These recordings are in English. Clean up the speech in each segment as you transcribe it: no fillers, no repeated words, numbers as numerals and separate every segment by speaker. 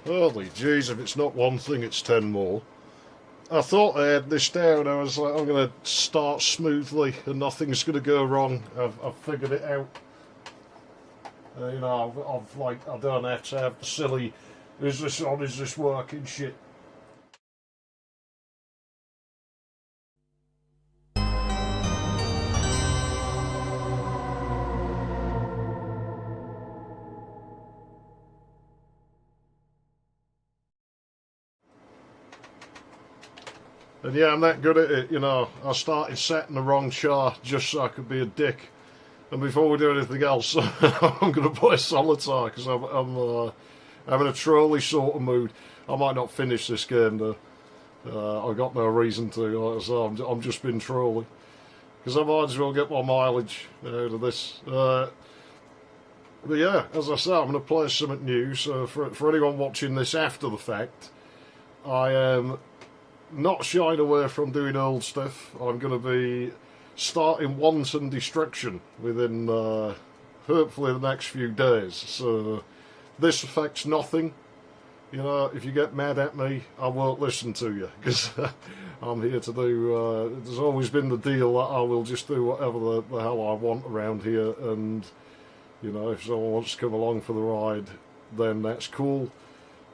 Speaker 1: Holy jeez, if it's not one thing, it's 10 more. I thought I had this down. I was like, I'm going to start smoothly and nothing's going to go wrong. I've figured it out. I've like, I don't have to have the silly, is this on, is this working shit. And yeah, I'm that good at it, I started setting the wrong chart just so I could be a dick. And before we do anything else, I'm going to play solitaire because I'm in a trolley sort of mood. I might not finish this game though. I've got no reason to, so I'm just been trolling. Because I might as well get my mileage out of this. But yeah, as I say, I'm going to play something new. So for anyone watching this after the fact, I am not shying away from doing old stuff. I'm going to be starting Wanton Destruction within hopefully the next few days. So this affects nothing. If you get mad at me, I won't listen to you because I'm here to do. There's always been the deal that I will just do whatever the hell I want around here, and if someone wants to come along for the ride, then that's cool.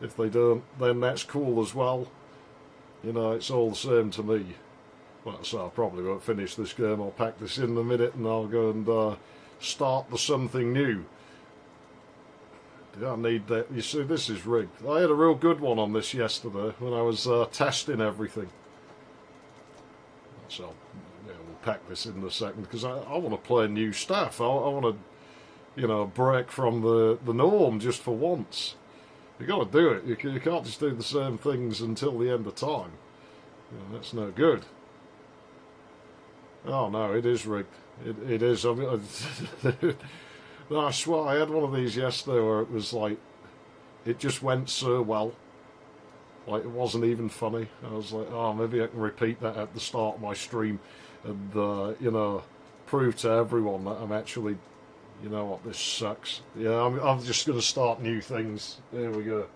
Speaker 1: If they don't, then that's cool as well. It's all the same to me. Well, so I probably won't finish this game. I'll pack this in a minute and I'll go and start the something new. I need that. You see, this is rigged. I had a real good one on this yesterday when I was testing everything. So yeah, we'll pack this in a second because I want to play new stuff. I want to, break from the norm just for once. You got to do it. You can't just do the same things until the end of time. That's no good. Oh no, it is rigged. It is. No, I swear I had one of these yesterday where it was like, it just went so well. Like, it wasn't even funny. I was like, oh, maybe I can repeat that at the start of my stream and, prove to everyone that I'm actually, what, this sucks. Yeah, I'm just going to start new things. There we go.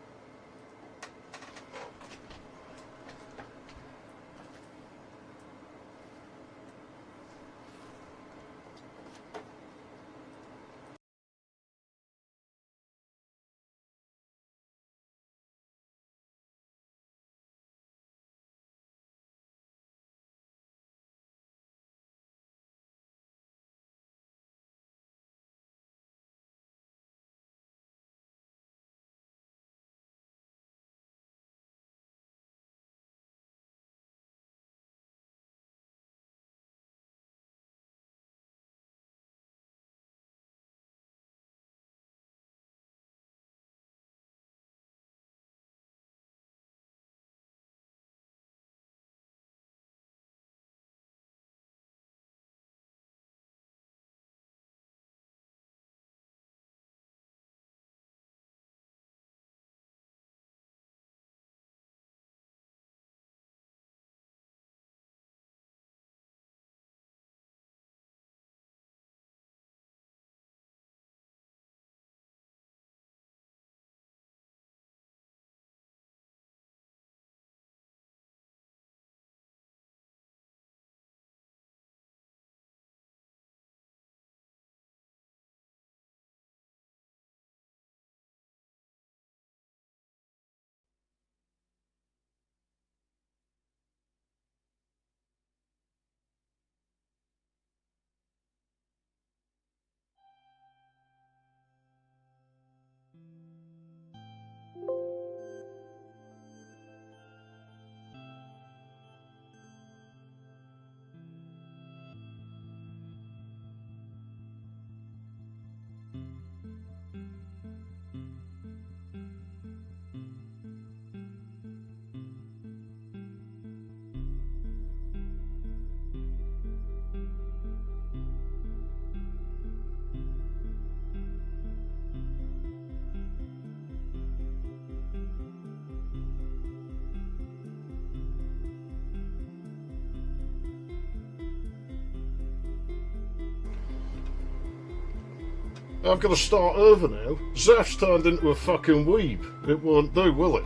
Speaker 1: I've got to start over now. Zeph's turned into a fucking weeb. It won't do, will it?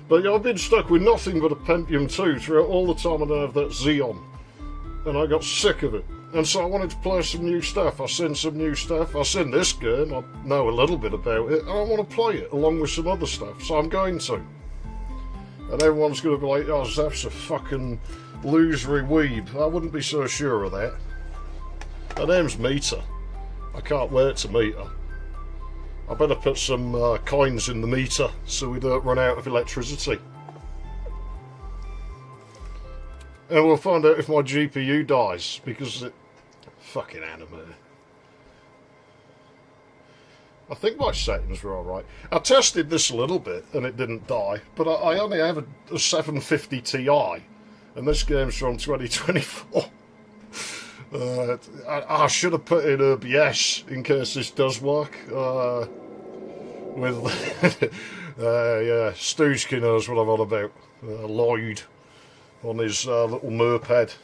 Speaker 1: But yeah, I've been stuck with nothing but a Pentium 2 throughout all the time I have that Xeon. And I got sick of it. And so I wanted to play some new stuff. I've seen some new stuff. I've seen this game. I know a little bit about it. And I want to play it along with some other stuff. So I'm going to. And everyone's going to be like, oh, Zeph's a fucking losery weeb. I wouldn't be so sure of that. Her name's Mita. I can't wait to meet her. I better put some coins in the meter so we don't run out of electricity. And we'll find out if my GPU dies, because it... Fucking anime. I think my settings were alright. I tested this a little bit and it didn't die, but I only have a 750 Ti, and this game's from 2024. I should have put in OBS in case this does work. With yeah, Stoojke knows what I'm on about. Lloyd on his little moped.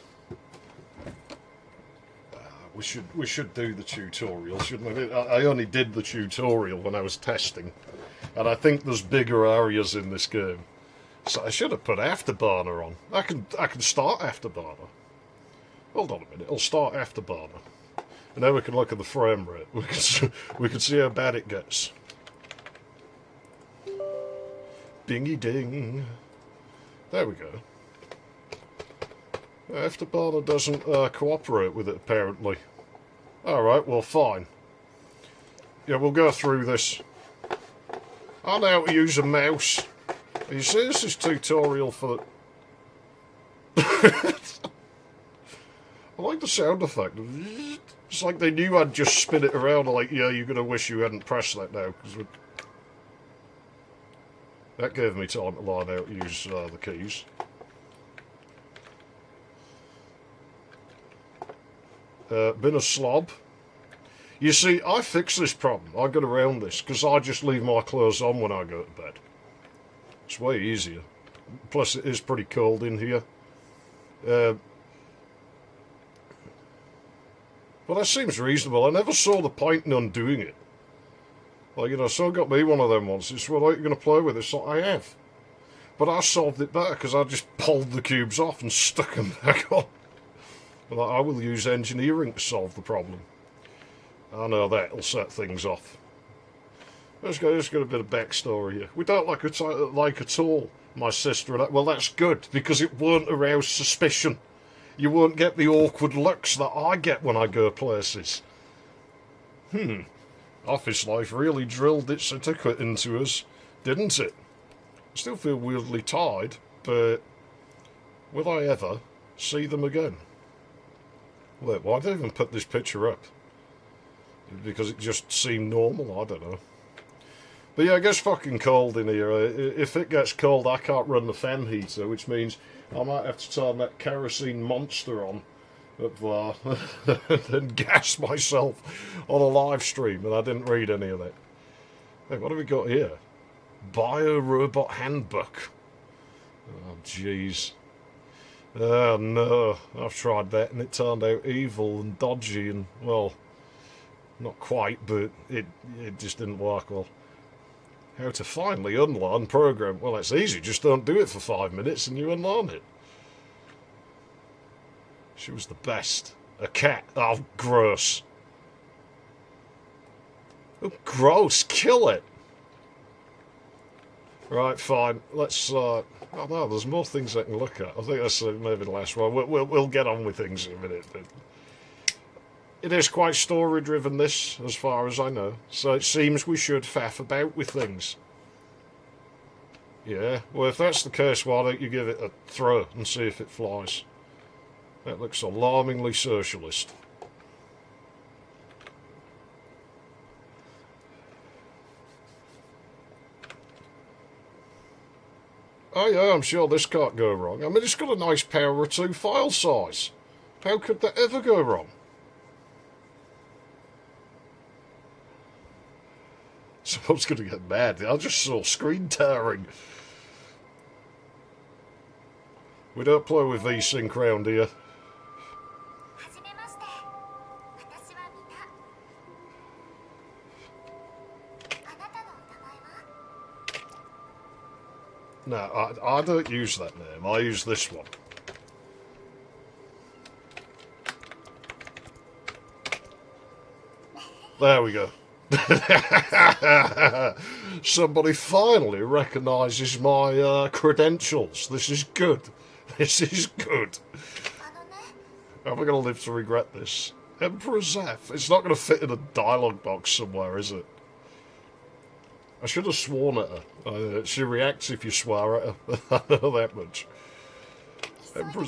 Speaker 1: We should do the tutorial, shouldn't we? I only did the tutorial when I was testing, and I think there's bigger areas in this game. So I should have put Afterburner on. I can start Afterburner. Hold on a minute, I'll start Afterburner. And now we can look at the frame rate. We can see how bad it gets. Dingy ding. There we go. Afterburner doesn't cooperate with it, apparently. Alright, well, fine. Yeah, we'll go through this. I know how to use a mouse. Are you serious? This tutorial for the... I like the sound effect. It's like they knew I'd just spin it around, like, yeah, you're going to wish you hadn't pressed that now. Cause that gave me time to learn how to use the keys. Been a slob. You see, I fixed this problem. I got around this because I just leave my clothes on when I go to bed. It's way easier. Plus, it is pretty cold in here. But that seems reasonable. I never saw the point in undoing it. Like, you know, someone got me one of them once. It's what are you going to play with? It's like, I have. But I solved it better because I just pulled the cubes off and stuck them back on. Well, I will use engineering to solve the problem. I know that'll set things off. Let's get a bit of backstory here. We don't like at all, my sister and I. Well, that's good, because it won't arouse suspicion. You won't get the awkward looks that I get when I go places. Office life really drilled its etiquette into us, didn't it? I still feel weirdly tired, but will I ever see them again? Wait, why did I even put this picture up? Because it just seemed normal? I don't know. But yeah, it gets fucking cold in here. If it gets cold, I can't run the fan heater, which means I might have to turn that kerosene monster on up there and then gas myself on a live stream, and I didn't read any of that. Hey, what have we got here? Bio-robot handbook. Oh, jeez. Oh, no. I've tried that, and it turned out evil and dodgy, and, well, not quite, but it just didn't work well. How to finally unlearn program. Well, that's easy. Just don't do it for 5 minutes and you unlearn it. She was the best. A cat. Oh, gross. Oh, gross. Kill it. Right, fine. Let's, oh no, there's more things I can look at. I think that's maybe the last one. We'll get on with things in a minute. It is quite story-driven, this, as far as I know. So it seems we should faff about with things. Yeah, well, if that's the case, why don't you give it a throw and see if it flies? That looks alarmingly socialist. Oh yeah, I'm sure this can't go wrong. I mean, it's got a nice Power 2 file size. How could that ever go wrong? Someone's going to get mad. I just saw screen tearing. We don't play with V-Sync round here. No, I don't use that name. I use this one. There we go. Somebody finally recognises my credentials. This is good. This is good. Am I going to live to regret this? Emperor Zeph. It's not going to fit in a dialogue box somewhere, is it? I should have sworn at her. She reacts if you swear at her. I know that much. Emperor...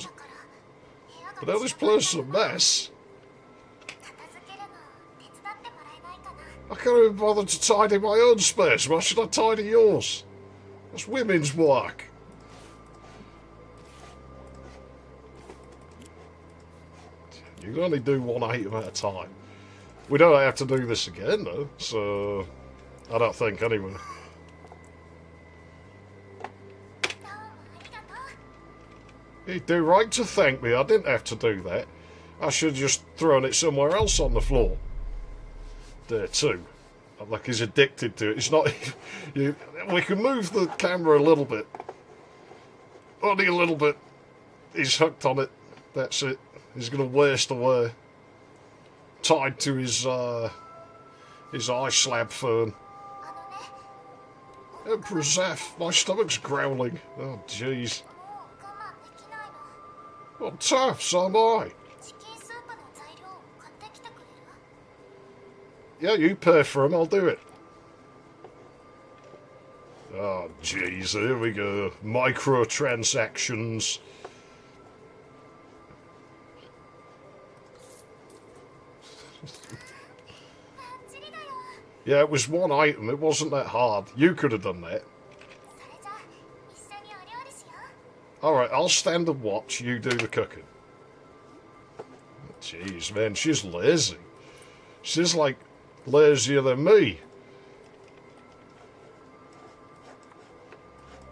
Speaker 1: But now this place is a mess. I can't even bother to tidy my own space. Why should I tidy yours? That's women's work. You can only do one item at a time. We don't have to do this again, though, so... I don't think, anyway. You'd do right to thank me. I didn't have to do that. I should have just thrown it somewhere else on the floor. There too. Like he's addicted to it. It's not... we can move the camera a little bit. Only a little bit. He's hooked on it. That's it. He's going to waste away. Tied to his eye slab fern. Emperor Zeph, my stomach's growling. Oh, jeez. Well, tough, so am I. Yeah, you pay for them, I'll do it. Oh, jeez, here we go. Microtransactions. Yeah, it was one item. It wasn't that hard. You could have done that. Alright, I'll stand and watch. You do the cooking. Jeez, man, she's lazy. She's like lazier than me.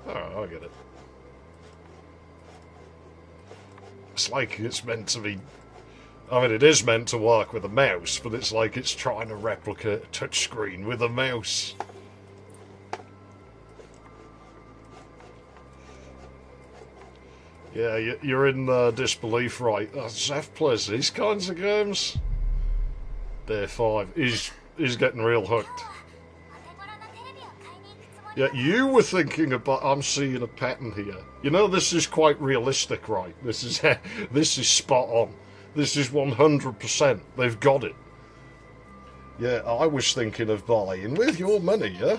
Speaker 1: Alright, I get it. It's like it's meant to be... I mean, it is meant to work with a mouse, but it's like it's trying to replicate a touchscreen with a mouse. Yeah, you're in disbelief, right? Zeph plays these kinds of games. Day 5. He's getting real hooked. Yeah, you were thinking about... I'm seeing a pattern here. You know, this is quite realistic, right? This is spot on. This is 100%. They've got it. Yeah, I was thinking of buying with your money, yeah?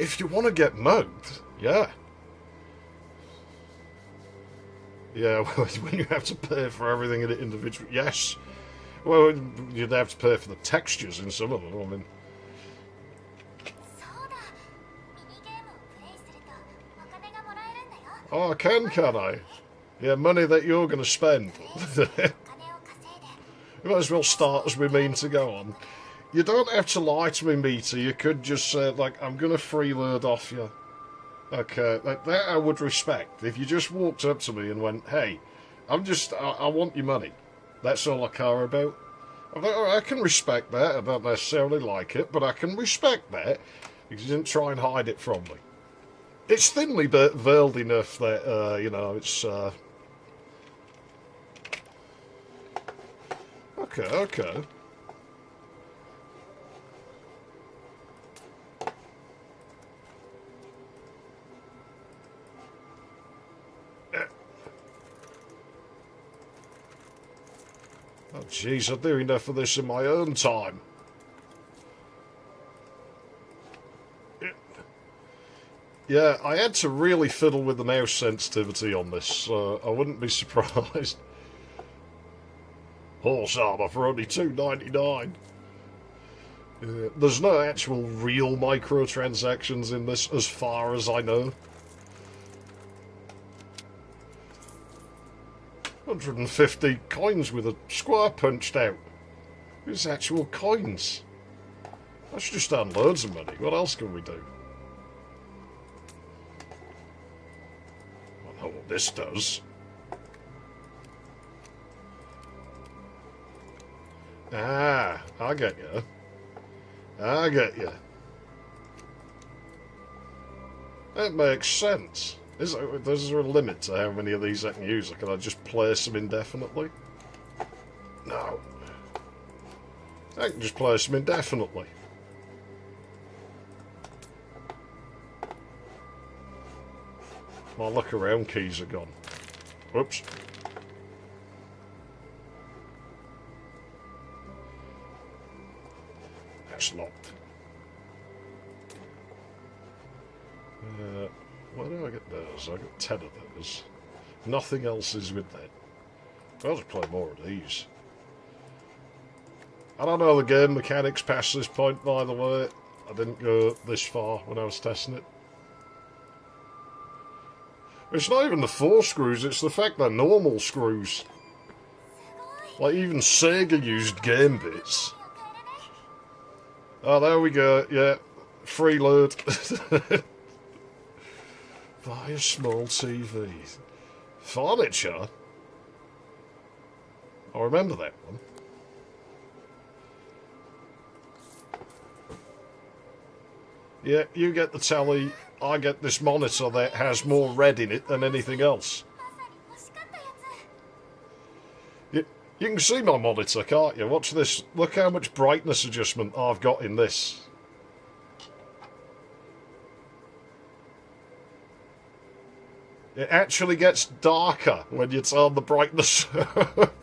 Speaker 1: If you want to get mugged, yeah. Yeah, well, when you have to pay for everything in it individually, yes. Well, you'd have to pay for the textures in some of them, I mean... Oh, can I? Yeah, money that you're going to spend. You might as well start as we mean to go on. You don't have to lie to me, Meter. You could just say, like, I'm going to freeload off you. Okay, like, that I would respect. If you just walked up to me and went, hey, I want your money. That's all I care about. I'm like, all right, I can respect that. I don't necessarily like it, but I can respect that. Because you didn't try and hide it from me. It's thinly veiled enough that, you know, it's... Okay. Oh, jeez, I do enough of this in my own time. Yeah, I had to really fiddle with the mouse sensitivity on this, so I wouldn't be surprised. Horse armour for only $2.99. There's no actual real microtransactions in this, as far as I know. 150 coins with a square punched out. It's actual coins. I should just earn loads of money. What else can we do? I know what this does. Ah, I get you. That makes sense. Is there a limit to how many of these I can use? Or can I just place them indefinitely? No. I can just place them indefinitely. My look around keys are gone. Whoops. That's locked. Where do I get those? I got 10 of those. Nothing else is with that. I'll just play more of these. I don't know the game mechanics past this point, by the way. I didn't go this far when I was testing it. It's not even the 4 screws, it's the fact they're normal screws. Like, even Sega used game bits. Oh, there we go, yeah. Freeload. Buy a small TV. Furniture? I remember that one. Yeah, you get the telly, I get this monitor that has more red in it than anything else. You can see my monitor, can't you? Watch this. Look how much brightness adjustment I've got in this. It actually gets darker when you turn the brightness up.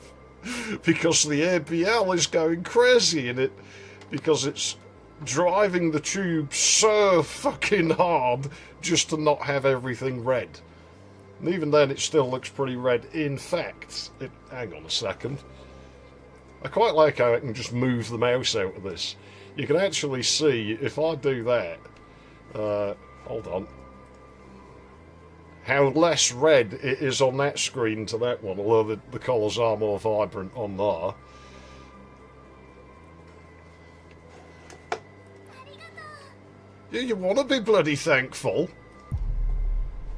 Speaker 1: Because the ABL is going crazy in it. Because it's driving the tube so fucking hard just to not have everything red. And even then it still looks pretty red. In fact, hang on a second. I quite like how I can just move the mouse out of this. You can actually see, if I do that, hold on, how less red it is on that screen to that one, although the colours are more vibrant on there. Yeah, you want to be bloody thankful.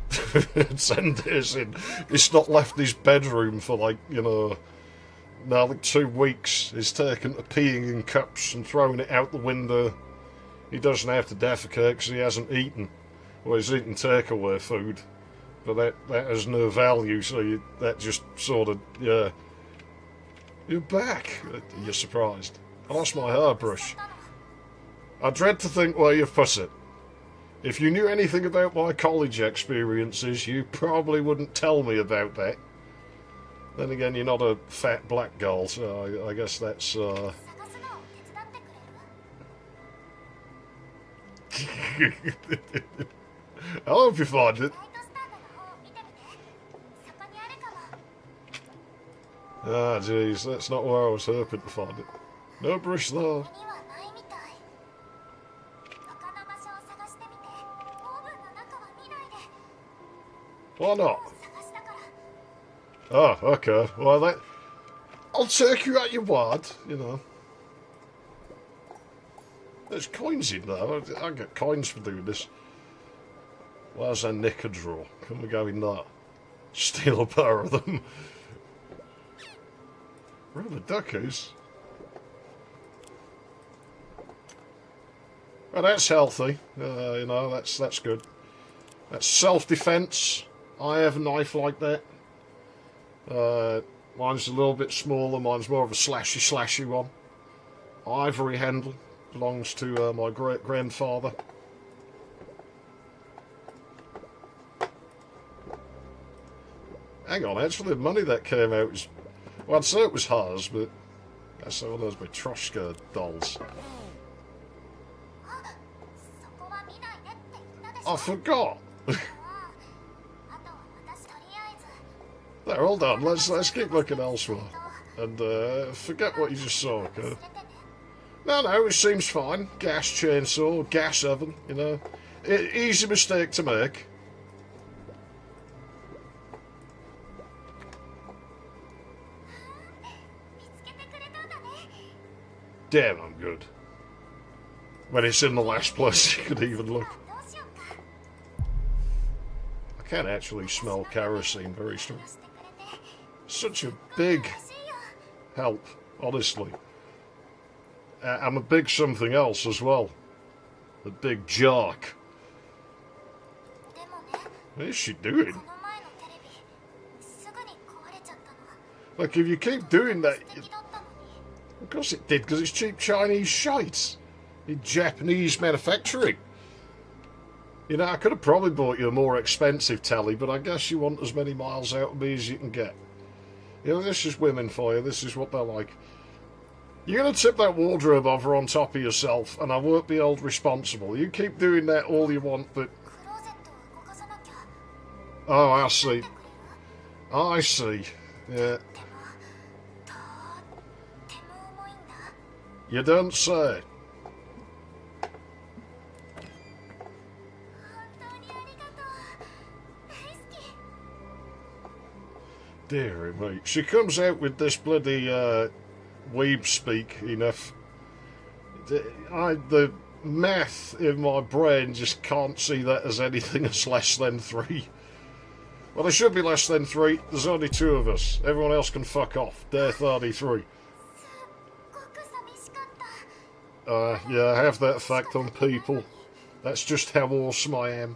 Speaker 1: Sender's in. He's not left his bedroom for, like, you know, now like 2 weeks. He's taken to peeing in cups and throwing it out the window. He doesn't have to defecate because he hasn't eaten. Well, he's eating takeaway food. But that has no value, so that just sort of, yeah. You're back. You're surprised. I lost my hairbrush. I dread to think where you've put it. If you knew anything about my college experiences, you probably wouldn't tell me about that. Then again, you're not a fat black girl, so I guess that's, I hope you find it. Ah, jeez, that's not where I was hoping to find it. No brush there. Why not? Oh, okay. Well, I'll take you at your word, you know. There's coins in there. I get coins for doing this. Where's our knicker drawer? Can we go in there? Steal a pair of them. Where the duck is? Well, that's healthy. You know, that's good. That's self-defense. I have a knife like that. Mine's a little bit smaller. Mine's more of a slashy one. Ivory handle. Belongs to my great-grandfather. Hang on, actually the money that came out was... Well, I'd say it was hers, but... That's all those Matryoshka dolls. I forgot! There, hold on, let's keep looking elsewhere. And forget what you just saw, okay? No, it seems fine. Gas chainsaw, gas oven, you know. Easy mistake to make. Damn, I'm good. When it's in the last place you could even look. I can actually smell kerosene very strong. Such a big help, honestly. I'm a big something else as well. A big jerk. What is she doing? Like, if you keep doing that... Of course it did, because it's cheap Chinese shite. In Japanese manufacturing. You know, I could have probably bought you a more expensive telly, but I guess you want as many miles out of me as you can get. You know, this is women for you. This is what they're like. You're going to tip that wardrobe over on top of yourself, and I won't be held responsible. You keep doing that all you want, but... Oh, I see. I see. Yeah. You don't say. Dear me. She comes out with this bloody weeb speak enough. The math in my brain just can't see that as anything as less than 3. Well, there should be less than 3. There's only 2 of us. Everyone else can fuck off. Dare 33. Yeah, I have that effect on people. That's just how awesome I am.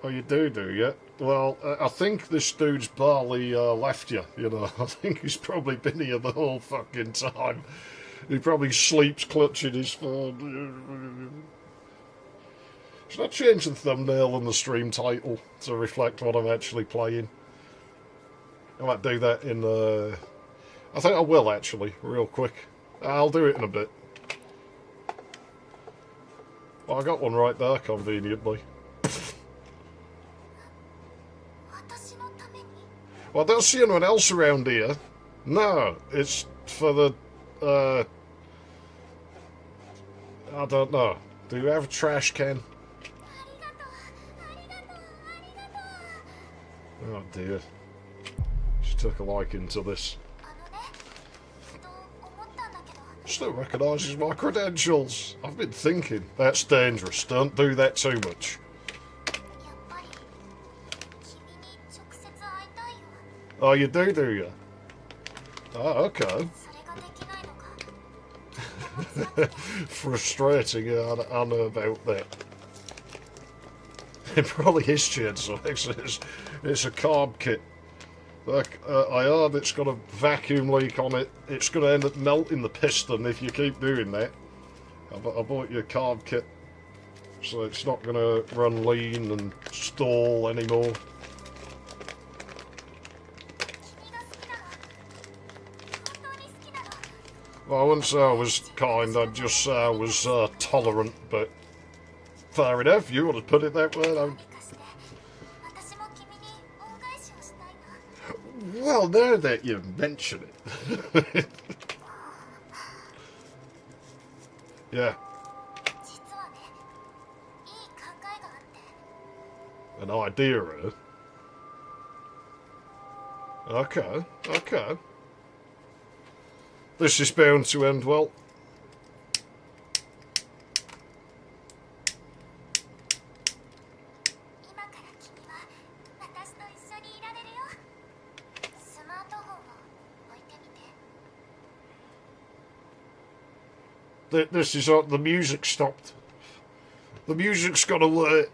Speaker 1: Oh, you do you? Well, I think this dude's barely left you, you know. I think he's probably been here the whole fucking time. He probably sleeps clutching his phone. Should I change the thumbnail and the stream title to reflect what I'm actually playing? I might do that in... I think I will, actually, real quick. I'll do it in a bit. Well, I got one right there, conveniently. Well, I don't see anyone else around here. No, it's for the... I don't know. Do you have a trash can? Oh dear. She took a liking to this. Still recognises my credentials. I've been thinking. That's dangerous. Don't do that too much. Oh, you do you? Oh, okay. Frustrating, yeah, I know about that. It probably is chainsaw. It's a carb kit. Like, I heard it's got a vacuum leak on it. It's going to end up melting the piston if you keep doing that. I bought you a carb kit, so it's not going to run lean and stall anymore. Well, I wouldn't say I was kind, I'd just say I was tolerant, but fair enough, you want to put it that way. Well, now that you mention it. Yeah. An idea, eh? Okay, okay. This is bound to end well. This is the music stopped. The music's got away.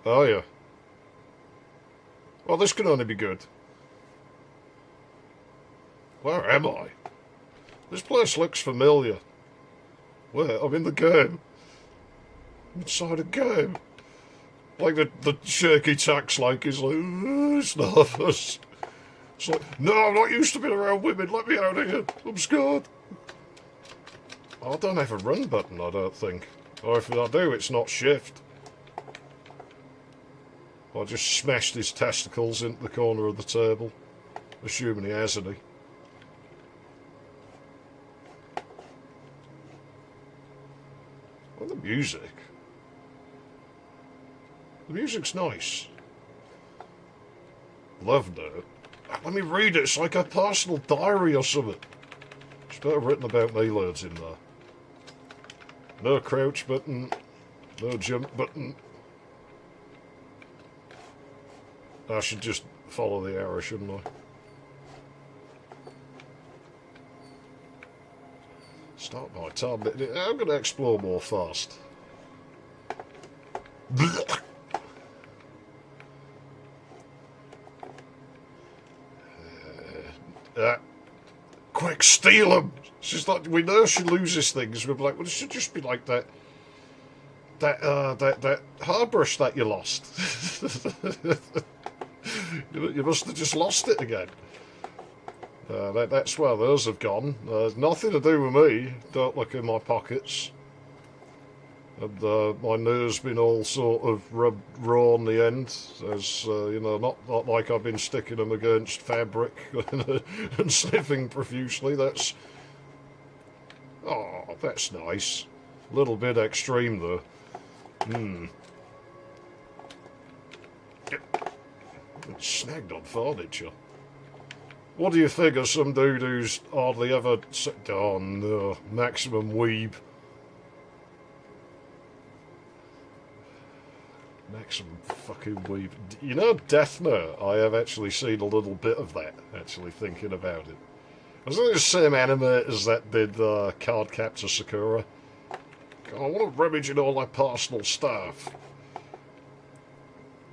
Speaker 1: Oh yeah. Well, this can only be good. Where am I? This place looks familiar. Where? I'm in the game. I'm inside a game. Like the shaky tax like is like, it's nervous. It's like, no, I'm not used to being around women. Let me out of here. I'm scared. I don't have a run button, I don't think. Or if I do, it's not shift. I just smashed his testicles into the corner of the table, assuming he has any. Well, the music. The music's nice. Loved it. Let me read it. It's like a personal diary or something. It's better written about me loads in there. No crouch button. No jump button. I should just follow the arrow, shouldn't I? Start my time. I'm going to explore more fast. Quick, steal them! She's like, we know she loses things. We're like, well, it should just be like that hairbrush that you lost. You must have just lost it again. That's where those have gone. Nothing to do with me. Don't look in my pockets. And my nose been all sort of rubbed raw on the end, as you know, not like I've been sticking them against fabric and sniffing profusely. That's nice. A little bit extreme though. It's snagged on furniture. What do you think of some dude who's hardly ever... Oh no, maximum weeb. Maximum fucking weeb. You know, Death Note, I have actually seen a little bit of that, actually thinking about it. Was it the same animators that did Card Captor Sakura? I want to rummage in all my personal stuff.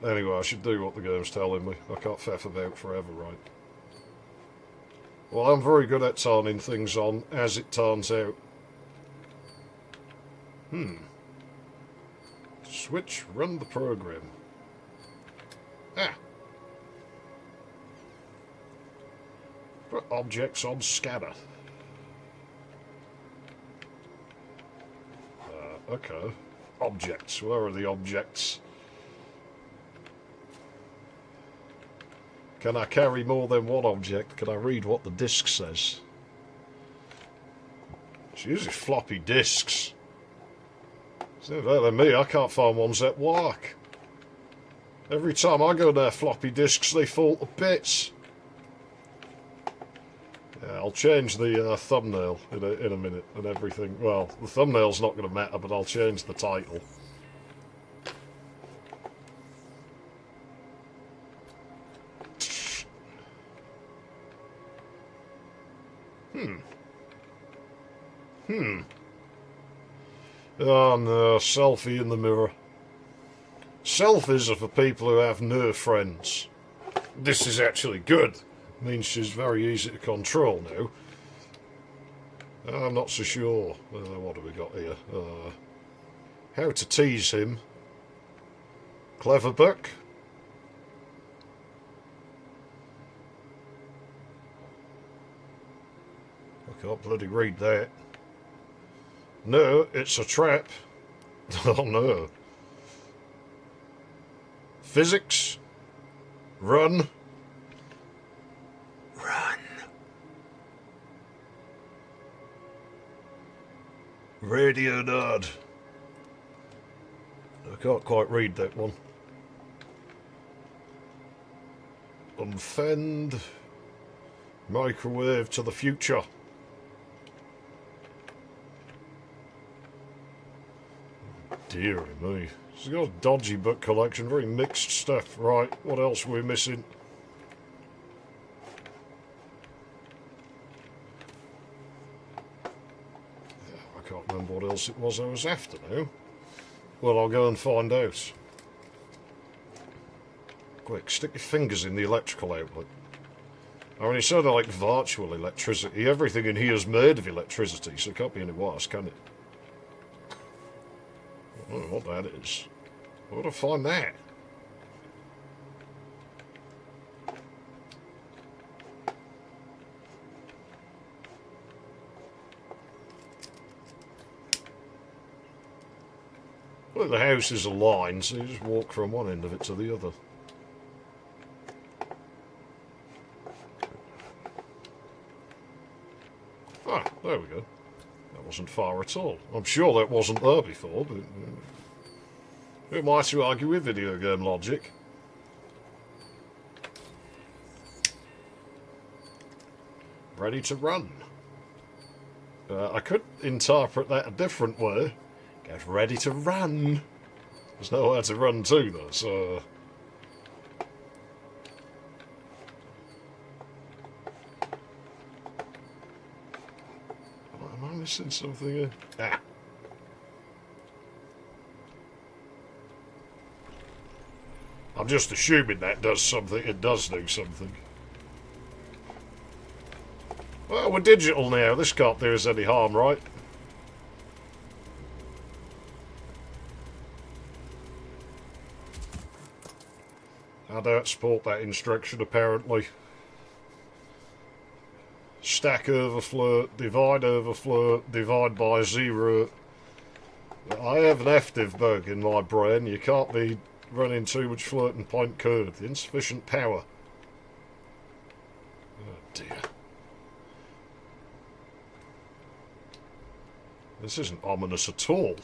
Speaker 1: Anyway, I should do what the game's telling me. I can't faff about forever, right? Well, I'm very good at turning things on, as it turns out. Switch, run the program. Put objects on scanner. Okay. Objects. Where are the objects? Can I carry more than one object? Can I read what the disc says? She uses floppy disks. It's no better than me. I can't find ones that work. Every time I go near floppy disks, they fall to bits. Yeah, I'll change the thumbnail in a minute and everything. Well, the thumbnail's not going to matter, but I'll change the title. Oh no, selfie in the mirror. Selfies are for people who have no friends. This is actually good. Means she's very easy to control now. I'm not so sure. What have we got here? How to tease him. Clever book. I can't bloody read that. No, it's a trap. Oh no. Physics. Run. Run. Radio nerd. I can't quite read that one. Unfend. Microwave to the future. Dear me. She's got a dodgy book collection, very mixed stuff. Right, what else are we missing? I can't remember what else it was I was after now. Well, I'll go and find out. Quick, stick your fingers in the electrical outlet. I mean, it's sort of like virtual electricity. Everything in here is made of electricity, so it can't be any worse, can it? I don't know what that is. Where would I find that? Well, the house is a line, so you just walk from one end of it to the other. Ah, there we go. That wasn't far at all. I'm sure that wasn't there before, but who am I to argue with video game logic? Ready to run. I could interpret that a different way. Get ready to run. There's nowhere to run to though, so... Am I missing something here. Ah. I'm just assuming that does something. It does do something. Well, we're digital now. This can't do us any harm, right? I don't support that instruction, apparently. Stack overflow, divide by 0. I have an FDiv bug in my brain. You can't be running too much floating point code. Insufficient power. Oh dear. This isn't ominous at all.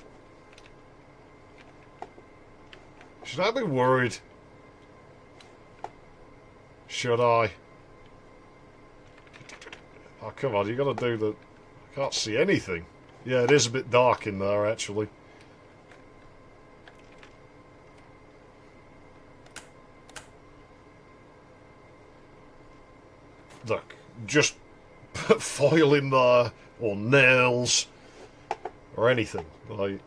Speaker 1: Should I be worried? Should I? Oh, come on, you gotta do the... I can't see anything. Yeah, it is a bit dark in there, actually. Look, just put foil in there, or nails, or anything. Like,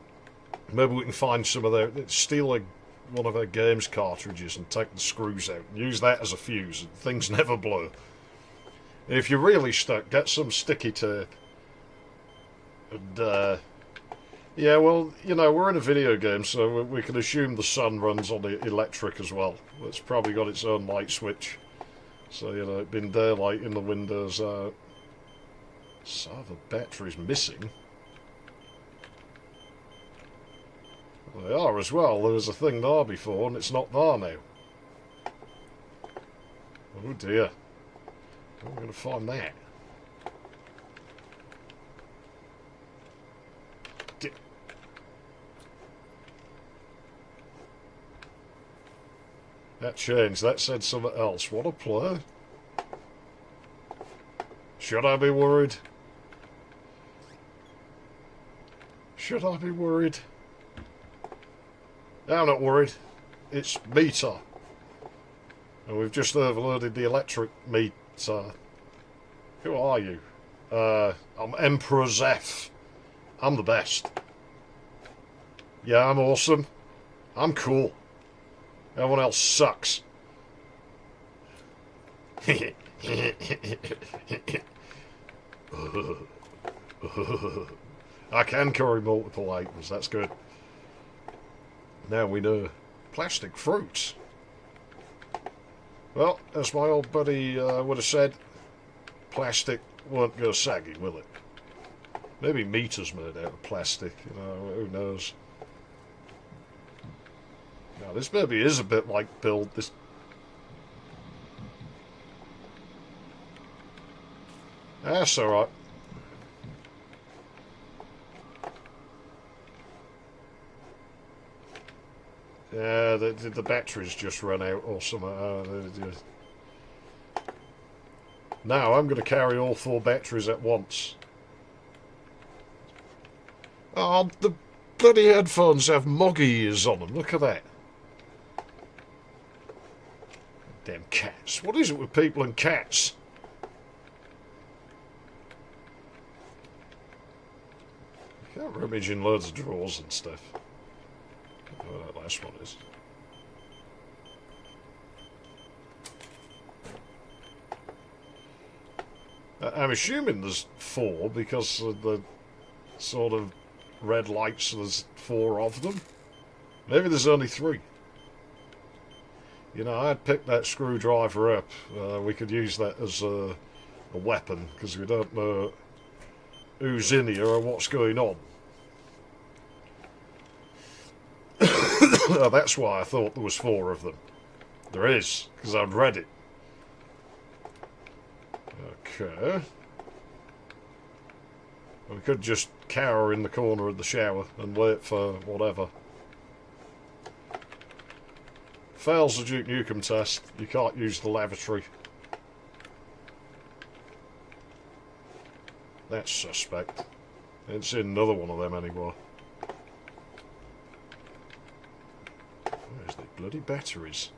Speaker 1: maybe we can find some of their... Steal one of their games cartridges and take the screws out and use that as a fuse, and things never blow. If you're really stuck, get some sticky tape. And, yeah, well, you know, we're in a video game, so we can assume the sun runs on the electric as well. It's probably got its own light switch. So, you know, it's been daylight in the windows. So the battery's missing. Well, they are as well. There was a thing there before, and it's not there now. Oh dear. How am I going to find that? That changed. That said something else. What a play. Should I be worried? Should I be worried? I'm not worried. It's meter. And we've just overloaded the electric meter. Who are you? I'm Emperor Zeph. I'm the best. Yeah, I'm awesome. I'm cool. Everyone else sucks. I can carry multiple items, that's good. Now we know. Plastic fruits. Well, as my old buddy would have said, plastic won't go saggy, will it? Maybe meter's made out of plastic, you know, who knows. Now, this maybe is a bit like build this. That's alright. Yeah, the batteries just run out or something. Now I'm going to carry all 4 batteries at once. Oh, the bloody headphones have moggy ears on them. Look at that. Damn cats. What is it with people and cats? I can't rummage in loads of drawers and stuff. Oh, that last one is. I'm assuming there's 4 because of the sort of red lights, there's 4 of them. Maybe there's only 3. You know, I'd pick that screwdriver up. We could use that as a weapon, because we don't know who's in here or what's going on. Oh, that's why I thought there was 4 of them. There is, because I'd read it. Okay. We could just cower in the corner of the shower and wait for whatever. Fails the Duke Nukem test. You can't use the lavatory. That's suspect. Ain't seen another one of them anymore. Where's the bloody batteries?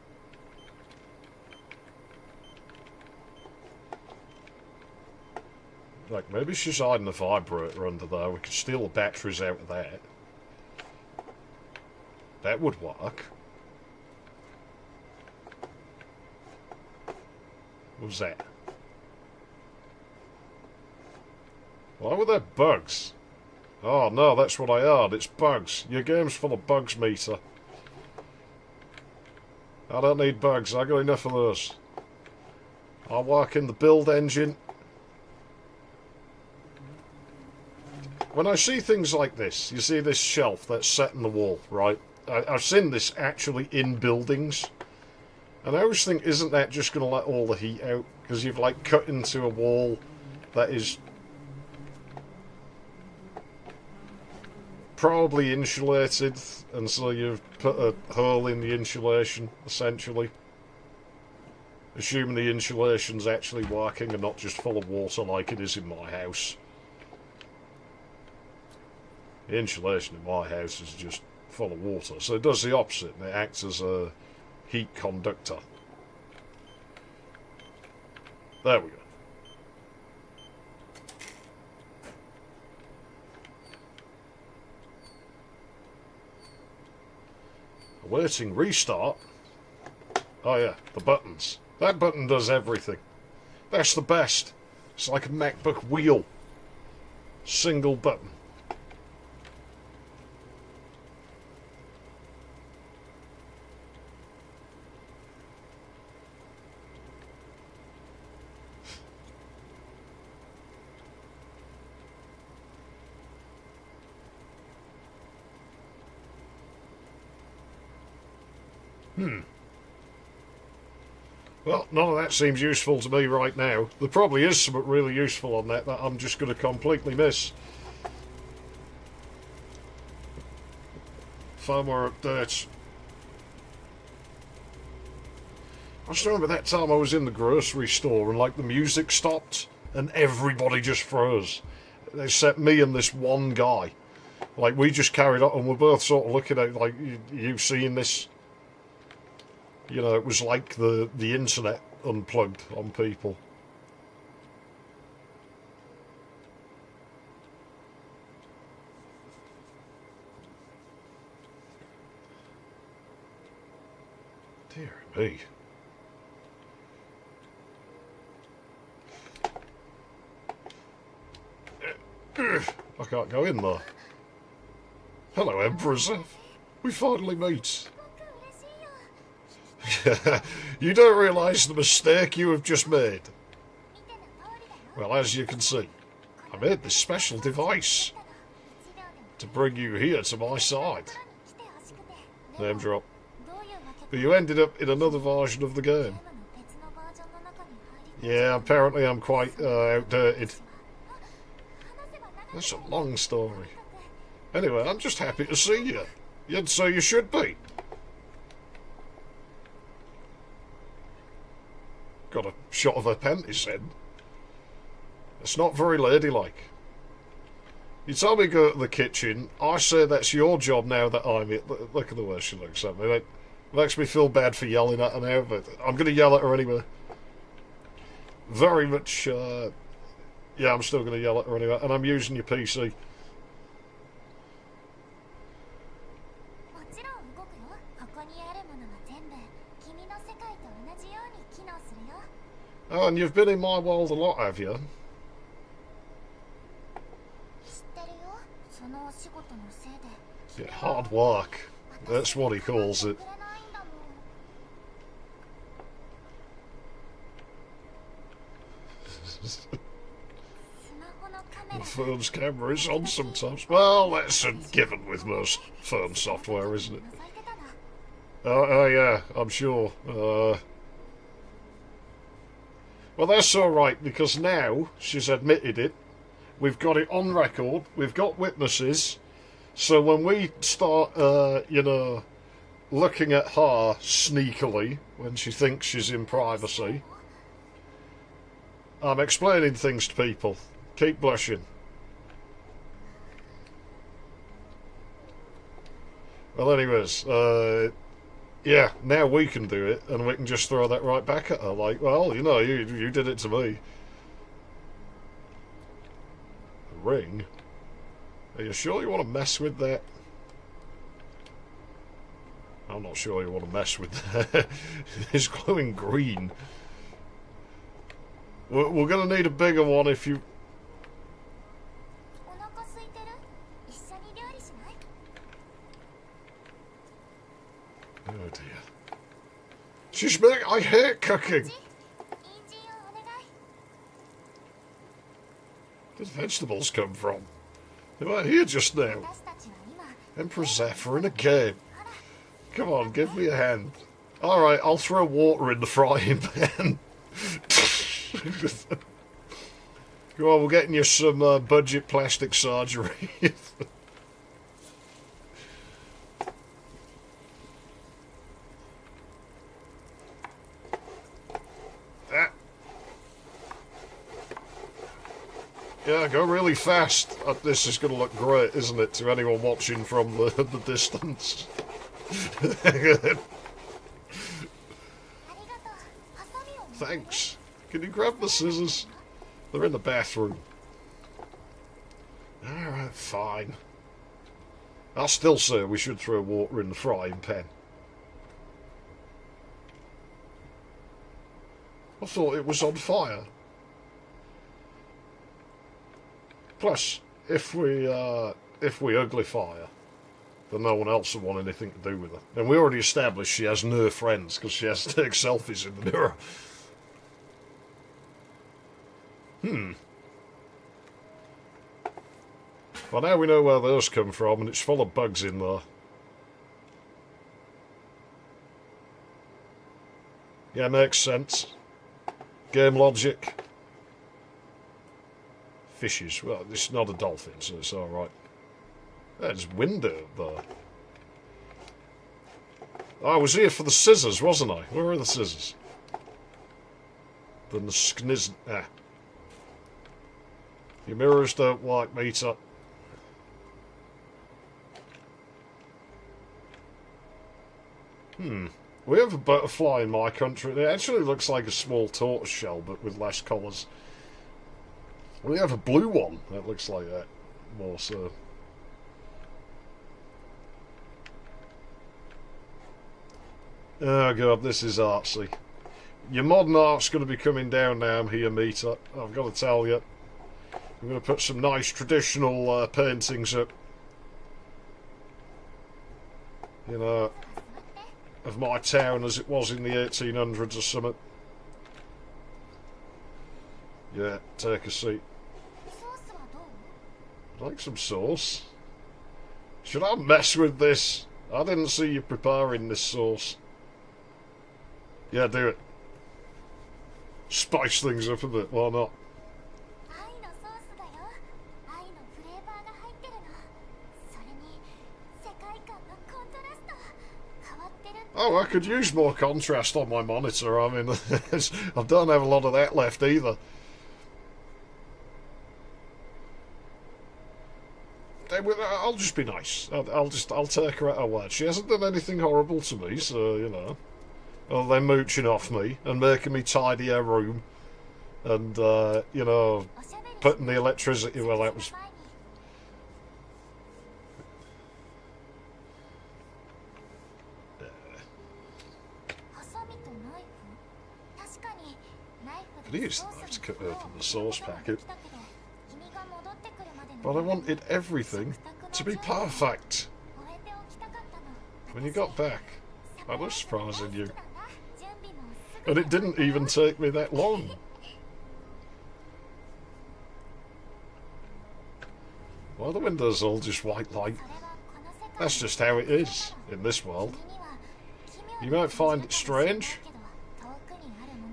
Speaker 1: Like, maybe she's hiding a vibrator under there. We could steal the batteries out of that. That would work. What was that? Why were there bugs? Oh no, that's what I heard. It's bugs. Your game's full of bugs, meter. I don't need bugs. I got enough of those. I work in the build engine. When I see things like this, you see this shelf that's set in the wall, right? I've seen this actually in buildings. And I always think, isn't that just going to let all the heat out? Because you've, like, cut into a wall that is probably insulated, and so you've put a hole in the insulation, essentially. Assuming the insulation's actually working and not just full of water like it is in my house. The insulation in my house is just full of water, so it does the opposite, and it acts as a heat conductor. There we go. Awaiting restart. Oh yeah, the buttons. That button does everything. That's the best. It's like a MacBook wheel. Single button. Well, none of that seems useful to me right now. There probably is something really useful on that I'm just going to completely miss. Firmware updates. I just remember that time I was in the grocery store and, like, the music stopped and everybody just froze. Except me and this one guy. Like, we just carried on and we're both sort of looking at it like, you seeing this? You know, it was like the internet unplugged on people. Dear me. I can't go in there. Hello, Empress. We finally meet. You don't realise the mistake you have just made. Well, as you can see, I made this special device to bring you here to my side. Name drop. But you ended up in another version of the game. Yeah, apparently I'm quite outdated. That's a long story. Anyway, I'm just happy to see you. And so you should be. Got a shot of her panties then. It's not very ladylike. You told me to go to the kitchen. I say that's your job now that I'm it. Look at the way she looks at me. It makes me feel bad for yelling at her now, but I'm going to yell at her anyway. Very much, yeah, I'm still going to yell at her anyway, and I'm using your PC. Oh, and you've been in my world a lot, have you? Yeah, hard work. That's what he calls it. The phone's camera is on sometimes. Well, that's a given with most phone software, isn't it? Oh yeah, I'm sure. Well, that's alright, because now she's admitted it. We've got it on record. We've got witnesses. So when we start, you know, looking at her sneakily when she thinks she's in privacy, I'm explaining things to people. Keep blushing. Well, anyways, yeah, now we can do it, and we can just throw that right back at her. Like, well, you know, you did it to me. ring. Are you sure you want to mess with that? I'm not sure you want to mess with that. It's glowing green. We're going to need a bigger one if you... Oh dear. She's making... I hate cooking. Where did vegetables come from? They were here just now. Emperor Zephyr in a game. Come on, give me a hand. Alright, I'll throw water in the frying pan. Go on, we're getting you some budget plastic surgery. Yeah, go really fast. This is going to look great, isn't it, to anyone watching from the distance? Thanks. Can you grab the scissors? They're in the bathroom. Alright, fine. I'll still say we should throw water in the frying pan. I thought it was on fire. Plus, if we ugly fire, then no one else will want anything to do with her. And we already established she has no friends because she has to take selfies in the mirror. Well, now we know where those come from, and it's full of bugs in there. Yeah, makes sense. Game logic. Fishes. Well, it's not a dolphin, so it's alright. There's window there. I was here for the scissors, wasn't I? Where are the scissors? Then the skniz... Ah. Your mirrors don't like meat-up. We have a butterfly in my country. It actually looks like a small tortoise shell, but with less colours. We have a blue one that looks like that, more so. Oh god, this is artsy. Your modern art's going to be coming down now here, Meter. I've got to tell you. I'm going to put some nice traditional paintings up. You know, of my town as it was in the 1800s or something. Yeah, take a seat. I'd like some sauce. Should I mess with this? I didn't see you preparing this sauce. Yeah, do it. Spice things up a bit, why not? Oh, I could use more contrast on my monitor. I mean, I don't have a lot of that left either. I'll just be nice. I'll take her at her word. She hasn't done anything horrible to me, so, you know. Other than mooching off me and making me tidy her room. And, you know, putting the electricity... Well, that was... I could use the knife to cut open the sauce packet. But I wanted everything to be perfect. When you got back, I was surprising you. And it didn't even take me that long. Why are the windows all just white light? That's just how it is in this world. You might find it strange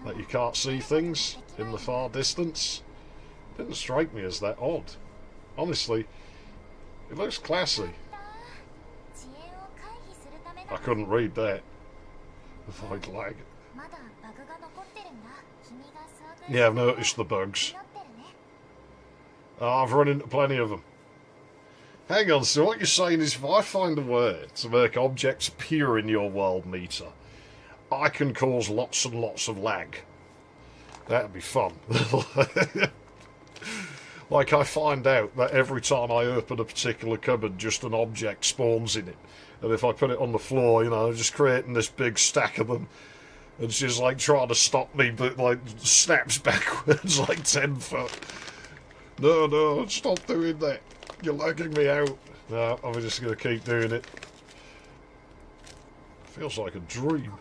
Speaker 1: that you can't see things in the far distance. It didn't strike me as that odd. Honestly, it looks classy. I couldn't read that. Avoid lag. Yeah, I've noticed the bugs. I've run into plenty of them. Hang on, so what you're saying is if I find a way to make objects appear in your world meter, I can cause lots and lots of lag. That'd be fun. Like, I find out that every time I open a particular cupboard, just an object spawns in it. And if I put it on the floor, you know, just creating this big stack of them. And she's like trying to stop me, but like snaps backwards like 10 foot. No, no, stop doing that. You're lagging me out. No, I'm just going to keep doing it. Feels like a dream.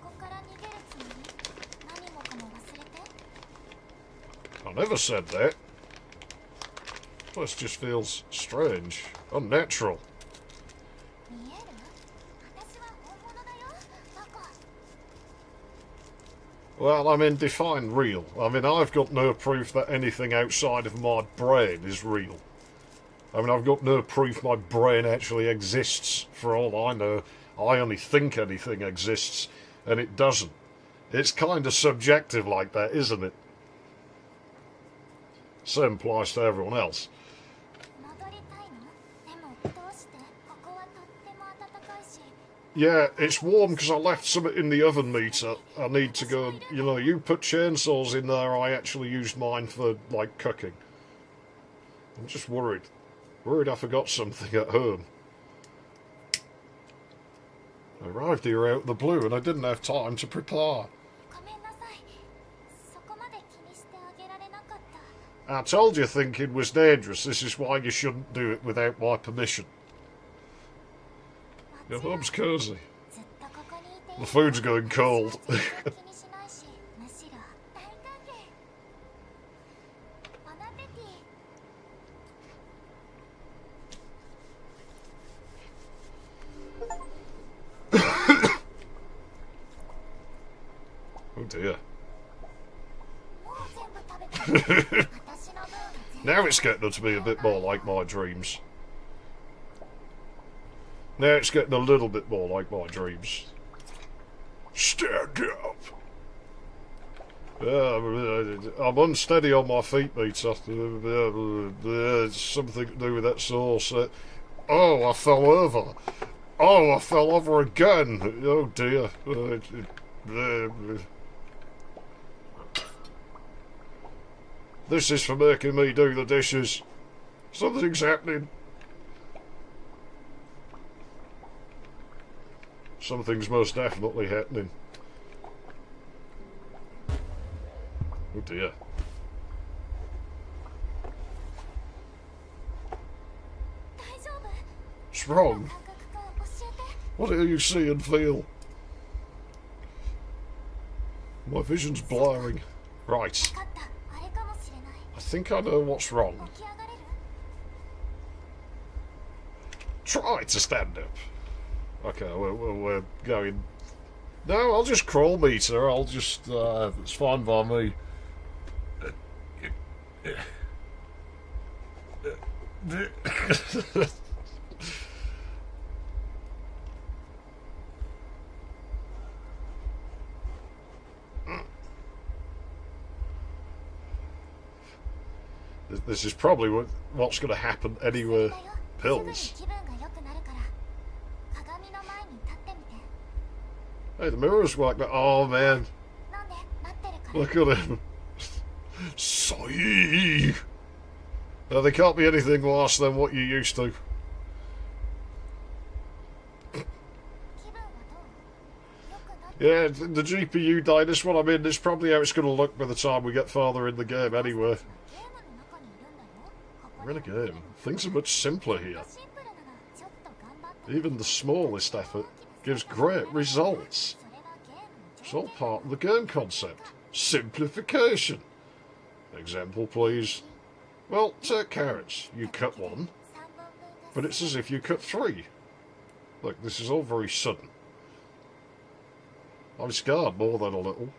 Speaker 1: I never said that. This just feels strange, unnatural. Well, I mean, define real. I mean, I've got no proof that anything outside of my brain is real. I mean, I've got no proof my brain actually exists. For all I know, I only think anything exists, and it doesn't. It's kind of subjective like that, isn't it? Same applies to everyone else. Yeah, it's warm because I left something in the oven meter. I need to go, you know, you put chainsaws in there, I actually used mine for, like, cooking. I'm just worried. Worried I forgot something at home. I arrived here out of the blue and I didn't have time to prepare. I told you thinking was dangerous. This is why you shouldn't do it without my permission. Your home's cosy. The food's going cold. Oh dear. Now it's getting to be a bit more like my dreams. Now it's getting a little bit more like my dreams. Stand up! I'm unsteady on my feet, Peter. It's something to do with that sauce. Oh, I fell over. Oh, I fell over again. Oh dear. This is for making me do the dishes. Something's happening. Something's most definitely happening. Oh dear. What's wrong? What do you see and feel? My vision's blurring. Right. I think I know what's wrong. Try to stand up. Okay, we're going... No, I'll just crawl meter. I'll just... it's fine by me. This is probably what's going to happen anywhere. Pills. Hey, the mirror's like that. Oh man. Look at him. Sigh. No, they can't be anything worse than what you used to. Yeah, the GPU died. This one I'm in. This is probably how it's going to look by the time we get farther in the game anyway. We're in a game. Things are much simpler here. Even the smallest effort gives great results. It's all part of the game concept. Simplification. Example, please. Well, take carrots. You cut one, but it's as if you cut three. Look, this is all very sudden. I'm scarred more than a little.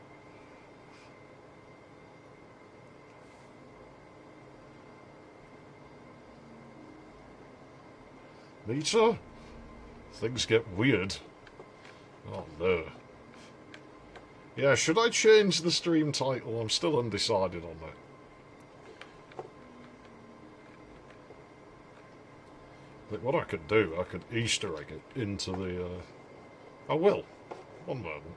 Speaker 1: Nita? Things get weird. Oh no. Yeah, should I change the stream title? I'm still undecided on that. But what I could do, I could Easter egg it into the... I will. One moment.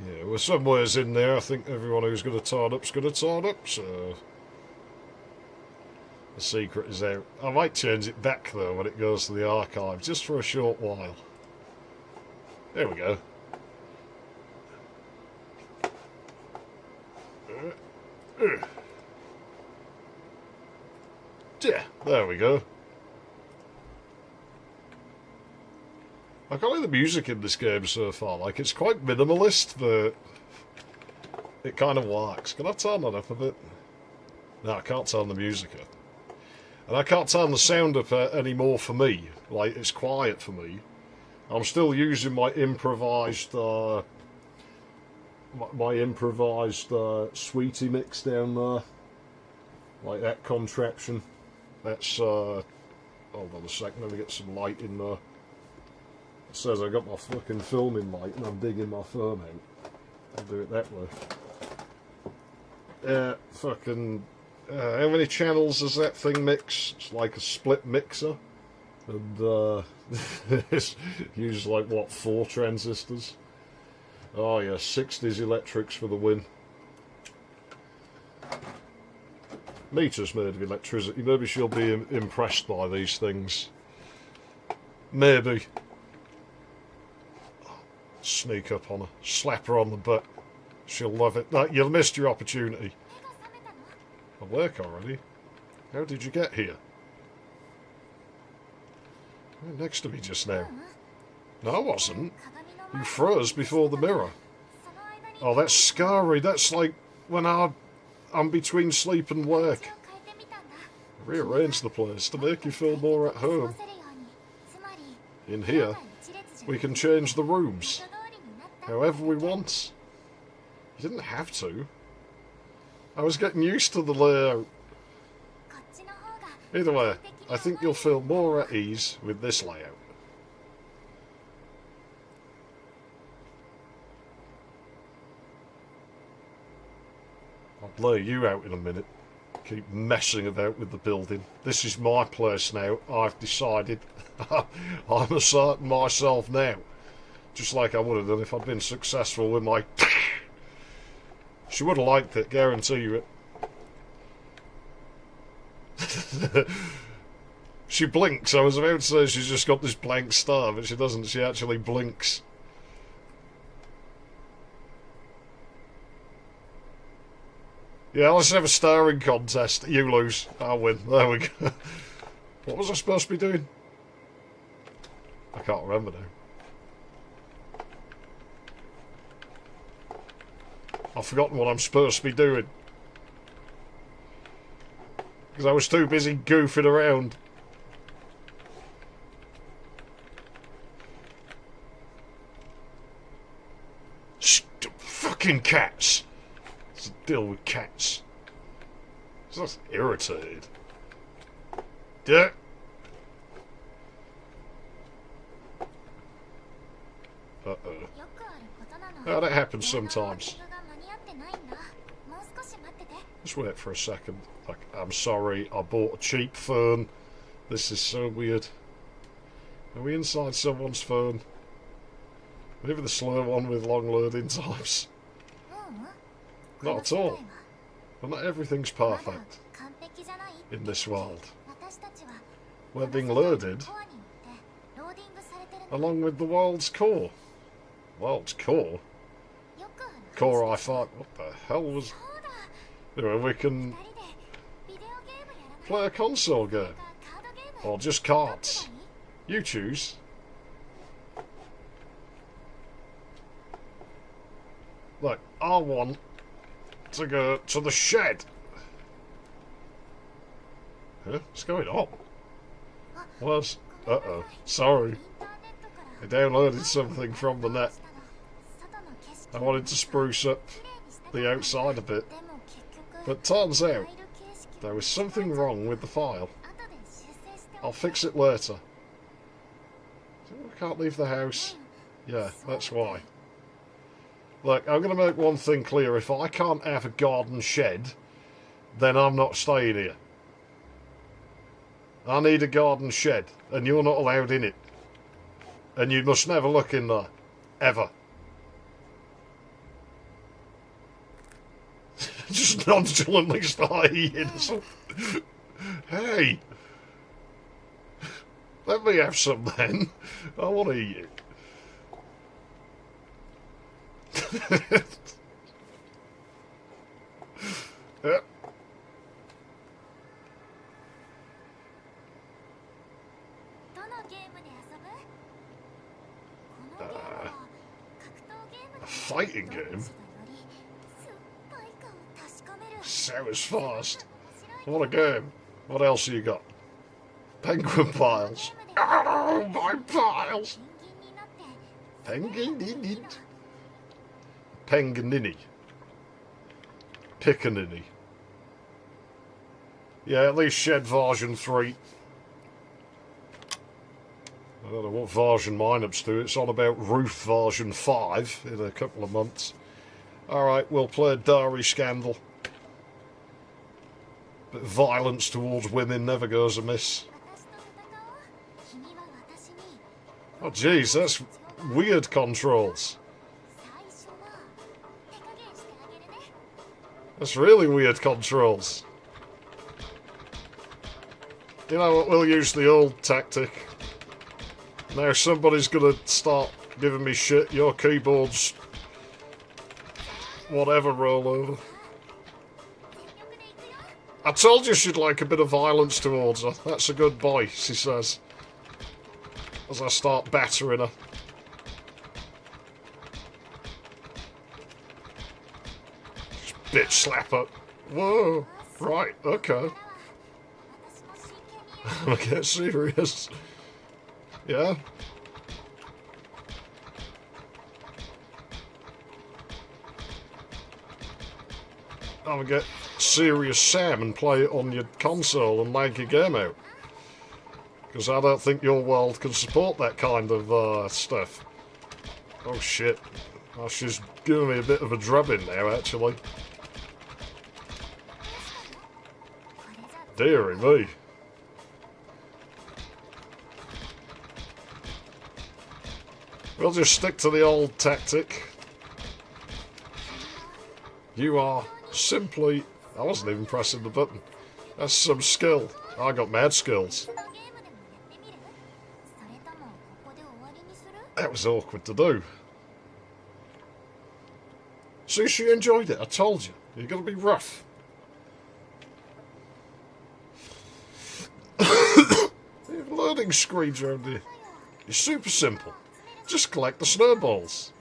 Speaker 1: Yeah, well, somewhere's in there. I think everyone who's going to turn up's going to turn up, so the secret is out. I might change it back, though, when it goes to the archive, just for a short while. There we go. Yeah, there we go. I can't like the music in this game so far. Like, it's quite minimalist, but it kind of works. Can I turn that up a bit? No, I can't turn the music up. And I can't turn the sound up anymore for me. Like, it's quiet for me. I'm still using my improvised sweetie mix down there. Like that contraption. That's, hold on a second, let me get some light in there. It says I got my fucking filming light and I'm digging my phone out. I'll do it that way. Fucking, how many channels does that thing mix? It's like a split mixer. And, it's uses like, what, 4 transistors? Oh yeah, 60s electrics for the win. Meter's made of electricity. Maybe she'll be impressed by these things. Maybe. Sneak up on her. Slap her on the butt. She'll love it. No, you missed your opportunity. Awake already? How did you get here? You're next to me just now. No, I wasn't. You froze before the mirror. Oh, that's scary. That's like when I'm between sleep and work. Rearrange the place to make you feel more at home. In here, we can change the rooms however we want. You didn't have to. I was getting used to the layout. Either way, I think you'll feel more at ease with this layout. I'll lay you out in a minute. Keep messing about with the building. This is my place now. I've decided. I'm asserting myself now. Just like I would have done if I'd been successful with my... She would have liked it, guarantee you it. She blinks. I was about to say she's just got this blank stare, but she doesn't. She actually blinks. Yeah, let's have a staring contest. You lose. I'll win. There we go. What was I supposed to be doing? I can't remember now. I've forgotten what I'm supposed to be doing. Because I was too busy goofing around. Fucking cats! Let's deal with cats. I'm just irritated. Yeah. Uh-oh. Oh, that happens sometimes. Just wait for a second. Like, I'm sorry, I bought a cheap phone. This is so weird. Are we inside someone's phone? Maybe the slow one with long loading times. Not at all. But not everything's perfect in this world. We're being loaded along with the world's core. World's core? Core i5. What the hell was... Anyway, we can play a console game. Or just cards. You choose. Look, I want to go to the shed. Huh? What's going on? What? Uh-oh. Sorry. I downloaded something from the net. I wanted to spruce up the outside a bit. But turns out, there was something wrong with the file. I'll fix it later. I can't leave the house. Yeah, that's why. Look, I'm going to make one thing clear. If I can't have a garden shed, then I'm not staying here. I need a garden shed, and you're not allowed in it. And you must never look in there. Ever. Just nonchalantly start eating something. Hey! Let me have some then. I want to eat it. Yeah. A fighting game? Sounds fast. What a game. What else have you got? Penguin piles. Oh, my piles! Penguin. Penganini. Pickaninny. Yeah, at least Shed version 3. I don't know what version mine up's to. It's on about Roof version 5 in a couple of months. Alright, we'll play Dairy Scandal. But violence towards women never goes amiss. Oh jeez, that's weird controls. That's really weird controls. You know what, we'll use the old tactic. Now somebody's gonna start giving me shit, your keyboard's whatever roll over. I told you she'd like a bit of violence towards her. That's a good boy, she says. As I start battering her. Just bitch slap her. Whoa. Right, okay. I'm gonna get serious. Yeah? I'm gonna get Serious Sam and play it on your console and lag your game out. Because I don't think your world can support that kind of stuff. Oh shit. Oh, she's giving me a bit of a drubbing now, actually. Deary me. We'll just stick to the old tactic. You are simply... I wasn't even pressing the button. That's some skill. I got mad skills. That was awkward to do. See, she enjoyed it. I told you. You're going to be rough. The loading screens around here. It's super simple. Just collect the snowballs.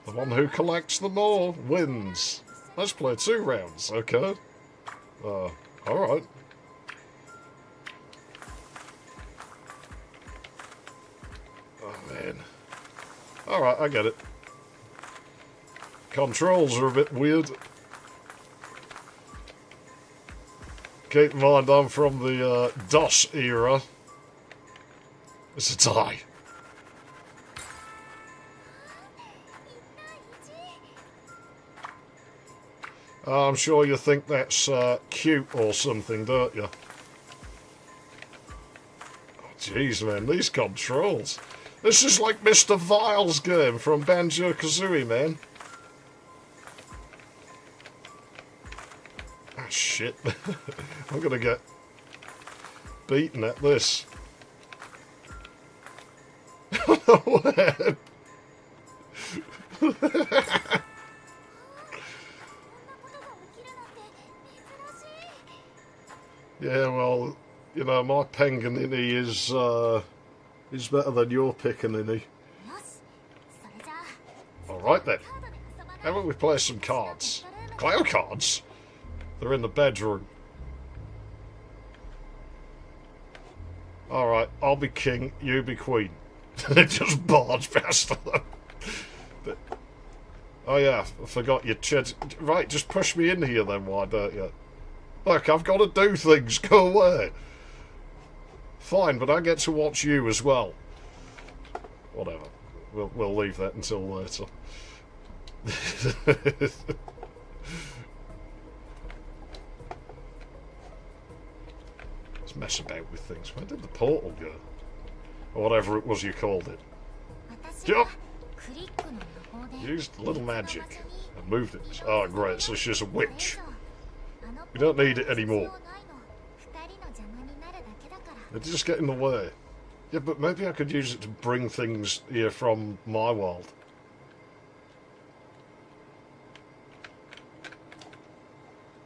Speaker 1: The one who collects them more wins. Let's play 2 rounds, okay? Alright. Oh, man. Alright, I get it. Controls are a bit weird. Keep in mind, I'm from the DOS era. It's a tie. I'm sure you think that's cute or something, don't you? Oh, jeez, man, these controls. This is like Mr. Vile's game from Banjo-Kazooie, man. Ah, shit. I'm gonna get beaten at this. Yeah, well, you know, my Penganini is better than your Pickaninny. Alright then. How about we play some cards? Cloud cards? They're in the bedroom. Alright, I'll be king, you be queen. They just barge past them. But, oh yeah, I forgot your chest. Right, just push me in here then, why don't you? Look, I've got to do things. Go away. Fine, but I get to watch you as well. Whatever. We'll leave that until later. Let's mess about with things. Where did the portal go? Or whatever it was you called it. Jump! Used a little magic. I moved it. Oh, great, so she's a witch. We don't need it anymore. They just get in the way. Yeah, but maybe I could use it to bring things here from my world.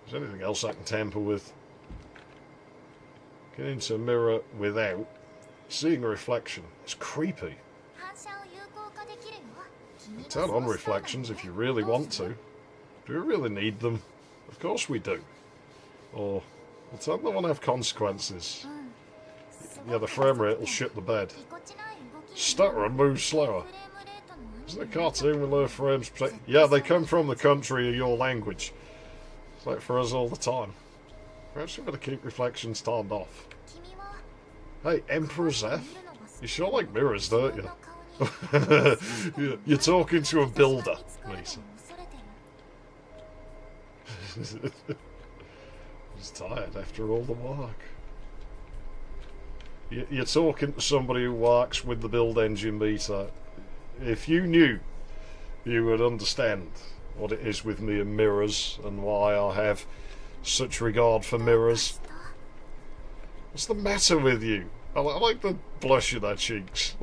Speaker 1: Is there anything else I can tamper with? Get into a mirror without seeing a reflection. It's creepy. Turn on reflections if you really want to. Do we really need them? Of course we do. Or, we'll tell them they won't have consequences. Yeah, the frame rate will shit the bed. Stutter and move slower. Isn't it a cartoon with low frames? Yeah, they come from the country of your language. It's like for us all the time. Perhaps we better keep reflections turned off. Hey, Emperor's F? You sure like mirrors, don't you? You're talking to a builder, Lisa. I was tired after all the work. You're talking to somebody who works with the build engine meter. If you knew, you would understand what it is with me and mirrors and why I have such regard for mirrors. What's the matter with you? I like the blush in their cheeks.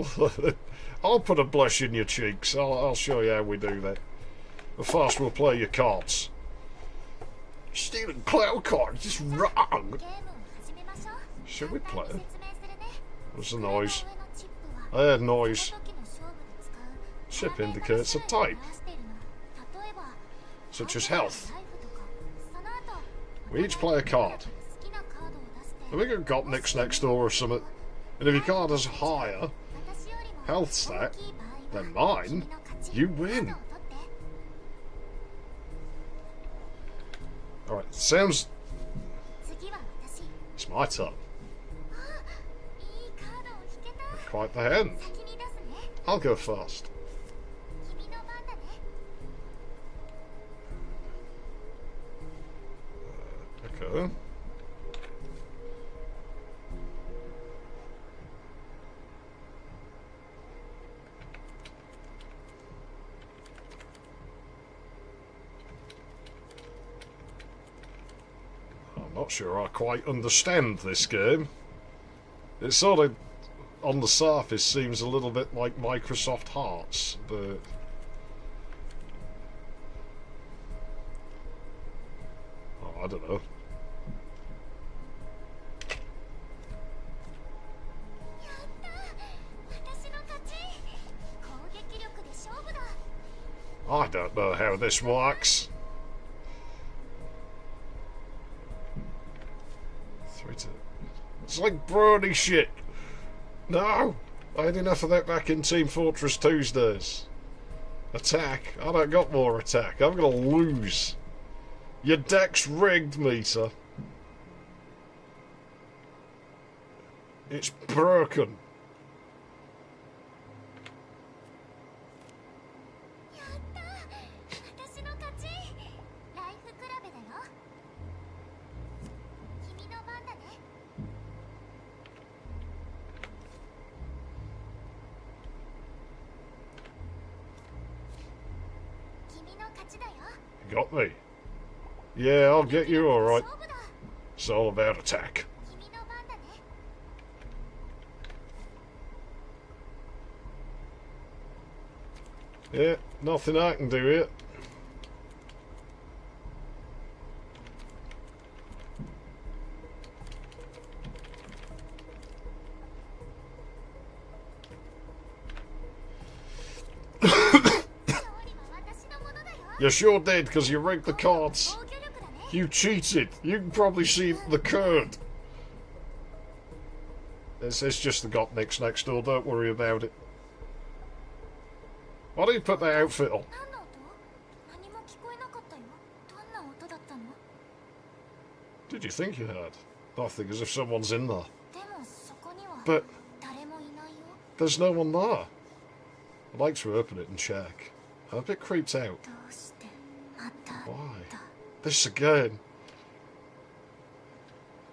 Speaker 1: I'll put a blush in your cheeks. I'll show you how we do that. But first we'll play your cards. Stealing cloud cards is wrong. Should we play it? What's the noise? I heard noise. Chip indicates a type, such as health. We each play a card. I think I've got Nick's next door or something. And if your card has a higher health stat than mine, you win. Alright, sounds... It's my turn. Quite the hand. I'll go first. Okay. I'm not sure I quite understand this game. It's sort of, on the surface, seems a little bit like Microsoft Hearts, but... Oh, I don't know. I don't know how this works. 3-2. It's like Brody shit. No! I had enough of that back in Team Fortress Tuesdays. Attack? I don't got more attack. I'm gonna lose. Your deck's rigged, Mita. It's broken. You got me. Yeah, I'll get you alright. It's all about attack. Yeah, nothing I can do here. You sure did, because you rigged the cards. You cheated. You can probably see the code. It's just the Gotniks next door, don't worry about it. Why do you put that outfit on? Did you think you heard? I think as if someone's in there. But there's no one there. I'd like to open it and check. I'm a bit creeped out. Why? This again.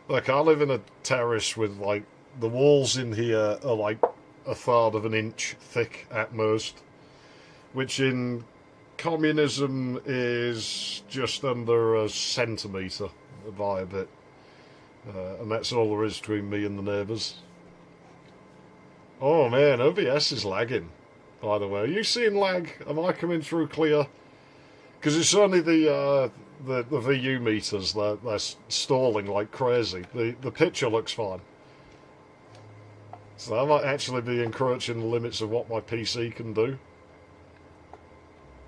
Speaker 1: Look, I live in a terrace with, like, the walls in here are like 1/3 of an inch thick at most. Which in communism is just under a centimetre by a bit. And that's all there is between me and the neighbours. Oh man, OBS is lagging, by the way. Are you seeing lag? Am I coming through clear? Because it's only the VU meters, they're stalling like crazy. The picture looks fine. So I might actually be encroaching the limits of what my PC can do.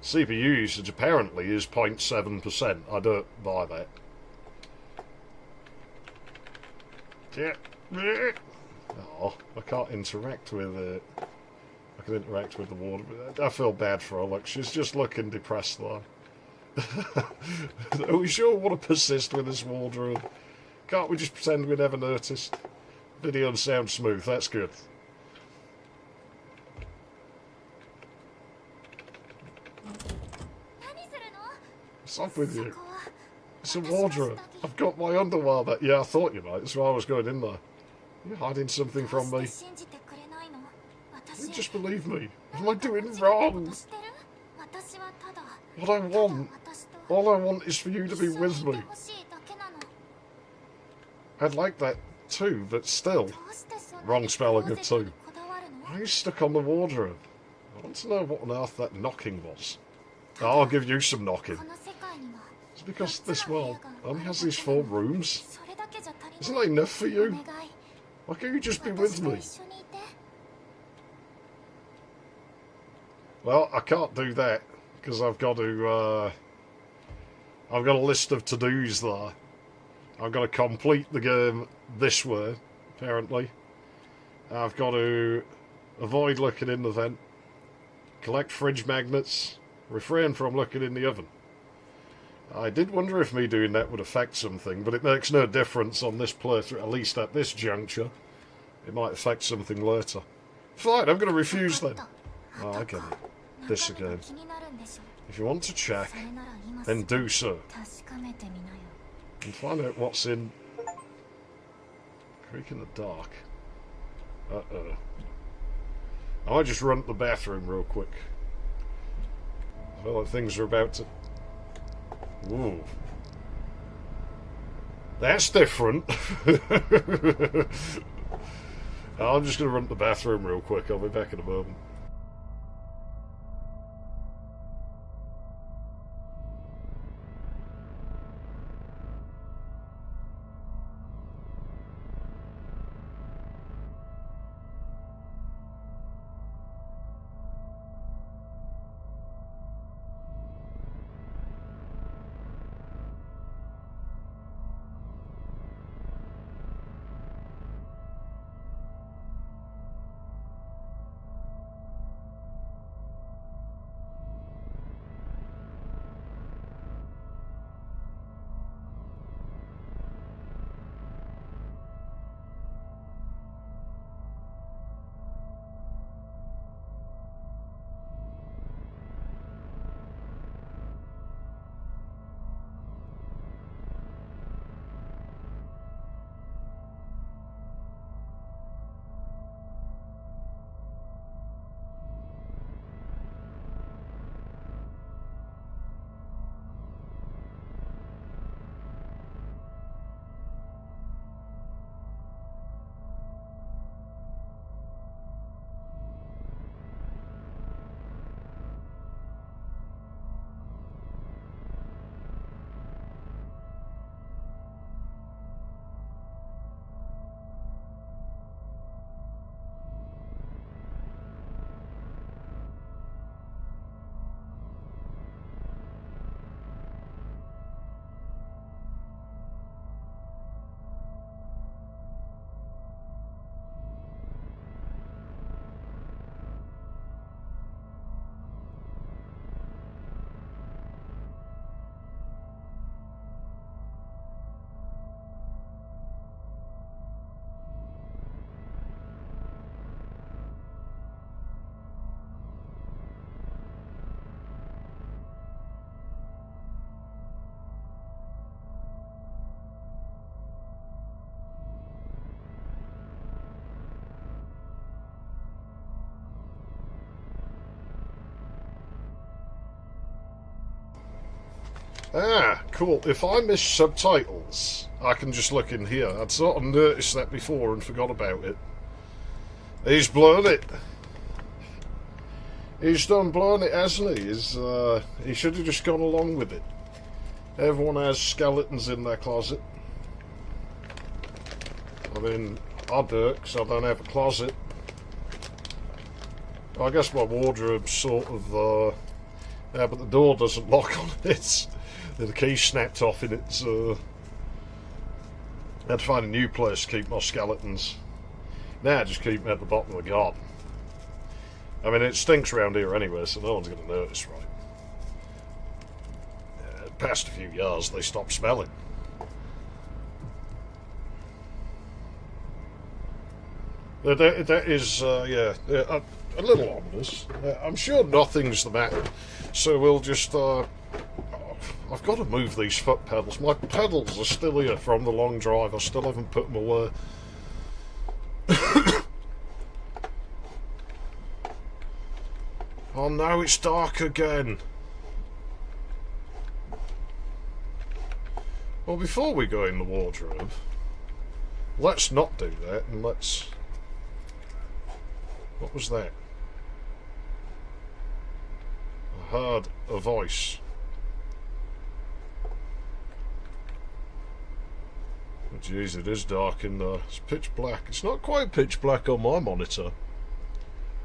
Speaker 1: CPU usage apparently is 0.7%. I don't buy that. Yeah. Oh, I can't interact with it. I can interact with the water. I feel bad for her. Look, she's just looking depressed though. Are we sure we want to persist with this wardrobe? Can't we just pretend we never noticed? Video and sound smooth, that's good. What's up with you? It's a wardrobe. I've got my underwear there. Yeah, I thought you might. That's why I was going in there. You're hiding something from me. You just believe me. What am I doing wrong? All I want is for you to be with me. I'd like that too, but still. Wrong spelling of two. Why are you stuck on the wardrobe? I want to know what on earth that knocking was. I'll give you some knocking. It's because this world only has these 4 rooms. Isn't that enough for you? Why can't you just be with me? Well, I can't do that because I've got to. I've got a list of to-dos there. I've got to complete the game this way, apparently. I've got to avoid looking in the vent, collect fridge magnets, refrain from looking in the oven. I did wonder if me doing that would affect something, but it makes no difference on this playthrough, at least at this juncture. It might affect something later. Fine, I'm going to refuse then. Oh, I get it. This again. If you want to check, then do so. And find out what's in... Creek in the dark. Uh-oh. I might just run to the bathroom real quick. I feel like things are about to... Ooh. That's different. I'm just going to run to the bathroom real quick. I'll be back in a moment. Ah, cool. If I miss subtitles, I can just look in here. I'd sort of noticed that before and forgot about it. He's blown it. He's done blown it, hasn't he? He should have just gone along with it. Everyone has skeletons in their closet. I mean, I do, because I don't have a closet. I guess my wardrobe's sort of... yeah, but the door doesn't lock on it. The key snapped off in it, so... I had to find a new place to keep my skeletons. Now I just keep them at the bottom of the garden. I mean, it stinks around here anyway, so no one's going to notice, right? Past a few years, they stop smelling. That is, yeah, a little ominous. I'm sure nothing's the matter, so we'll just, I've got to move these foot pedals. My pedals are still here from the long drive. I still haven't put them away. Oh no, it's dark again. Well, before we go in the wardrobe, let's not do that, and let's... What was that? I heard a voice. Oh, jeez, it is dark in there. It's pitch black. It's not quite pitch black on my monitor.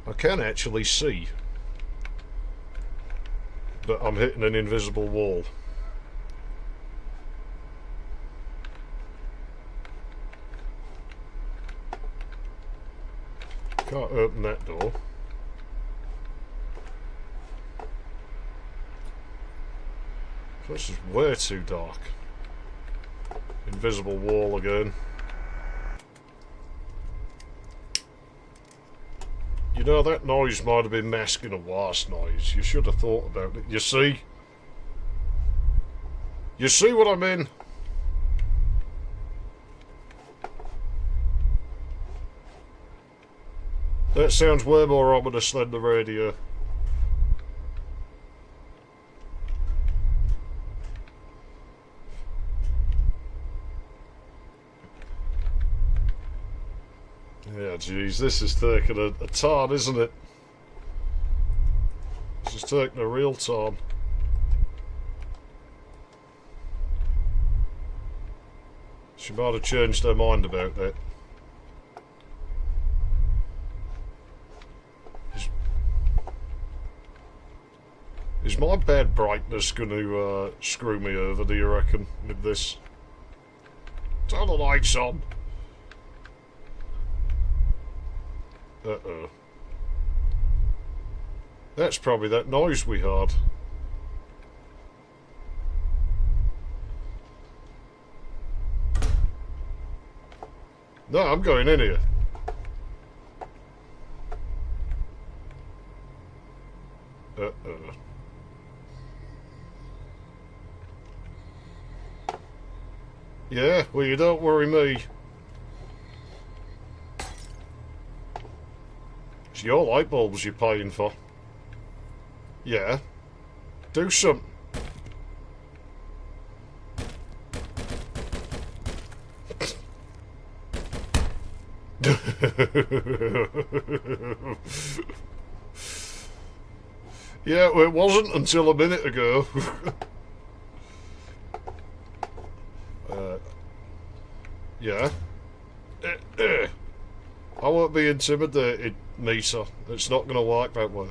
Speaker 1: I can actually see. But I'm hitting an invisible wall. Can't open that door. This is way too dark. Invisible wall again. You know, that noise might have been masking a worse noise. You should have thought about it. You see? You see what I mean? That sounds way more ominous than the radio. Yeah, geez, this is taking a turn, isn't it? This is taking a real turn. She might have changed her mind about that. Is my bed brightness going to screw me over, do you reckon, with this? Turn the lights on. Uh-oh. That's probably that noise we heard. No, I'm going in here. Uh-oh. Yeah, well, you don't worry me. It's your light bulbs you're paying for. Yeah. Do something. Yeah, well, it wasn't until a minute ago. Yeah. I won't be intimidated, Misa. It's not going to work that way.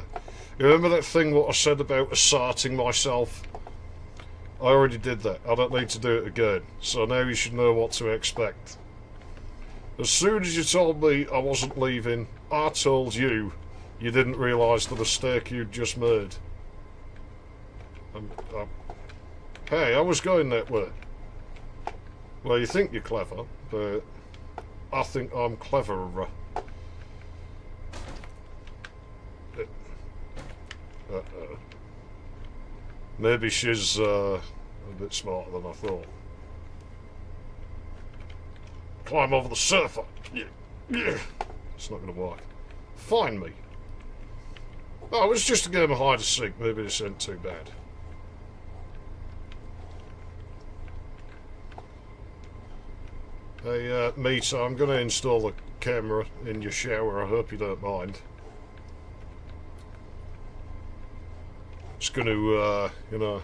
Speaker 1: You remember that thing what I said about asserting myself? I already did that. I don't need to do it again. So now you should know what to expect. As soon as you told me I wasn't leaving, I told you you didn't realise the mistake you'd just made. Hey, I was going that way. Well, you think you're clever, but I think I'm cleverer. Uh-oh. Maybe she's a bit smarter than I thought. Climb over the sofa. Yeah. It's not going to work. Find me. Oh, it was just a game of hide and seek. Maybe this isn't too bad. Hey, Meter, I'm going to install a camera in your shower. I hope you don't mind. It's going to, you know...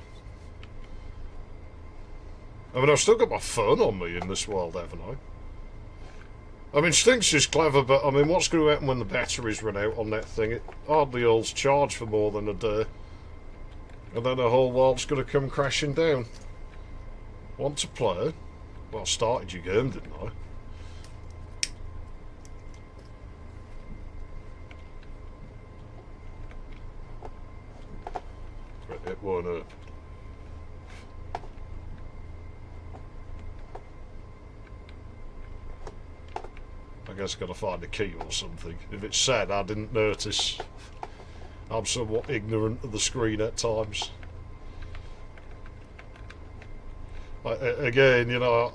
Speaker 1: I mean, I've still got my phone on me in this world, haven't I? I mean, Stinks is clever, but, I mean, what's going to happen when the batteries run out on that thing? It hardly holds charge for more than a day. And then the whole world's going to come crashing down. Want to play? Well, I started your game, didn't I? But it won't open. I guess I've got to find a key or something. If it's said I didn't notice, I'm somewhat ignorant of the screen at times. Again, you know,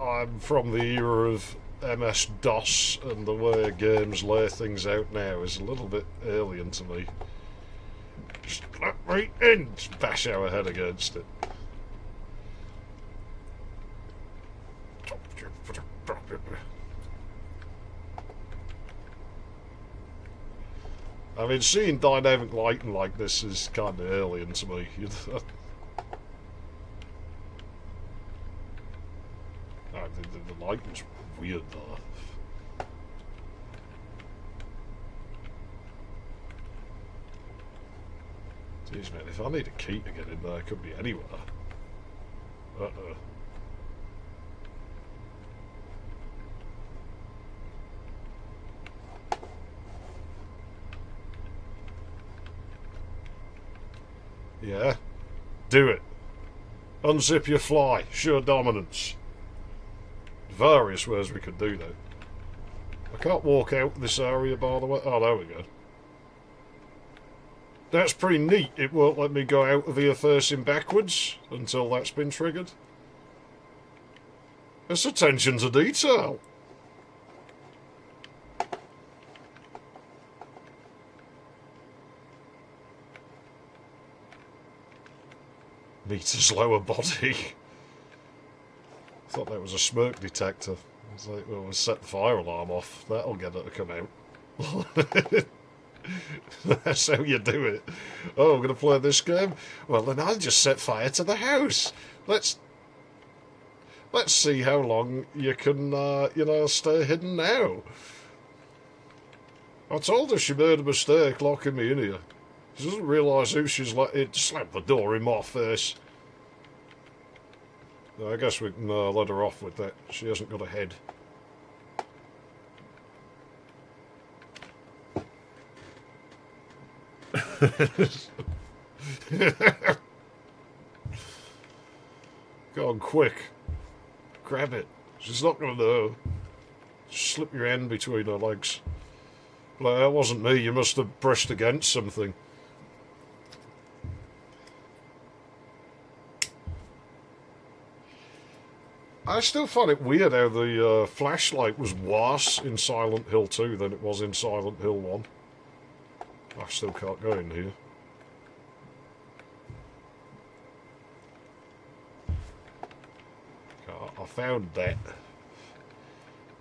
Speaker 1: I'm from the era of MS-DOS, and the way games lay things out now is a little bit alien to me. Just let me in! Just bash our head against it. I mean, seeing dynamic lighting like this is kind of alien to me. The lighting's weird though. Jeez, man, if I need a key to get in there, it could be anywhere. Uh-oh. Yeah, do it. Unzip your fly, show dominance. Various ways we could do that. I can't walk out this area, by the way. Oh, there we go. That's pretty neat. It won't let me go out of here facing backwards until that's been triggered. It's attention to detail. Meter's lower body. I thought that was a smoke detector. I was like, well, we'll set the fire alarm off. That'll get it to come out. That's how you do it. Oh, I'm going to play this game? Well, then I'll just set fire to the house. Let's see how long you can, you know, stay hidden now. I told her she made a mistake locking me in here. She doesn't realise who she's let in. Slammed the door in my face. I guess we can let her off with that. She hasn't got a head. Go on, quick. Grab it. She's not going to know. Just slip your hand between her legs. Like, that wasn't me. You must have brushed against something. I still find it weird how the flashlight was worse in Silent Hill 2 than it was in Silent Hill 1. I still can't go in here. I found that.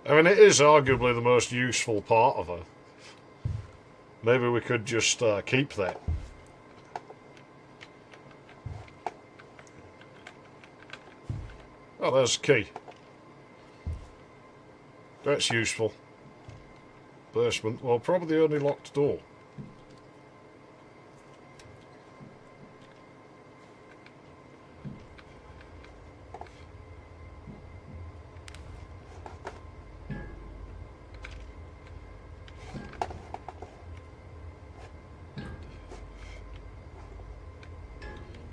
Speaker 1: I mean, it is arguably the most useful part of her. Maybe we could just keep that. Oh, there's a key. That's useful. Basement. Well, probably the only locked door.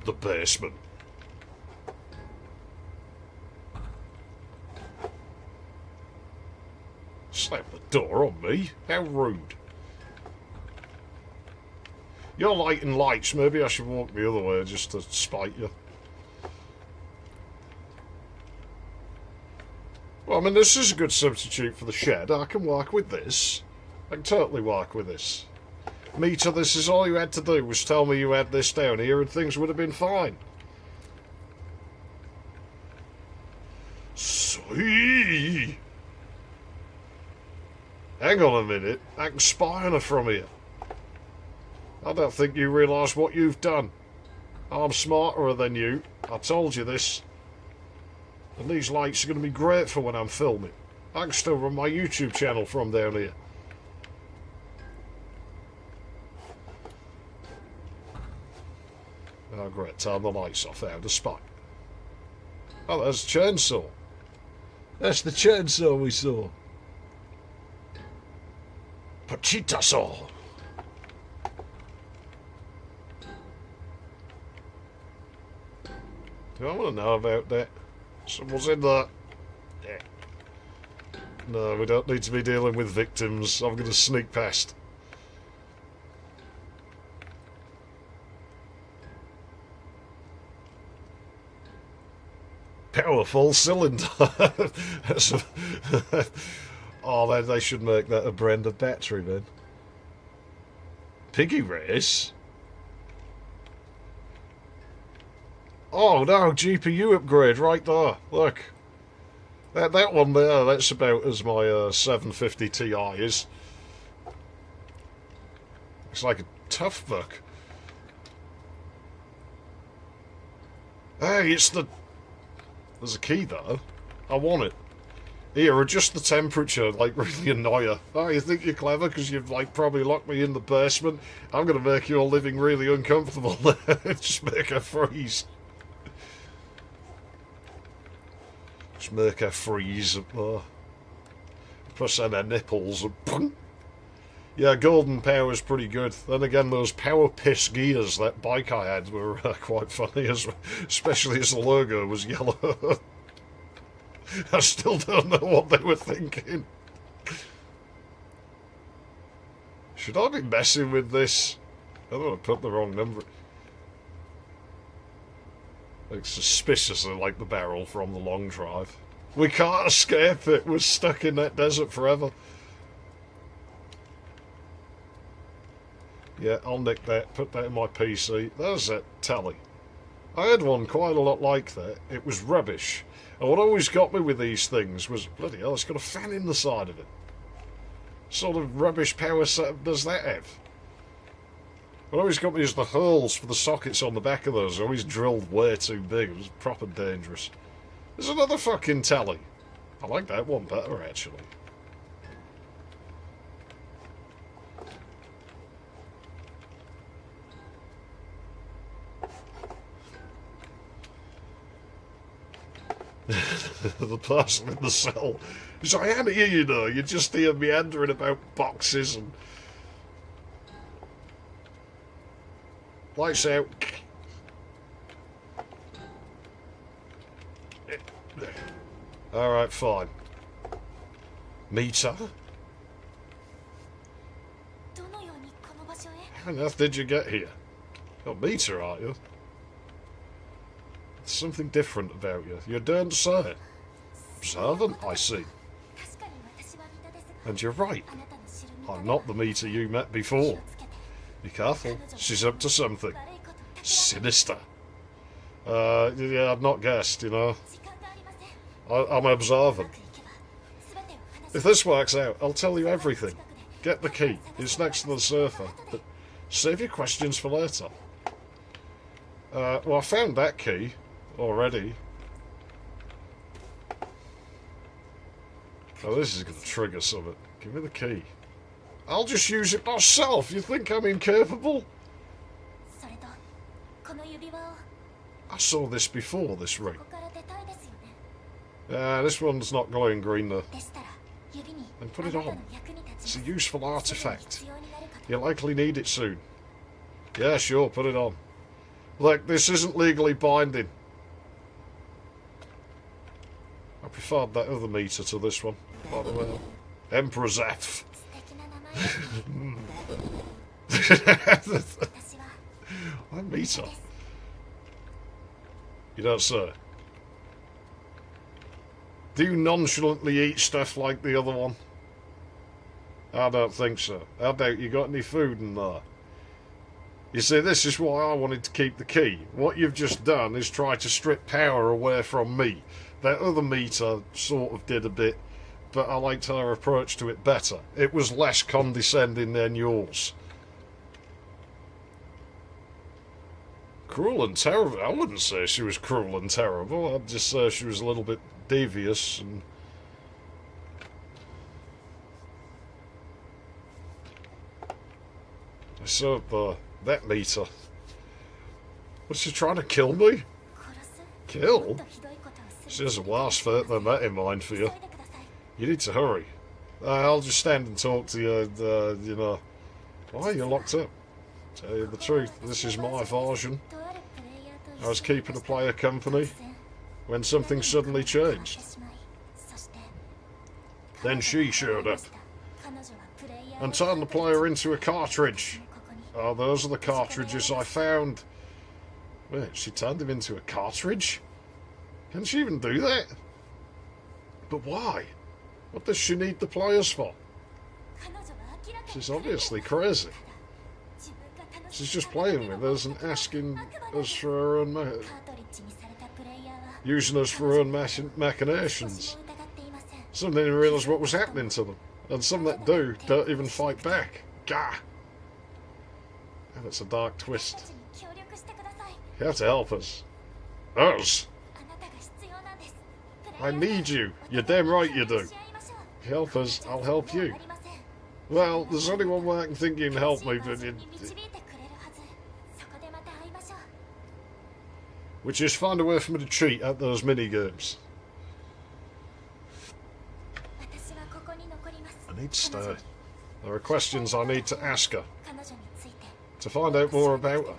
Speaker 1: The basement. Slam the door on me? How rude. You're lighting lights. Maybe I should walk the other way just to spite you. Well, I mean, this is a good substitute for the shed. I can work with this. I can totally work with this. Meter, this is all you had to do was tell me you had this down here and things would have been fine. Sweet. Hang on a minute. I can spy on her from here. I don't think you realise what you've done. I'm smarter than you. I told you this. And these lights are going to be great for when I'm filming. I can still run my YouTube channel from down here. Oh great, turn the lights off out of spite. Oh, there's the chainsaw. That's the chainsaw we saw. Pachita saw. Do I want to know about that? Someone's in there. Yeah. No, we don't need to be dealing with victims. I'm going to sneak past. Powerful cylinder. Oh, they should make that a brand of battery, then. Piggy race? Oh no, GPU upgrade right there. Look. That one there, that's about as my 750 Ti is. It's like a tough book. Hey, it's the... There's a key there. I want it. Here, adjust the temperature, like, really annoy her. Oh, you think you're clever because you've, like, probably locked me in the basement? I'm going to make your living really uncomfortable. Just make her freeze. Just make her freeze up there. Plus then her nipples. And yeah, golden power's pretty good. Then again, those power piss gears, that bike I had, were quite funny, especially as the logo was yellow. I still don't know what they were thinking. Should I be messing with this? I don't want to put the wrong number. Looks suspiciously like the barrel from the long drive. We can't escape it. We're stuck in that desert forever. Yeah, I'll nick that. Put that in my PC. There's that tally. I had one quite a lot like that. It was rubbish. And what always got me with these things was, bloody hell, it's got a fan in the side of it. Sort of rubbish power setup does that have? What always got me is the holes for the sockets on the back of those. Always drilled way too big. It was proper dangerous. There's another fucking tally. I like that one better, actually. The person in the cell. He's like, I am here, you know. You just hear meandering about boxes and... Lights out. Alright, fine. Meter? How on earth did you get here? You're a meter, aren't you? There's something different about you. You don't say. Observant, I see. And you're right. I'm not the meter you met before. Be careful. She's up to something. Sinister. Yeah, I'd not guessed, you know. I'm observant. If this works out, I'll tell you everything. Get the key. It's next to the sofa. But save your questions for later. Well, I found that key already. Oh, this is going to trigger something. Give me the key. I'll just use it myself. You think I'm incapable? I saw this before, this ring. This one's not glowing green though. Then put it on. It's a useful artifact. You'll likely need it soon. Yeah, sure, put it on. Look, this isn't legally binding. I preferred that other meter to this one, by the way. Emperor's F. That meter. You don't say. Do you nonchalantly eat stuff like the other one? I don't think so. I doubt you got any food in there. You see, this is why I wanted to keep the key. What you've just done is try to strip power away from me. That other meter sort of did a bit, but I liked her approach to it better. It was less condescending than yours. Cruel and terrible? I wouldn't say she was cruel and terrible. I'd just say she was a little bit devious and... I saw that meter. Was she trying to kill me? Kill? She has a worse fate than that in mind for you. You need to hurry. I'll just stand and talk to you, you know. Why are you locked up? Tell you the truth, this is my version. I was keeping a player company when something suddenly changed. Then she showed up and turned the player into a cartridge. Oh, those are the cartridges I found. Wait, she turned him into a cartridge? Can she even do that? But why? What does she need the players for? She's obviously crazy. She's just playing with us and asking us for her own using us for her own machinations. Some didn't realise what was happening to them. And some that do, don't even fight back. Gah! And it's a dark twist. You have to help us. Us? I need you. You're damn right you do. Help us, I'll help you. Well, there's only one way I can think you can help me, but which is find a way for me to cheat at those mini-games. I need to stay. There are questions I need to ask her, to find out more about her.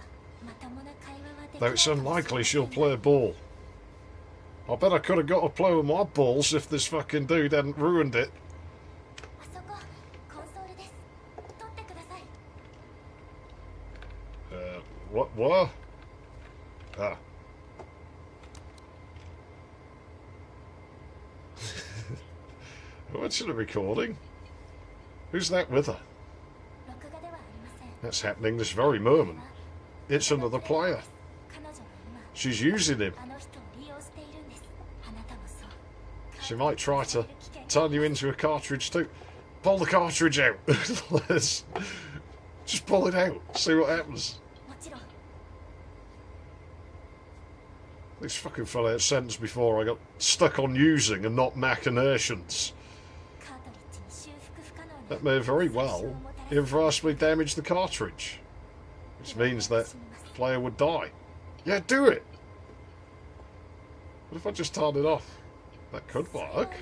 Speaker 1: Though it's unlikely she'll play ball. I bet I could have got a play with my balls if this fucking dude hadn't ruined it. What? Ah. What's the recording? Who's that with her? That's happening this very moment. It's another player. She's using him. She might try to turn you into a cartridge too. Pull the cartridge out. Let's just pull it out. See what happens. This fucking fell out a sentence before I got stuck on using and not machinations. That may very well irreversibly damage the cartridge, which means that player would die. Yeah, do it! What if I just turn it off? That could work.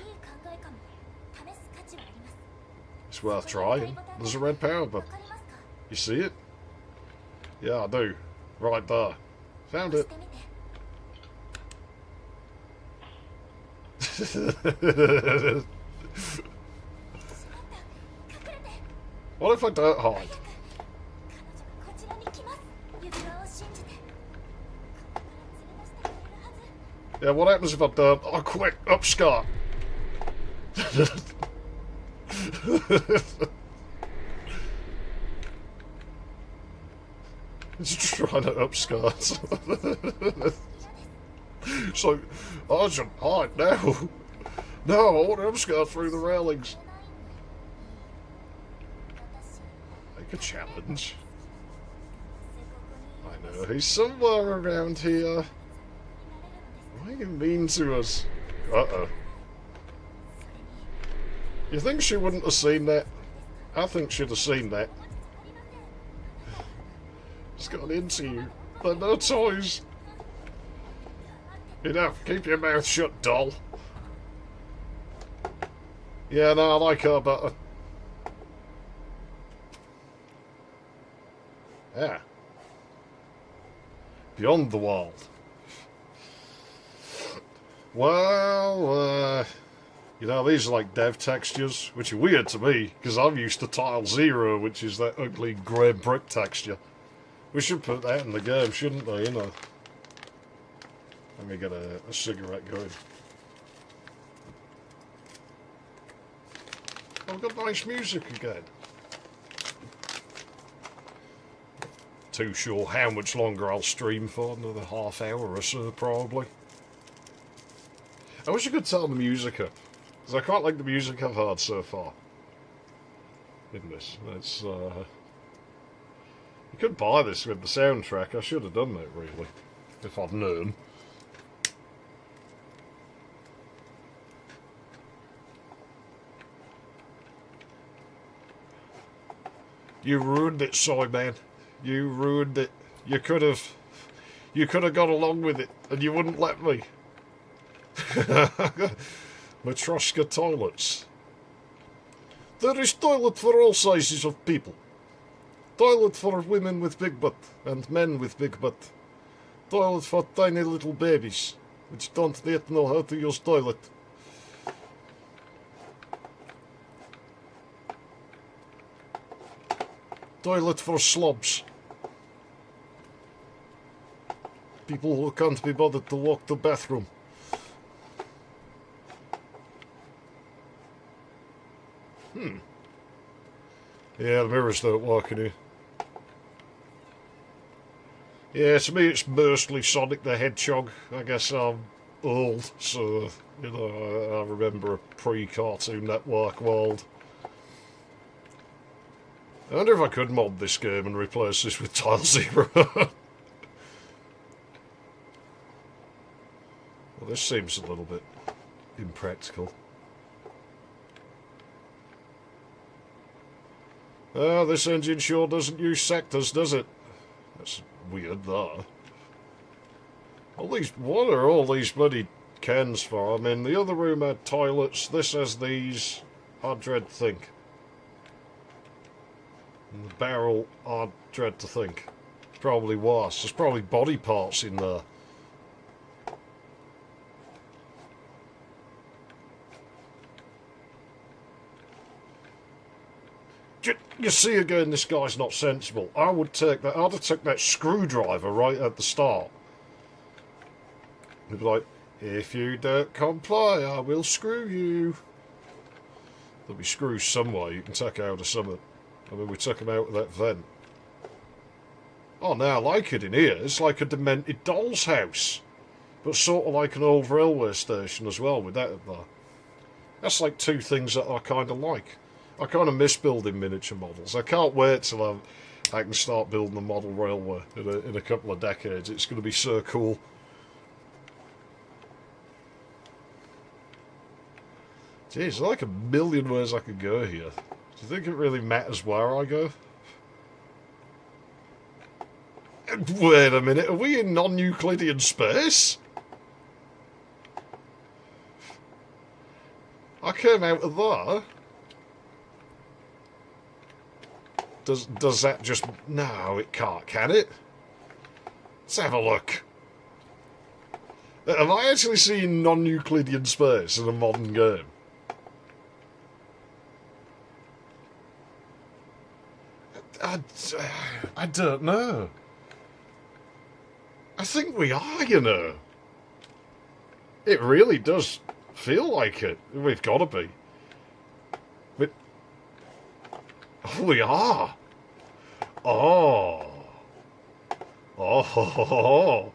Speaker 1: It's worth trying. There's a red power button. You see it? Yeah, I do. Right there. Found it. What if I don't hide? Yeah, what happens if I don't? Oh, quick, upskirt. Just trying to upskirt. So, I should hide now. No, I want to upskirt through the railings. Make a challenge. I know, he's somewhere around here. Why are you mean to us? Uh-oh. You think she wouldn't have seen that? I think she'd have seen that. It's got into you. They're no toys. Enough. Keep your mouth shut, doll. Yeah, no, I like her better. Yeah. Beyond the world. Well, you know, these are like dev textures, which are weird to me, because I'm used to Tile 0, which is that ugly grey brick texture. We should put that in the game, shouldn't we, you know? Let me get a cigarette going. I've got nice music again. Too sure how much longer I'll stream for, another half hour or so probably. I wish I could turn the music up. Because I quite like the music I've heard so far in this. It's, you could buy this with the soundtrack. I should have done that, really, if I'd known. You ruined it, soy man. You ruined it. You could have got along with it, and you wouldn't let me. Matryoshka toilets. There is toilet for all sizes of people. Toilet for women with big butt and men with big butt. Toilet for tiny little babies which don't yet know how to use toilet. Toilet for slobs. People who can't be bothered to walk to the bathroom. Yeah, the mirrors don't work in here. Yeah, to me it's mostly Sonic the Hedgehog. I guess I'm old, so, you know, I remember a pre-Cartoon Network world. I wonder if I could mod this game and replace this with Tile Zero. Well, this seems a little bit impractical. Ah, this engine sure doesn't use sectors, does it? That's weird, that. What are all these bloody cans for? I mean, the other room had toilets, this has these. I dread to think. And the barrel, I dread to think. Probably worse. There's probably body parts in there. You see again, this guy's not sensible. I'd have took that screwdriver right at the start. He'd be like, if you don't comply, I will screw you. There'll be screws somewhere you can take out of something. I mean, we took them out of that vent. Oh, now I like it in here. It's like a demented doll's house. But sort of like an old railway station as well, with that in there. That's like two things that I kind of like. I kind of miss building miniature models. I can't wait till I can start building a model railway in a couple of decades. It's going to be so cool. Jeez, there's like a million ways I could go here. Do you think it really matters where I go? Wait a minute, are we in non-Euclidean space? I came out of there. Does that just... No, it can't, can it? Let's have a look. Have I actually seen non-Euclidean space in a modern game? I don't know. I think we are, you know. It really does feel like it. We've got to be. We are. Oh. Oh.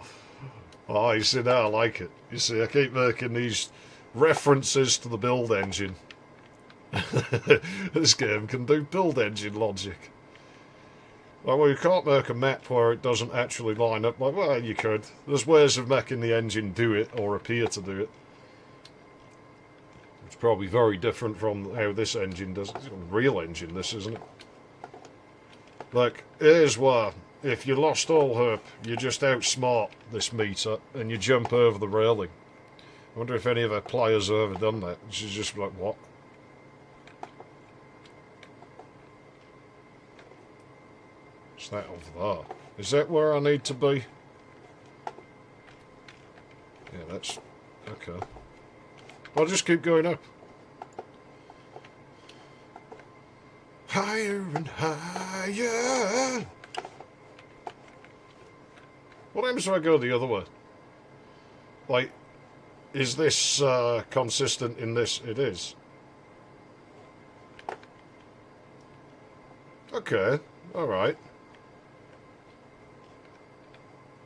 Speaker 1: Oh, you see, now I like it. You see, I keep making these references to the build engine. This game can do build engine logic. Well, you can't make a map where it doesn't actually line up. Like, well, you could. There's ways of making the engine do it, or appear to do it. It's probably very different from how this engine does. It's a real engine, this, isn't it? Like, here's where, if you lost all hope, you just outsmart this meter and you jump over the railing. I wonder if any of our players have ever done that. She's just like, what? What's that over there? Is that where I need to be? Yeah, that's... okay. I'll just keep going up. Higher and higher. What happens if I go the other way? Like, is this consistent in this? It is. Okay, alright.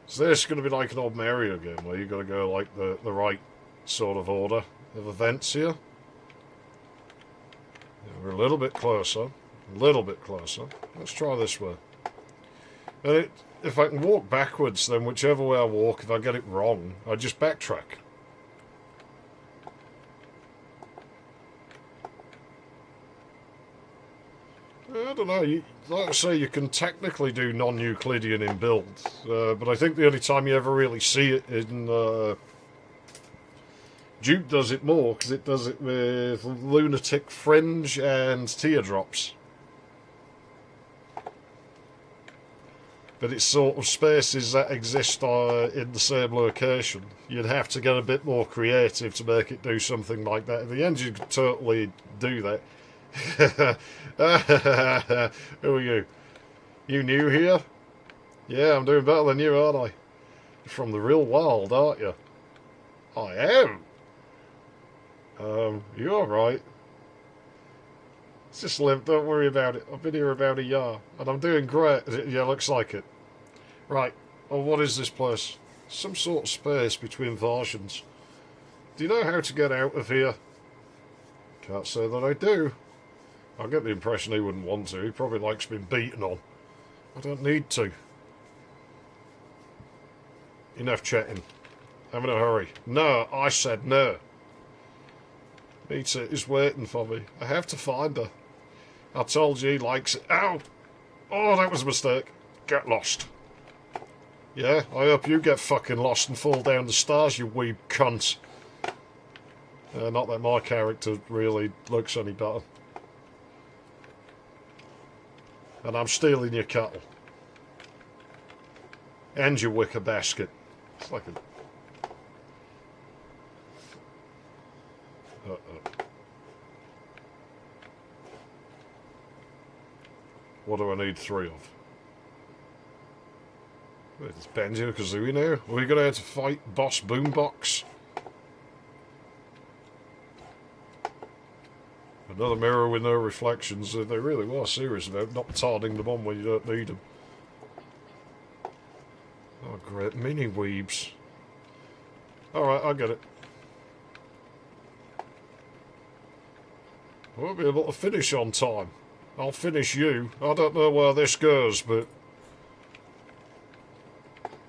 Speaker 1: So this is going to be like an old Mario game where you've got to go like the right sort of order of events here. We're a little bit closer. A little bit closer. Let's try this way. And if I can walk backwards, then whichever way I walk, if I get it wrong, I just backtrack. I don't know, like I say, you can technically do non-Euclidean in build, but I think the only time you ever really see it in... Duke does it more, because it does it with Lunatic Fringe and Teardrops. But it's sort of spaces that exist in the same location. You'd have to get a bit more creative to make it do something like that. In the end, you could totally do that. Who are you? You new here? Yeah, I'm doing better than you, aren't I? You're from the real world, aren't you? I am. You alright? It's just limp, don't worry about it. I've been here about a year, and I'm doing great. Yeah, looks like it. Right, well, what is this place? Some sort of space between versions. Do you know how to get out of here? Can't say that I do. I get the impression he wouldn't want to. He probably likes being beaten on. I don't need to. Enough chatting. I'm in a hurry. No, I said no. Mita is waiting for me. I have to find her. I told you he likes it. Ow! Oh, that was a mistake. Get lost. Yeah, I hope you get fucking lost and fall down the stairs, you weeb cunt. Not that my character really looks any better. And I'm stealing your cattle. And your wicker basket. It's like a... What do I need 3 of? Wait, it's Banjo-Kazooie now? Are we going to have to fight Boss Boombox? Another mirror with no reflections. They really were serious about not turning them on when you don't need them. Oh great, mini weebs. Alright, I get it. I won't be able to finish on time. I'll finish you. I don't know where this goes, but...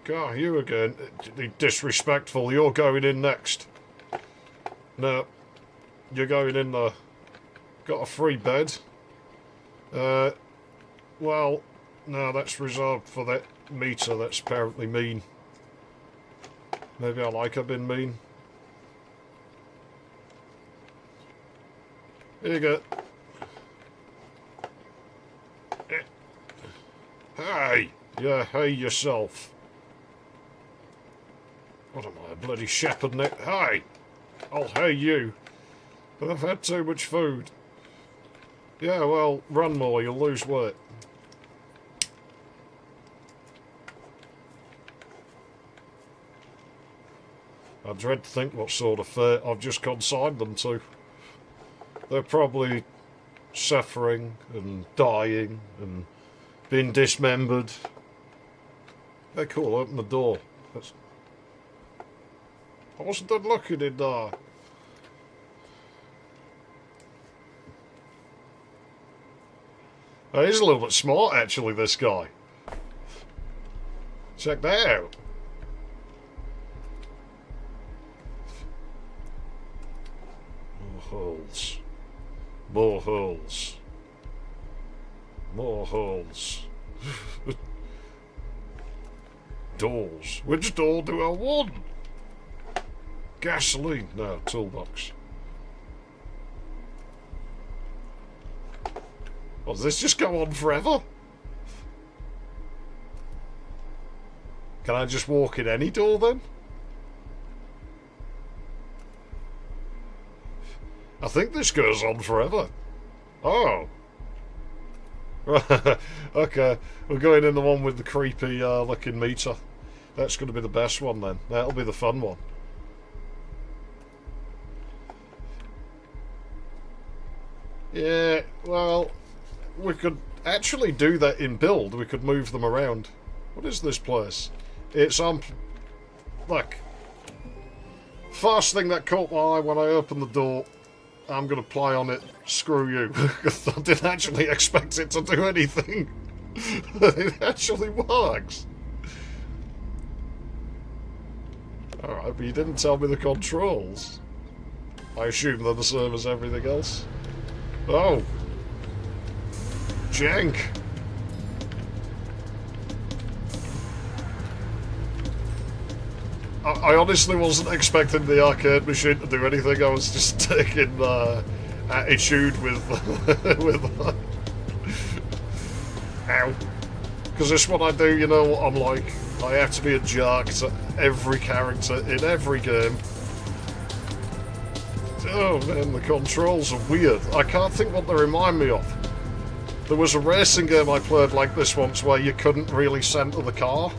Speaker 1: God, you again. Disrespectful. You're going in next. No. You're going in there. Got a free bed. Well, no, that's reserved for that Mita that's apparently mean. Maybe I like her being mean. Here you go. Hey! Yeah, hey yourself. What am I, a bloody shepherd neck? Hey! I'll hey you. But I've had too much food. Yeah, well, run more, you'll lose weight. I dread to think what sort of fate I've just consigned them to. They're probably suffering and dying and being dismembered. Hey, cool, open the door. I wasn't done looking in there. Oh, he's a little bit smart, actually, this guy. Check that out. More holes. More holes. More holes. Doors. Which door do I want? Gasoline. No, toolbox. Well, does this just go on forever? Can I just walk in any door then? I think this goes on forever. Oh. Okay, we're going in the one with the creepy looking meter. That's going to be the best one then. That'll be the fun one. Yeah, well, we could actually do that in build. We could move them around. What is this place? It's look. First thing that caught my eye when I opened the door, I'm going to play on it. Screw you. I didn't actually expect it to do anything. It actually works. Alright, but you didn't tell me the controls. I assume they're the same as everything else. Oh. Jank. I honestly wasn't expecting the arcade machine to do anything. I was just taking attitude with with ow. Because this one I do, you know what I'm like. I have to be a jerk to every character in every game. Oh man, the controls are weird. I can't think what they remind me of. There was a racing game I played like this once where you couldn't really centre the car.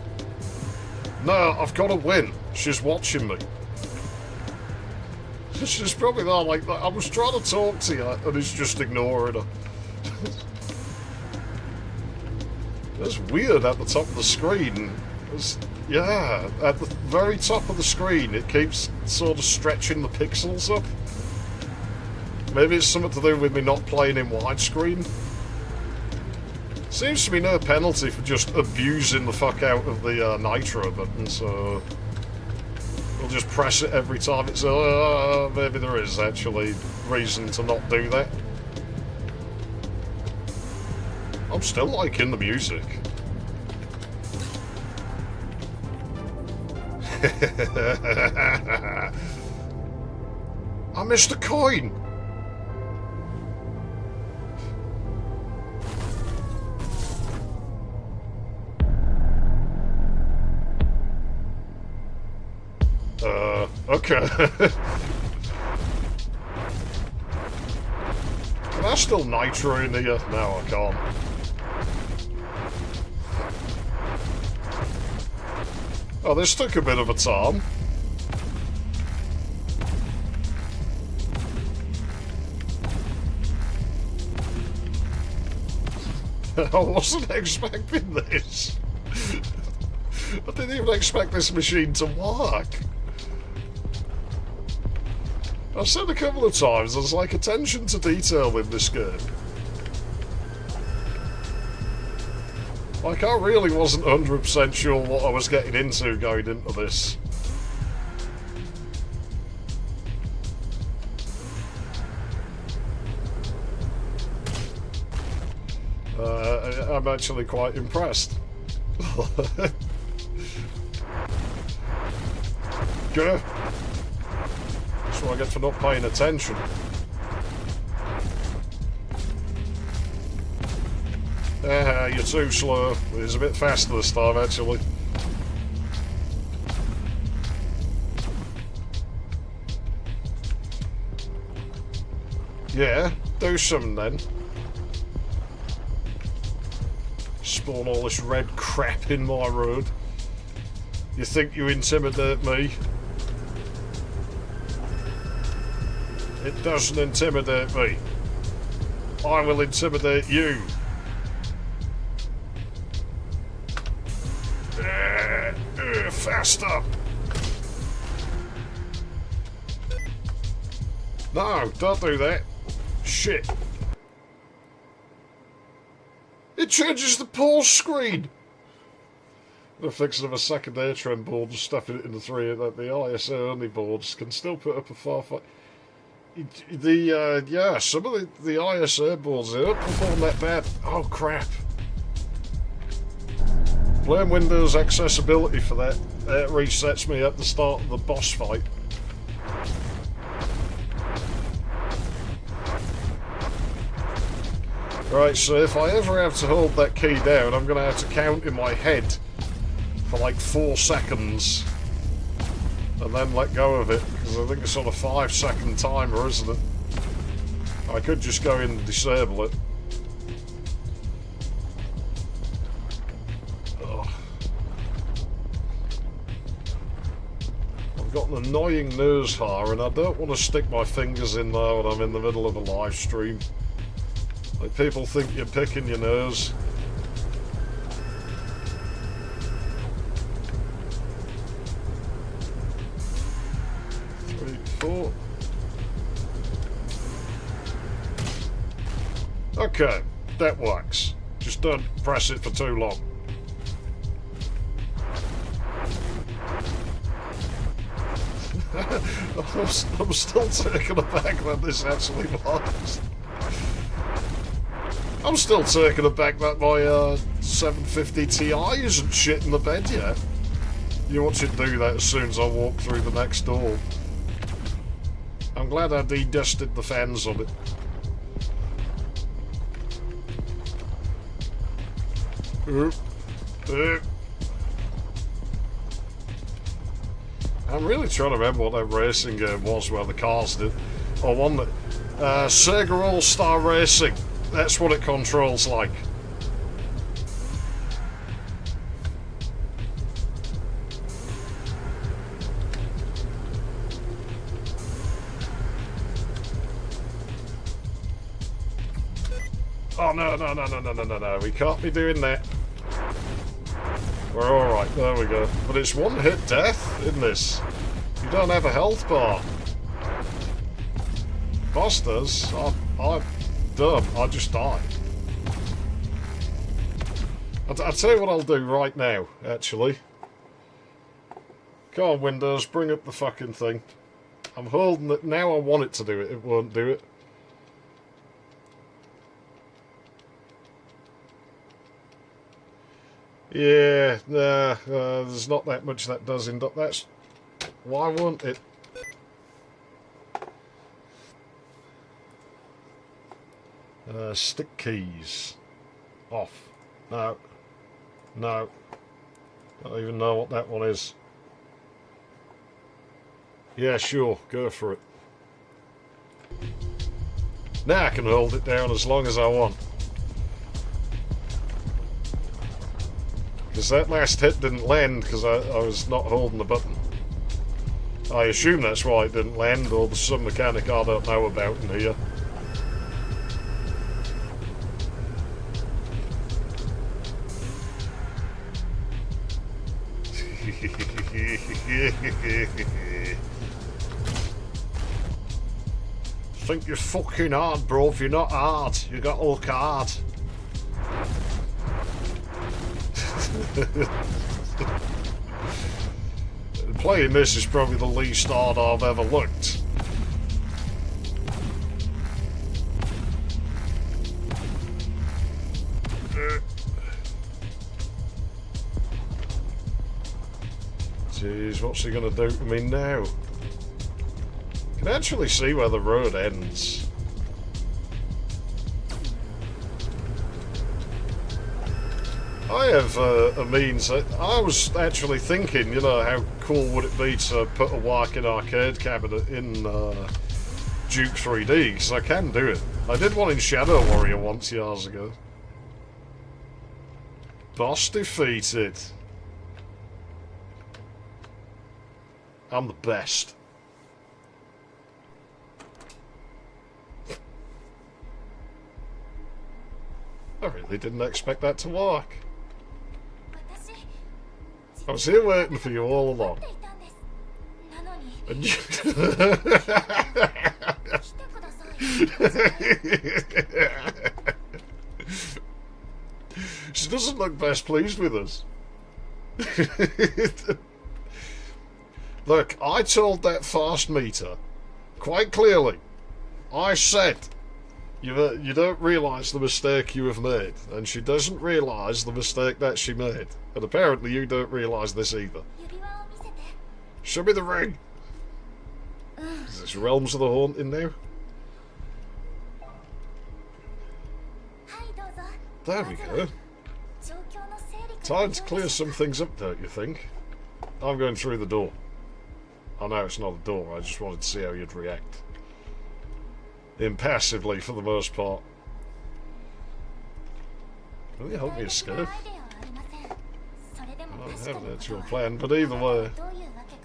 Speaker 1: No, I've got to win. She's watching me. She's probably there like that. I was trying to talk to you and he's just ignoring her. That's weird at the top of the screen. Yeah, at the very top of the screen it keeps sort of stretching the pixels up. Maybe it's something to do with me not playing in widescreen. Seems to be no penalty for just abusing the fuck out of the nitro button, so we'll just press it every time it's maybe there is actually reason to not do that. I'm still liking the music. I missed a coin! Okay. Can I still nitro in here? No, I can't. Oh, this took a bit of a time. I wasn't expecting this. I didn't even expect this machine to work. I've said a couple of times, there's like attention to detail in this game. Like, I really wasn't 100% sure what I was getting into going into this. I'm actually quite impressed. Go. That's what I get for not paying attention. You're too slow. It's a bit faster this time, actually. Yeah, do something then. Spawn all this red crap in my road. You think you intimidate me? It doesn't intimidate me. I will intimidate you. Faster! No, don't do that. Shit. It changes the pause screen! The fixing of a second air trend board and stuffing it in the three that the ISA only boards can still put up a far fight. Yeah, some of the ISA boards, they don't perform that bad. Oh crap. Blame Windows accessibility for that. It resets me at the start of the boss fight. Right, so if I ever have to hold that key down, I'm going to have to count in my head for like 4 seconds and then let go of it, because I think it's on a 5-second timer, isn't it? I could just go in and disable it. Got an annoying nose hair and I don't want to stick my fingers in there when I'm in the middle of a live stream. Like, people think you're picking your nose. Three, four. Okay, that works. Just don't press it for too long. I'm still taken aback that this actually works. I'm still taken aback that my 750 Ti isn't shit in the bed yet. You watch it do that as soon as I walk through the next door. I'm glad I de-dusted the fans on it. I'm really trying to remember what that racing game was where the cars did. Or one that... Sega All-Star Racing. That's what it controls like. Oh, no. We can't be doing that. We're alright, there we go. But it's one hit death in this. You don't have a health bar. Boss does. I'm dumb. I just die. I'll tell you what I'll do right now, actually. Come on, Windows, bring up the fucking thing. I'm holding it. Now I want it to do it. It won't do it. Yeah, there's not that much that does in that's why won't it? Stick keys off. No. I don't even know what that one is. Yeah, sure, go for it. Now I can hold it down as long as I want. Because that last hit didn't land because I was not holding the button. I assume that's why it didn't land, or there's some mechanic I don't know about in here. Think you're fucking hard, bro. If you're not hard, you got to look hard. Playing this is probably the least hard I've ever looked. Jeez, what's he gonna do to me now? I can actually see where the road ends. I have a means. I was actually thinking, you know, how cool would it be to put a working arcade cabinet in Duke 3D, because I can do it. I did one in Shadow Warrior once years ago. Boss defeated. I'm the best. I really didn't expect that to work. I was here waiting for you all along. And you... She doesn't look best pleased with us. Look, I told that fast meter quite clearly. I said, you don't realise the mistake you have made, and she doesn't realise the mistake that she made. And apparently you don't realise this either. Show me the ring! Is this Realms of the Haunting now? There we go. Time to clear some things up, don't you think? I'm going through the door. I know it's not a door, I just wanted to see how you'd react. Impassively for the most part. Will you help me escape? I don't have that's your plan, but either way,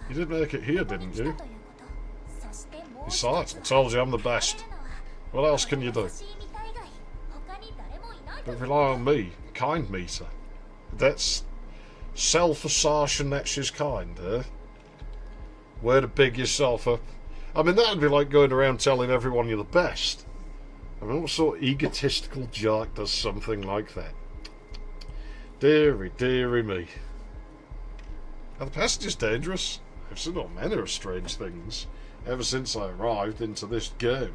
Speaker 1: you did make it here, didn't you? Besides, I told you I'm the best. What else can you do? But rely on me, kind meter. That's self-assertion that she's kind, eh? Way to big yourself up. I mean, that would be like going around telling everyone you're the best. I mean, what sort of egotistical jerk does something like that? Deary, deary me. Are the passages dangerous? I've seen all manner of strange things ever since I arrived into this game.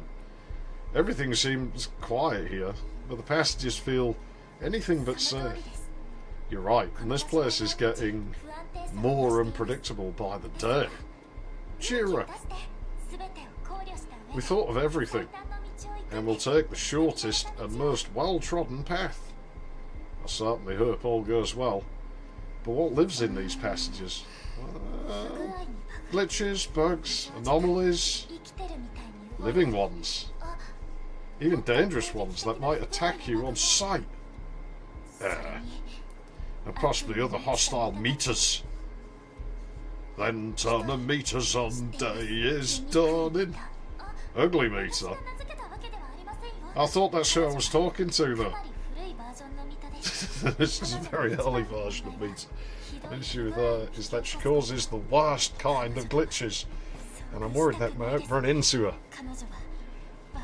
Speaker 1: Everything seems quiet here, but the passages feel anything but safe. You're right, and this place is getting more unpredictable by the day. Cheer up. We thought of everything, and we'll take the shortest and most well-trodden path. I certainly hope all goes well. But what lives in these passages? Glitches, bugs, anomalies, living ones. Even dangerous ones that might attack you on sight. And possibly other hostile meters. Then turn the meters on, day is dawning. Ugly meter. I thought that's who I was talking to though. This is a very early version of meter. The issue with her is that she causes the worst kind of glitches, and I'm worried that I might run into her.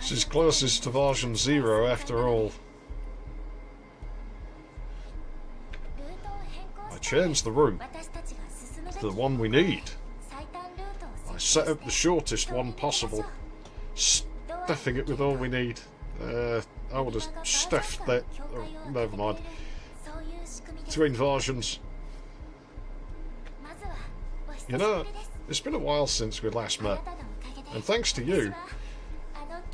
Speaker 1: She's closest to version 0 after all. I changed the route to the one we need. I set up the shortest one possible, stuffing it with all we need. I would have stuffed that. Oh, never mind. Between versions. You know, it's been a while since we last met, and thanks to you,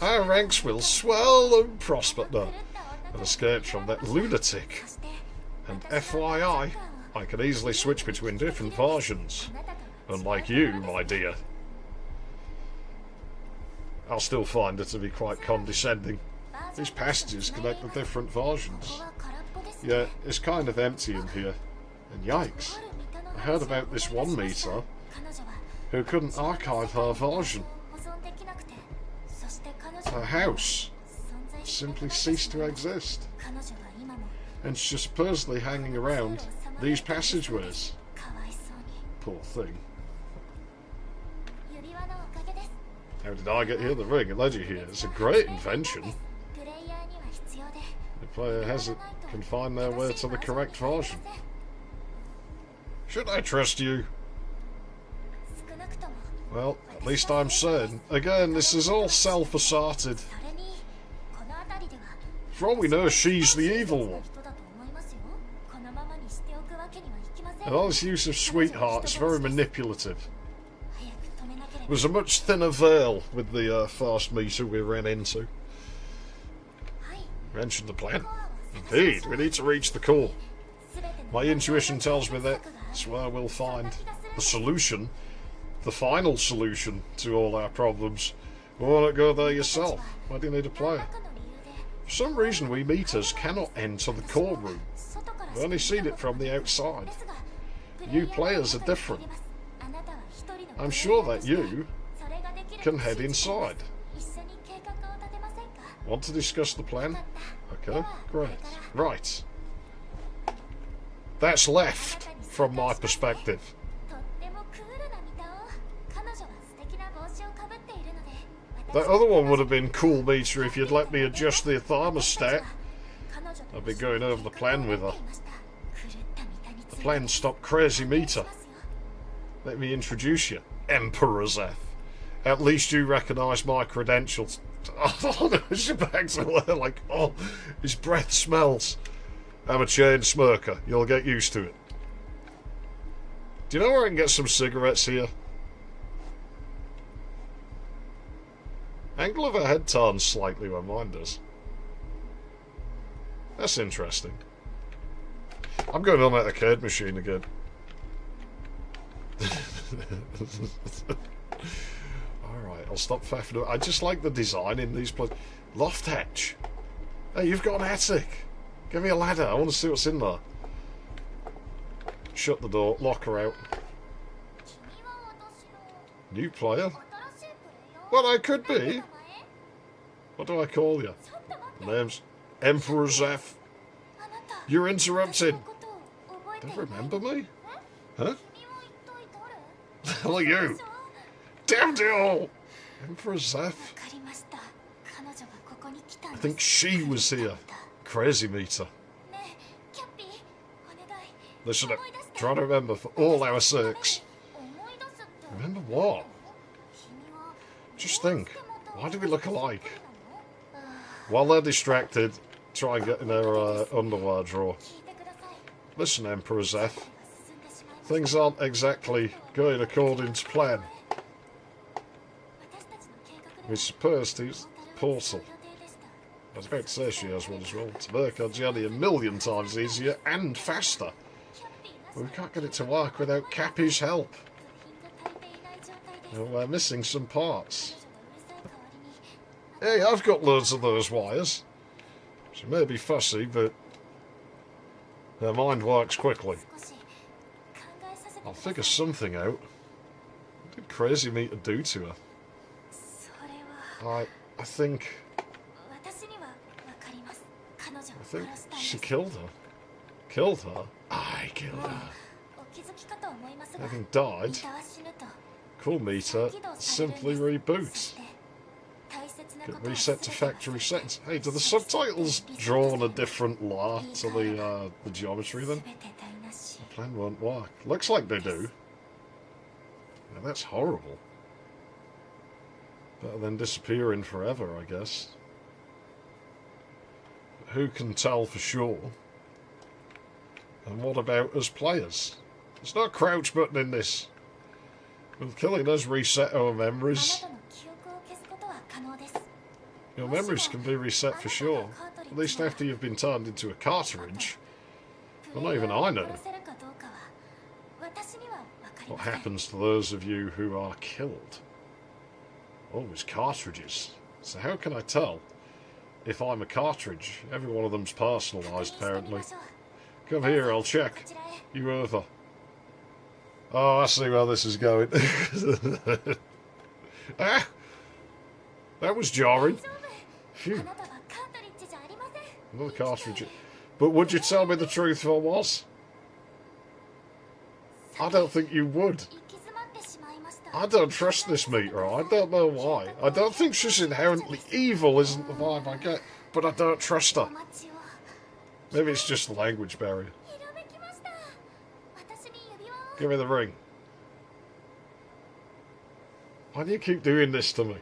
Speaker 1: our ranks will swell and prosper now, and escape from that lunatic. And FYI, I can easily switch between different versions, unlike you, my dear. I'll still find it to be quite condescending. These passages connect the different versions. Yeah, it's kind of empty in here. And yikes, I heard about this one meter who couldn't archive her version. Her house simply ceased to exist. And she's supposedly hanging around these passageways. Poor thing. How did I get here? The ring. It led you here. It's a great invention. The player has it, can find their way to the correct version. Should I trust you? Well, at least I'm certain. Again, this is all self-asserted. For all we know, she's the evil one. And all this use of sweetheart is very manipulative. It was a much thinner veil with the first meter we ran into. Mentioned the plan. Indeed, we need to reach the core. My intuition tells me that it's where we'll find the solution, the final solution to all our problems. Why not go there yourself? Why do you need a player? For some reason, we meters cannot enter the core room. We've only seen it from the outside. You players are different. I'm sure that you can head inside. Want to discuss the plan? Okay, great. Right. That's left, from my perspective. That other one would have been cool meter if you'd let me adjust the thermostat. I'd be going over the plan with her. The plan stopped crazy meter. Let me introduce you, Emperor Zeph. At least you recognise my credentials. Oh, she's back to her like, oh, his breath smells. I'm a chain smoker. You'll get used to it. Do you know where I can get some cigarettes here? Angle of her head turns slightly when mine does. That's interesting. I'm going on that arcade machine again. Alright, I'll stop faffing up. I just like the design in these places. Loft hatch. Hey, you've got an attic. Give me a ladder. I want to see what's in there. Shut the door. Lock her out. New player? What I could be? What do I call you? Name's Emperor Zeph. You're interrupting. Don't remember me? Huh? The hell are you? Damn you all! Emperor Zeph. I think she was here. Crazy meter. Listen up. Try to remember for all our sakes. Remember what? Just think. Why do we look alike? While they're distracted, try and get in their underwear drawer. Listen, Emperor Zeth. Things aren't exactly going according to plan. We're supposed to use the portal. I was about to say she has one as well. To make our journey a million times easier and faster. But we can't get it to work without Cappy's help. Well, we're missing some parts. Hey, I've got loads of those wires. She may be fussy, but her mind works quickly. I'll figure something out. What did Crazy Meter do to her? I think she killed her. Killed her? I killed her. Having died, Cool Meter simply reboots. Get reset to factory settings. Hey, do the subtitles draw on a different law to the geometry then? The plan won't work. Looks like they do. Now that's horrible. Better than disappearing forever, I guess. But who can tell for sure? And what about us players? There's no crouch button in this. Will killing us reset our memories? Your memories can be reset for sure. At least after you've been turned into a cartridge. Well, not even I know. What happens to those of you who are killed? Always cartridges. So how can I tell if I'm a cartridge? Every one of them's personalised, apparently. Come here, I'll check. You over. Oh, I see where this is going. Ah! That was jarring. Phew. Another cartridge. But would you tell me the truth if I was? I don't think you would. I don't trust this meter. I don't know why. I don't think she's inherently evil, isn't the vibe I get. But I don't trust her. Maybe it's just the language barrier. Give me the ring. Why do you keep doing this to me?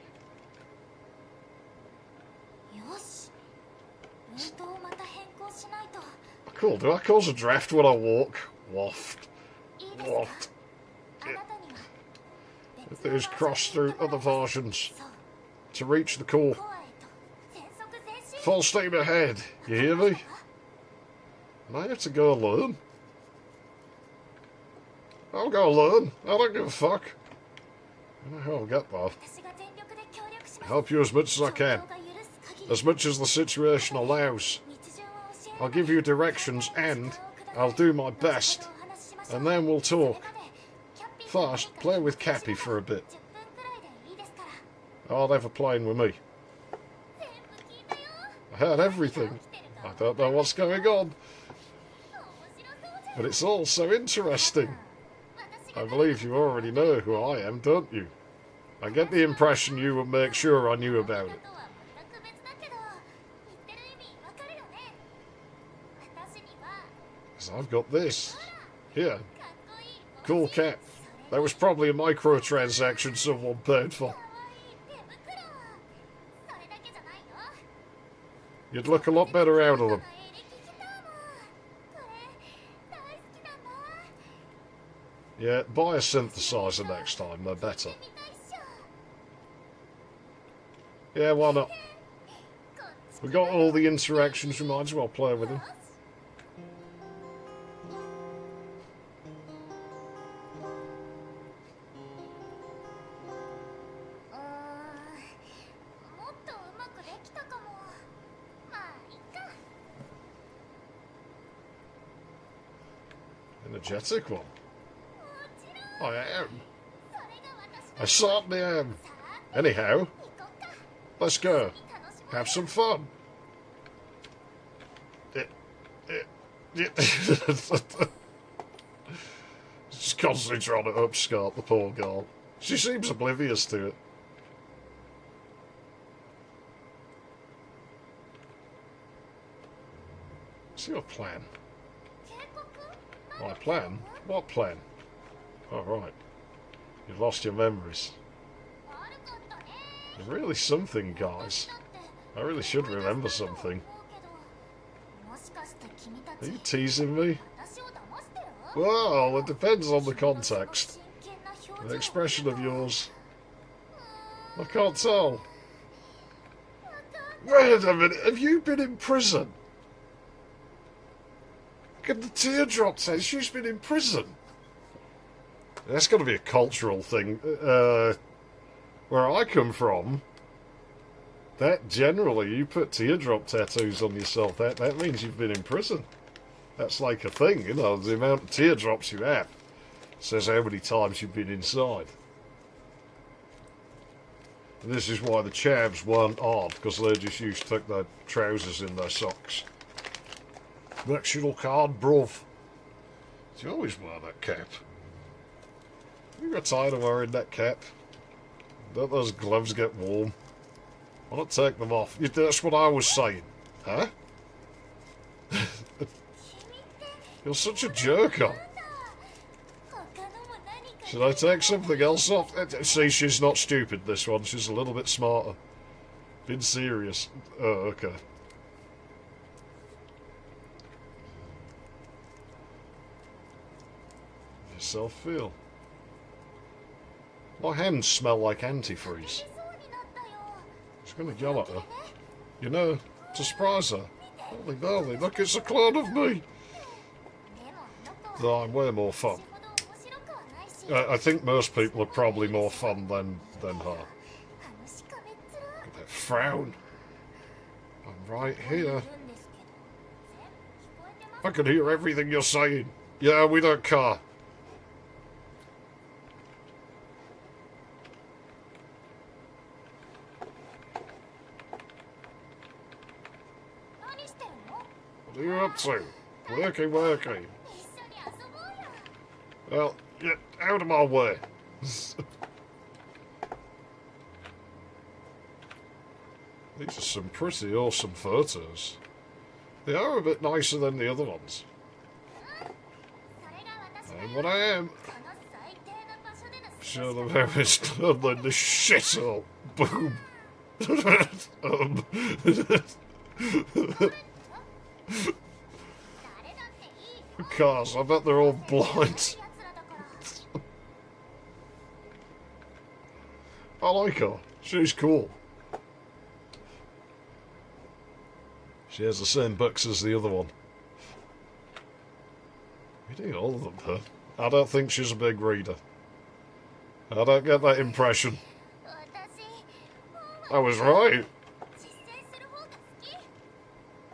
Speaker 1: Cool. Do I cause a draft when I walk? Waft. Waft. There's cross through other versions to reach the core. Full steam ahead. You hear me? And I have to go alone. I'll go alone. I don't give a fuck. I know how I'll get there. I'll help you as much as I can. As much as the situation allows. I'll give you directions and I'll do my best. And then we'll talk. First, play with Cappy for a bit. I'll have a playing with me. I heard everything. I don't know what's going on. But it's all so interesting. I believe you already know who I am, don't you? I get the impression you would make sure I knew about it. Because I've got this. Here. Cool cap. That was probably a microtransaction someone paid for. You'd look a lot better out of them. Yeah, buy a synthesizer next time, they're better. Yeah, why not? We got all the interactions, we might as well play with them. Energetic one. I am. I certainly am. Anyhow, let's go. Have some fun. Just constantly trying to upskirt the poor girl. She seems oblivious to it. your plan? My plan? What plan? Oh, right. You've lost your memories. It's really something, guys. I really should remember something. Are you teasing me? Well, it depends on the context. The expression of yours. I can't tell. Wait a minute, have you been in prison? Look at the teardrop says she's been in prison. That's got to be a cultural thing. Where I come from, that generally, you put teardrop tattoos on yourself, that means you've been in prison. That's like a thing, you know, the amount of teardrops you have says how many times you've been inside. And this is why the chavs weren't hard, because they just used to tuck their trousers in their socks. Makes you look hard, bruv. You always wear that cap. You got tired of wearing that cap? Don't those gloves get warm? Why not take them off? That's what I was saying. Huh? You're such a jerker. Should I take something else off? See, she's not stupid, this one. She's a little bit smarter. Been serious. Oh, okay. Yourself feel. My hands smell like antifreeze. She's going to yell at her. You know, to surprise her. Holy moly, look, it's a clone of me. Though I'm way more fun. I think most people are probably more fun than her. Look at that frown. I'm right here. I can hear everything you're saying. Yeah, we don't care. What are you up to? Working. Well, get out of my way. These are some pretty awesome photos. They are a bit nicer than the other ones. I'm what I am. Show them how it's done like the shithole. Boom. Cars, I bet they're all blind. I like her. She's cool. She has the same books as the other one. Reading all of them, huh? I don't think she's a big reader. I don't get that impression. I was right.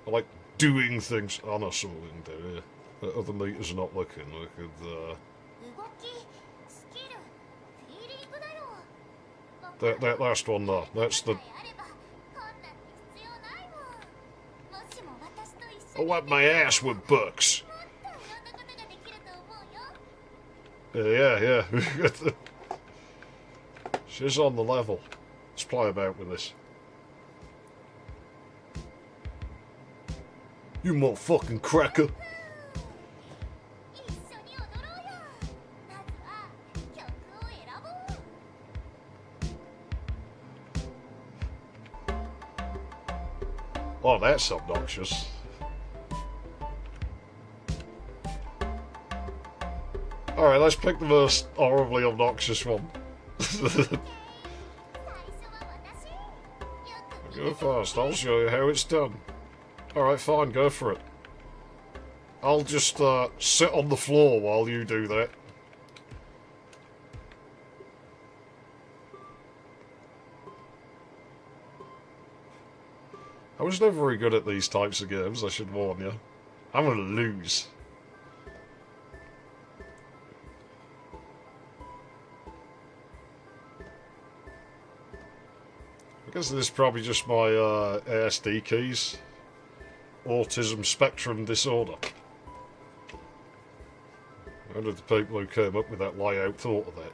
Speaker 1: I like doing things. Oh, no, some of them do, yeah. The other meters are not looking. Look at that last one there. That's the... I wipe my ass with books. Yeah. She's on the level. Let's play about with this. You motherfucking cracker. Oh, that's obnoxious. Alright, let's pick the most horribly obnoxious one. Go fast, I'll show you how it's done. Alright, fine, go for it. I'll just sit on the floor while you do that. I was never very good at these types of games, I should warn you. I'm gonna lose. I guess this is probably just my ASD keys. Autism spectrum disorder. I wonder if the people who came up with that layout thought of that.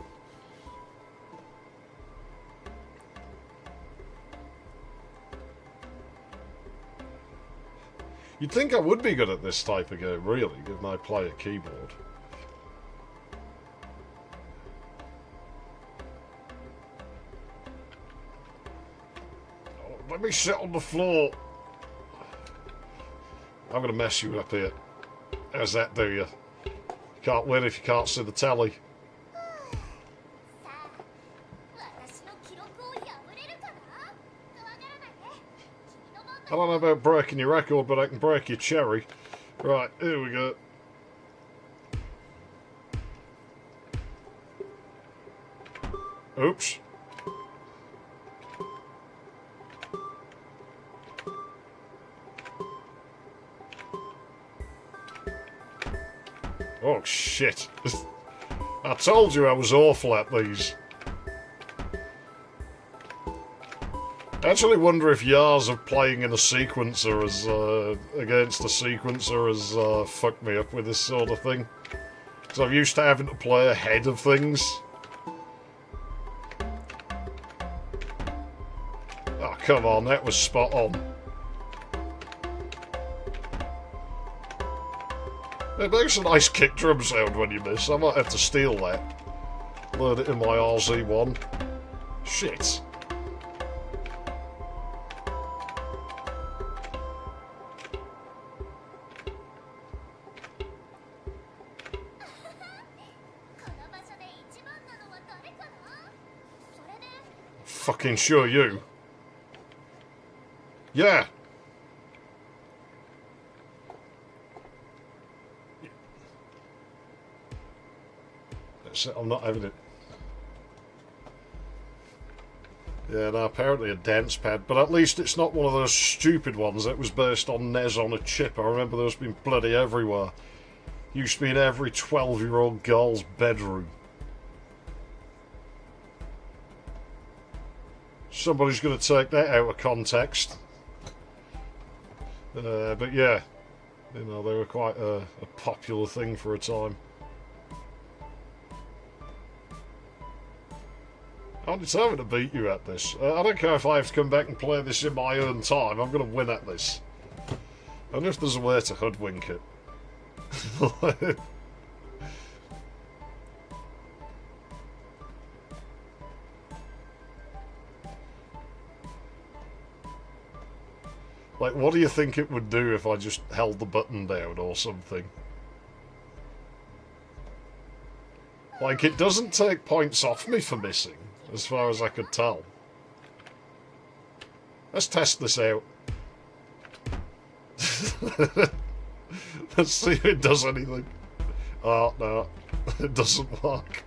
Speaker 1: You'd think I would be good at this type of game, really, given I play a keyboard. Oh, let me sit on the floor. I'm going to mess you up here. How's that do you? Can't win if you can't see the telly. I don't know about breaking your record, but I can break your cherry. Right, here we go. Oops. Oh, shit. I told you I was awful at these. I actually wonder if years of playing in a sequencer against a sequencer has fucked me up with this sort of thing. Because I'm used to having to play ahead of things. Oh, come on, that was spot on. It makes a nice kick drum sound when you miss. I might have to steal that. Learn it in my RZ1. Shit. Fucking sure you. Yeah. That's it, I'm not having it. Yeah, no, apparently a dance pad, but at least it's not one of those stupid ones that was based on NES on a chip. I remember those being bloody everywhere. Used to be in every 12-year-old girl's bedroom. Somebody's going to take that out of context. But yeah, you know, they were quite a popular thing for a time. I'm determined to beat you at this. I don't care if I have to come back and play this in my own time. I'm going to win at this. I wonder if there's a way to hoodwink it. Like, what do you think it would do if I just held the button down or something? Like, it doesn't take points off me for missing, as far as I could tell. Let's test this out. Let's see if it does anything. Oh, no. It doesn't work.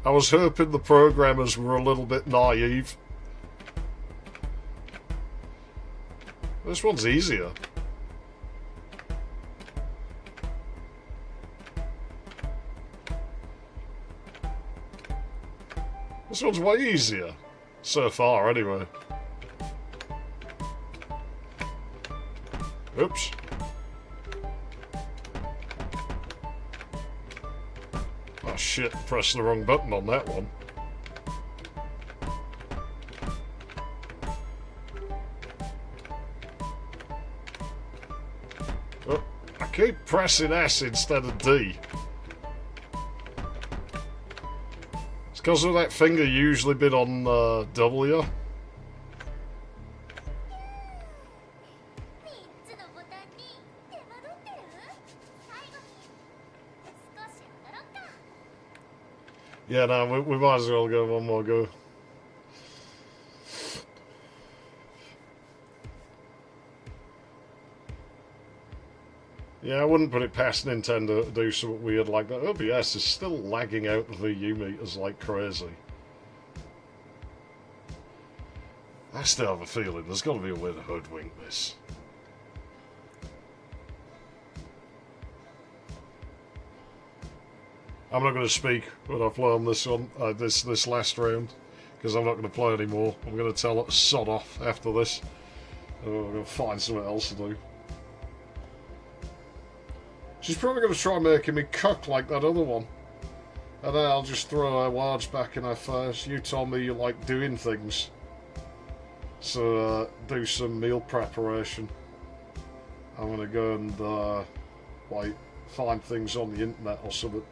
Speaker 1: I was hoping the programmers were a little bit naive. This one's easier. This one's way easier. So far, anyway. Oops. Oh shit, pressed the wrong button on that one. Oh, I keep pressing S instead of D. It's because of that finger usually been on W. Yeah, no, we might as well go one more go. Yeah, I wouldn't put it past Nintendo to do something weird like that. OBS is still lagging out the VU meters like crazy. I still have a feeling there's got to be a way to hoodwink this. I'm not going to speak when I play on this one, this last round, because I'm not going to play anymore. I'm going to tell it to sod off after this. I'm going to find something else to do. She's probably going to try making me cook like that other one. And then I'll just throw her words back in her face. You told me you like doing things. So do some meal preparation. I'm gonna go and like find things on the internet or something.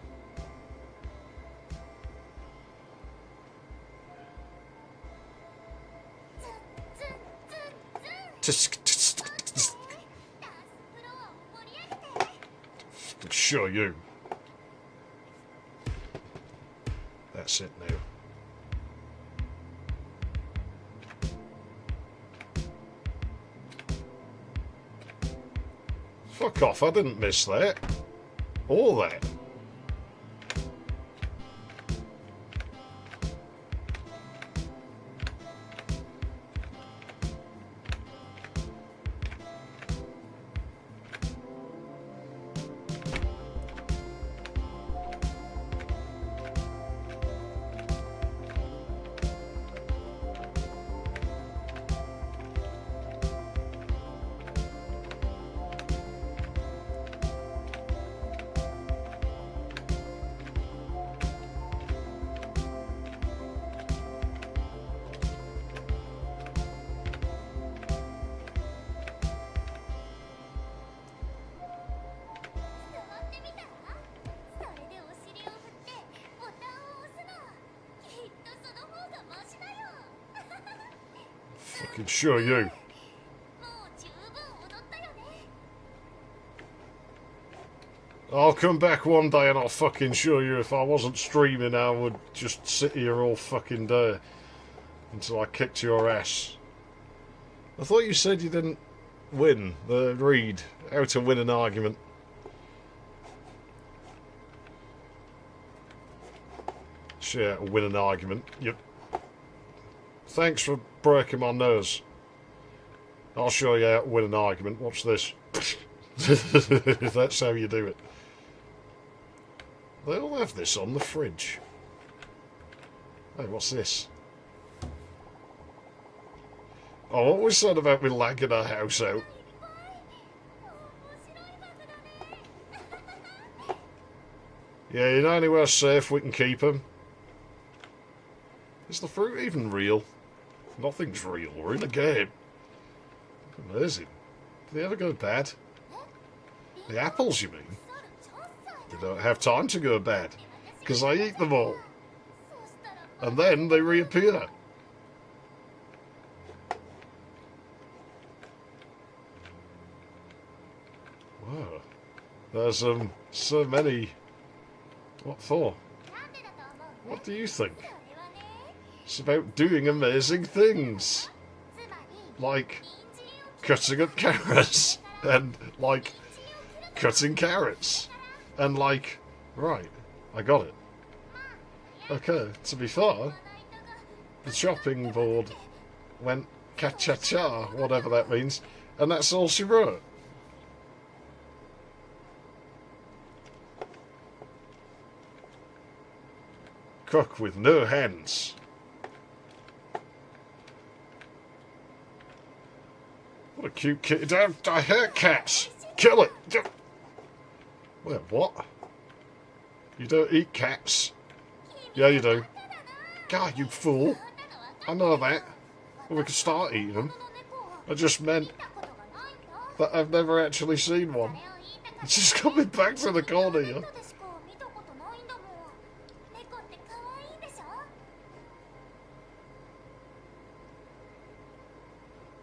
Speaker 1: Sure you. That's it now. Fuck off, I didn't miss that. All that. Fucking sure you. I'll come back one day and I'll fucking show you. If I wasn't streaming, I would just sit here all fucking day until I kicked your ass. I thought you said you didn't win the read how to win an argument. Shit, how to win an argument. Yep. Thanks for breaking my nose. I'll show you how to win an argument. Watch this. That's how you do it. They all have this on the fridge. Hey, what's this? Oh, what was said about me lagging our house out? Yeah, you know anywhere safe we can keep them? Is the fruit even real? Nothing's real. We're in a game. Amazing. Do they ever go bad? The apples, you mean? They don't have time to go bad, because I eat them all. And then they reappear. Whoa. There's so many. What for? What do you think? It's about doing amazing things. Like cutting up carrots. And like cutting carrots. And like, right, I got it. Okay, to be fair, the chopping board went cha-cha-cha, whatever that means, and that's all she wrote. Cook with no hands. What a cute kid. I hate cats. Kill it. Wait, what? You don't eat cats? Yeah, you do. God, you fool. I know that. Well, we could start eating them. I just meant that I've never actually seen one. It's just coming back to the corner here.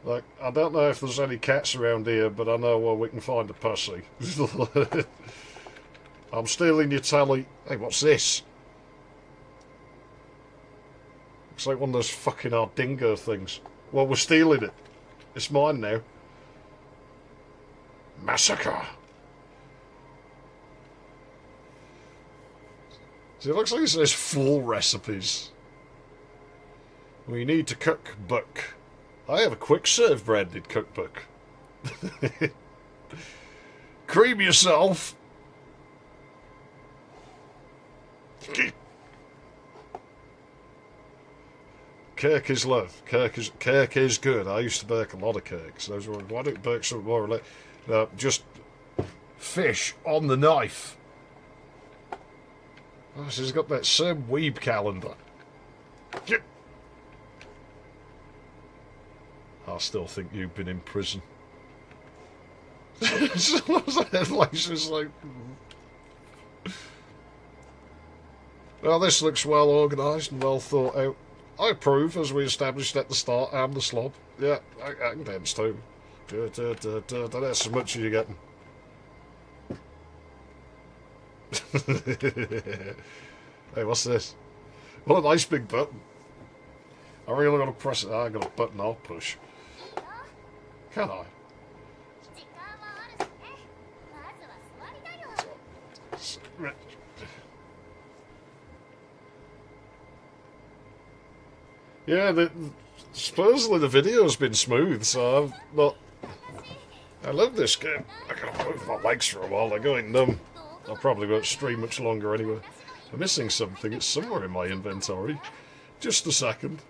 Speaker 1: Like, I don't know if there's any cats around here, but I know where we can find a pussy. I'm stealing your telly. Hey, what's this? Looks like one of those fucking hard dingo things. Well, we're stealing it. It's mine now. Massacre. See, it looks like it says full recipes. We need to cook book. I have a quick serve branded cookbook. Cream yourself. Cake is love. Cake is good. I used to bake a lot of cakes. I was wondering, why don't you bake something more like just fish on the knife. Oh, she's got that same weeb calendar. I still think you've been in prison. Like, she's like... Well, this looks well organised and well thought out. I approve, as we established at the start, and the slob. Yeah, I can dance too. That's as much as you're getting. Hey, what's this? What a nice big button. I really want to press it. I got a button I'll push. Can I? Yeah, supposedly the video's been smooth, so I'm not... I love this game. I can't move my legs for a while, they're going numb. I probably won't stream much longer anyway. I'm missing something, it's somewhere in my inventory. Just a second.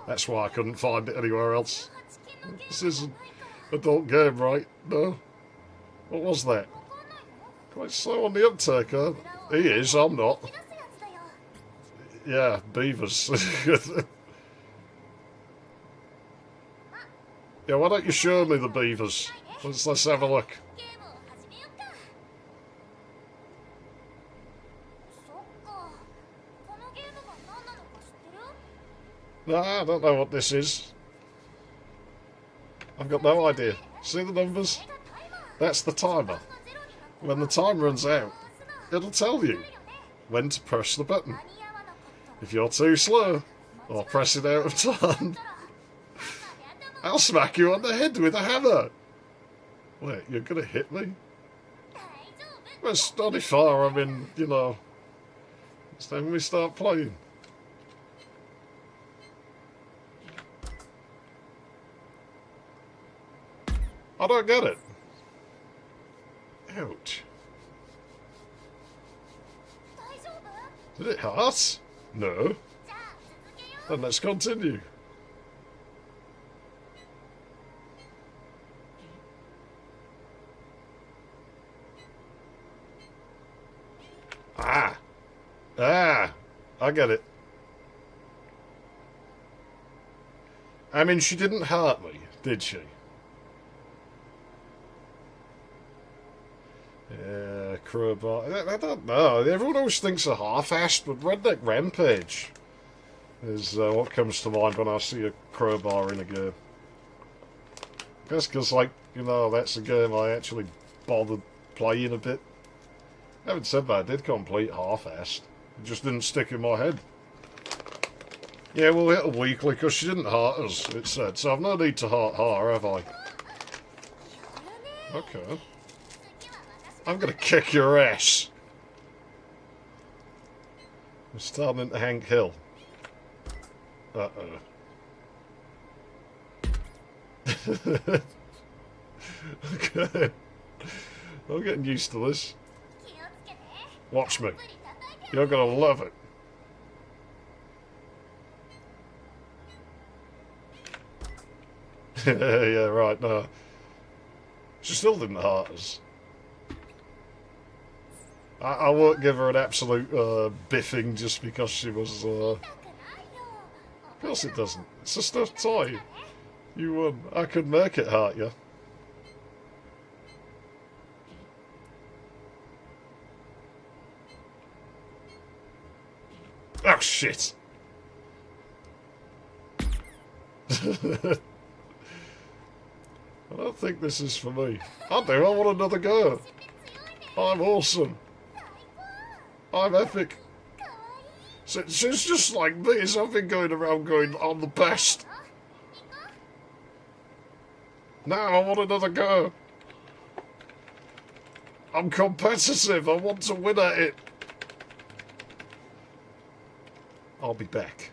Speaker 1: That's why I couldn't find it anywhere else. This isn't an adult game, right? No? What was that? Quite slow on the uptake, huh? He is, I'm not. Yeah, beavers. Yeah, why don't you show me the beavers? Let's have a look. No, I don't know what this is. I've got no idea. See the numbers? That's the timer. When the time runs out, it'll tell you when to press the button. If you're too slow, or press it out of time, I'll smack you on the head with a hammer. Wait, you're gonna hit me? Well, it's not far, I mean, you know, it's time we start playing. I don't get it. Ouch. Did it hurt? No. Then let's continue. I get it. I mean, she didn't hurt me, did she? Yeah, crowbar. I don't know. Everyone always thinks of half-assed, but Redneck Rampage is what comes to mind when I see a crowbar in a game. I guess because, like, you know, that's a game I actually bothered playing a bit. Having said that, I did complete half-assed. It just didn't stick in my head. Yeah, we'll hit her weekly because she didn't hurt us, it said. So I've no need to hurt her, have I? Okay. I'm gonna kick your ass. We're starting into Hank Hill. Uh-oh. Okay. I'm getting used to this. Watch me. You're gonna love it. Yeah, right, no. She still didn't hurt us. I won't give her an absolute biffing just because she was... Of course it doesn't. It's a stuffed toy. You, I could make it hurt you. Oh, shit! I don't think this is for me. I do, I want another go. I'm awesome. I'm epic. So she's just like me, so I've been going around going, I'm the best. Now I want another go. I'm competitive, I want to win at it. I'll be back.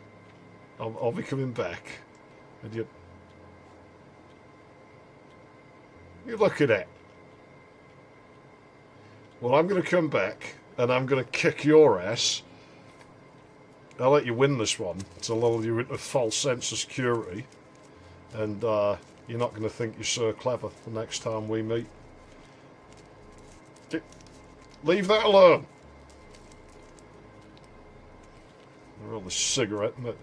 Speaker 1: I'll be coming back. And you look at that. Well, I'm going to come back, and I'm going to kick your ass. I'll let you win this one to lull you into a false sense of security. And you're not going to think you're so clever the next time we meet. Leave that alone. Roll the cigarette, but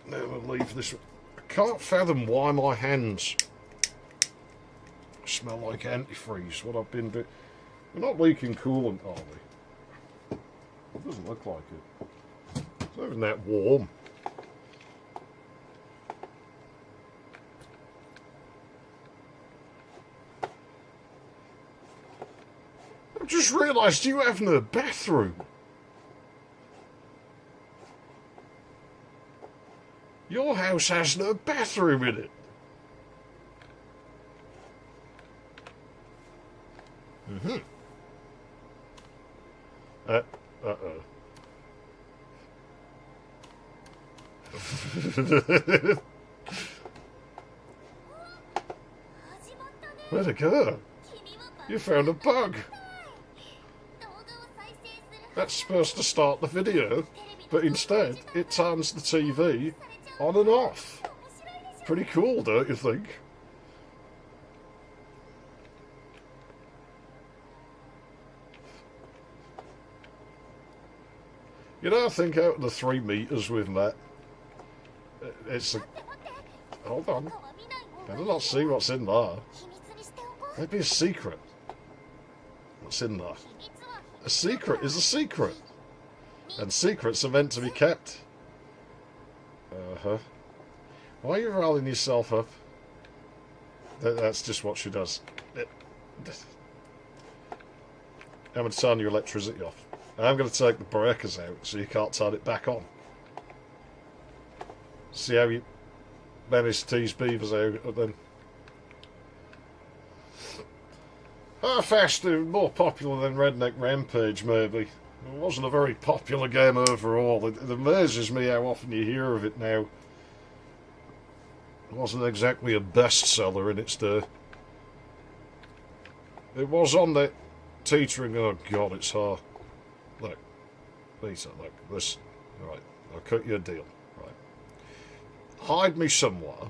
Speaker 1: Now we'll leave this. I can't fathom why my hands smell like antifreeze. What I've been doing. We're not leaking coolant, are we? It doesn't look like it. It's not even that warm. I've just realised you have no bathroom. Your house has no bathroom in it. Mm-hmm. Uh-oh. Where'd it go? You found a bug. That's supposed to start the video, but instead it turns the TV on and off. Pretty cool, don't you think? You know, I think out of the 3 meters we've met, it's a... Hold on. Better not see what's in there. Maybe a secret. What's in there? A secret is a secret. And secrets are meant to be kept. Uh-huh. Why are you riling yourself up? That's just what she does. I'm going to turn your electricity off. I'm going to take the breakers out so you can't turn it back on. See how you manage to tease beavers out then. Faster, more popular than Redneck Rampage, maybe. It wasn't a very popular game overall. It amazes me how often you hear of it now. It wasn't exactly a bestseller in its day. It was on that teetering. Oh God, it's hard. Look, Lisa, look, this. Right, I'll cut you a deal. Right, hide me somewhere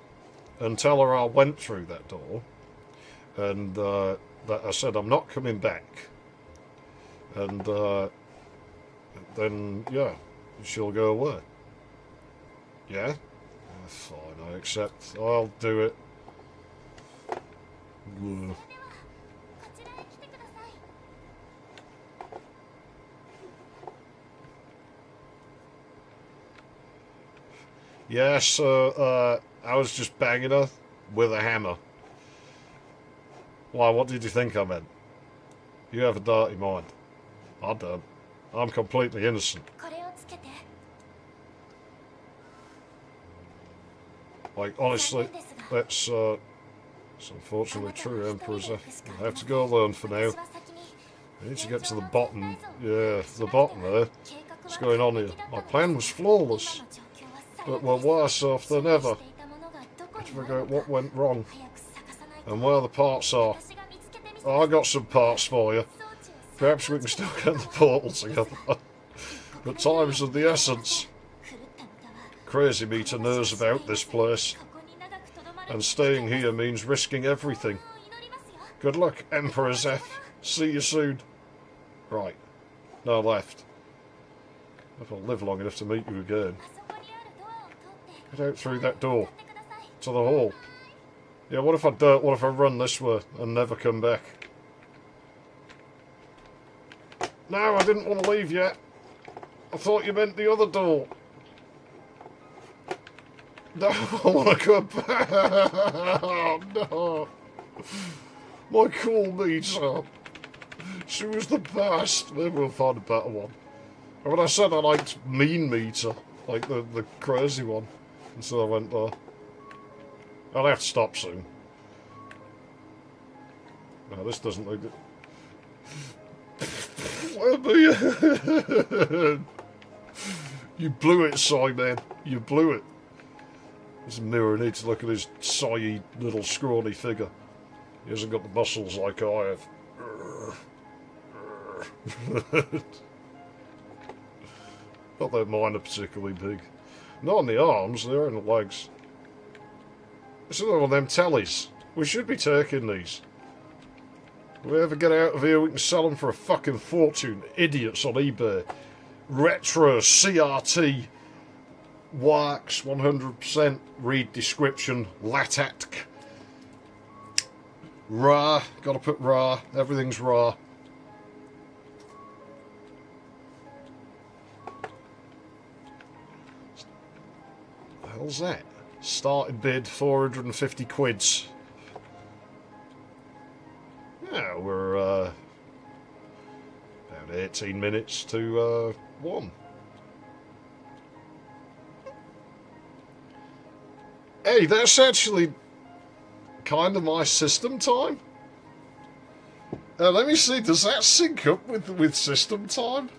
Speaker 1: and tell her I went through that door, and that I said I'm not coming back, and then yeah, she'll go away. Yeah, fine, I accept. I'll do it. Ugh. Yes, I was just banging her with a hammer. Why, what did you think I meant? You have a dirty mind. I don't. I'm completely innocent. Like, honestly, that's it's unfortunately true, Emperor's. I have to go alone for now. I need to get to the bottom. Yeah, the bottom there. What's going on here? My plan was flawless, but we're worse off than ever. I to figure out what went wrong and where the parts are. Oh, I got some parts for you. Perhaps we can still get the portal together. But time's of the essence. Crazy meter knows about this place, and staying here means risking everything. Good luck, Emperor Zeph. See you soon. Right. No left. If I'll live long enough to meet you again. Get out through that door. To the hall. Yeah, what if I don't? What if I run this way and never come back? No, I didn't want to leave yet. I thought you meant the other door. No, I want to go back. Oh, no. My cool meter. She was the best. Maybe we'll find a better one. And when I said I liked mean meter, like the crazy one, and so I went there. I'll have to stop soon. No, this doesn't look good. You blew it, Sai, man. You blew it. There's a mirror. I need to look at his Sai little scrawny figure. He hasn't got the muscles like I have. Not that mine are particularly big. Not on the arms, they're on the legs. It's another one of them tellies. We should be taking these. If we ever get out of here, we can sell them for a fucking fortune. Idiots on eBay. Retro CRT works 100%. Read description. Latatk. Raw. Gotta put raw. Everything's raw. What the hell's that? Started bid 450 quids. Yeah, we're about 18 minutes to 1. Hey, that's actually kind of my system time. Let me see, does that sync up with system time?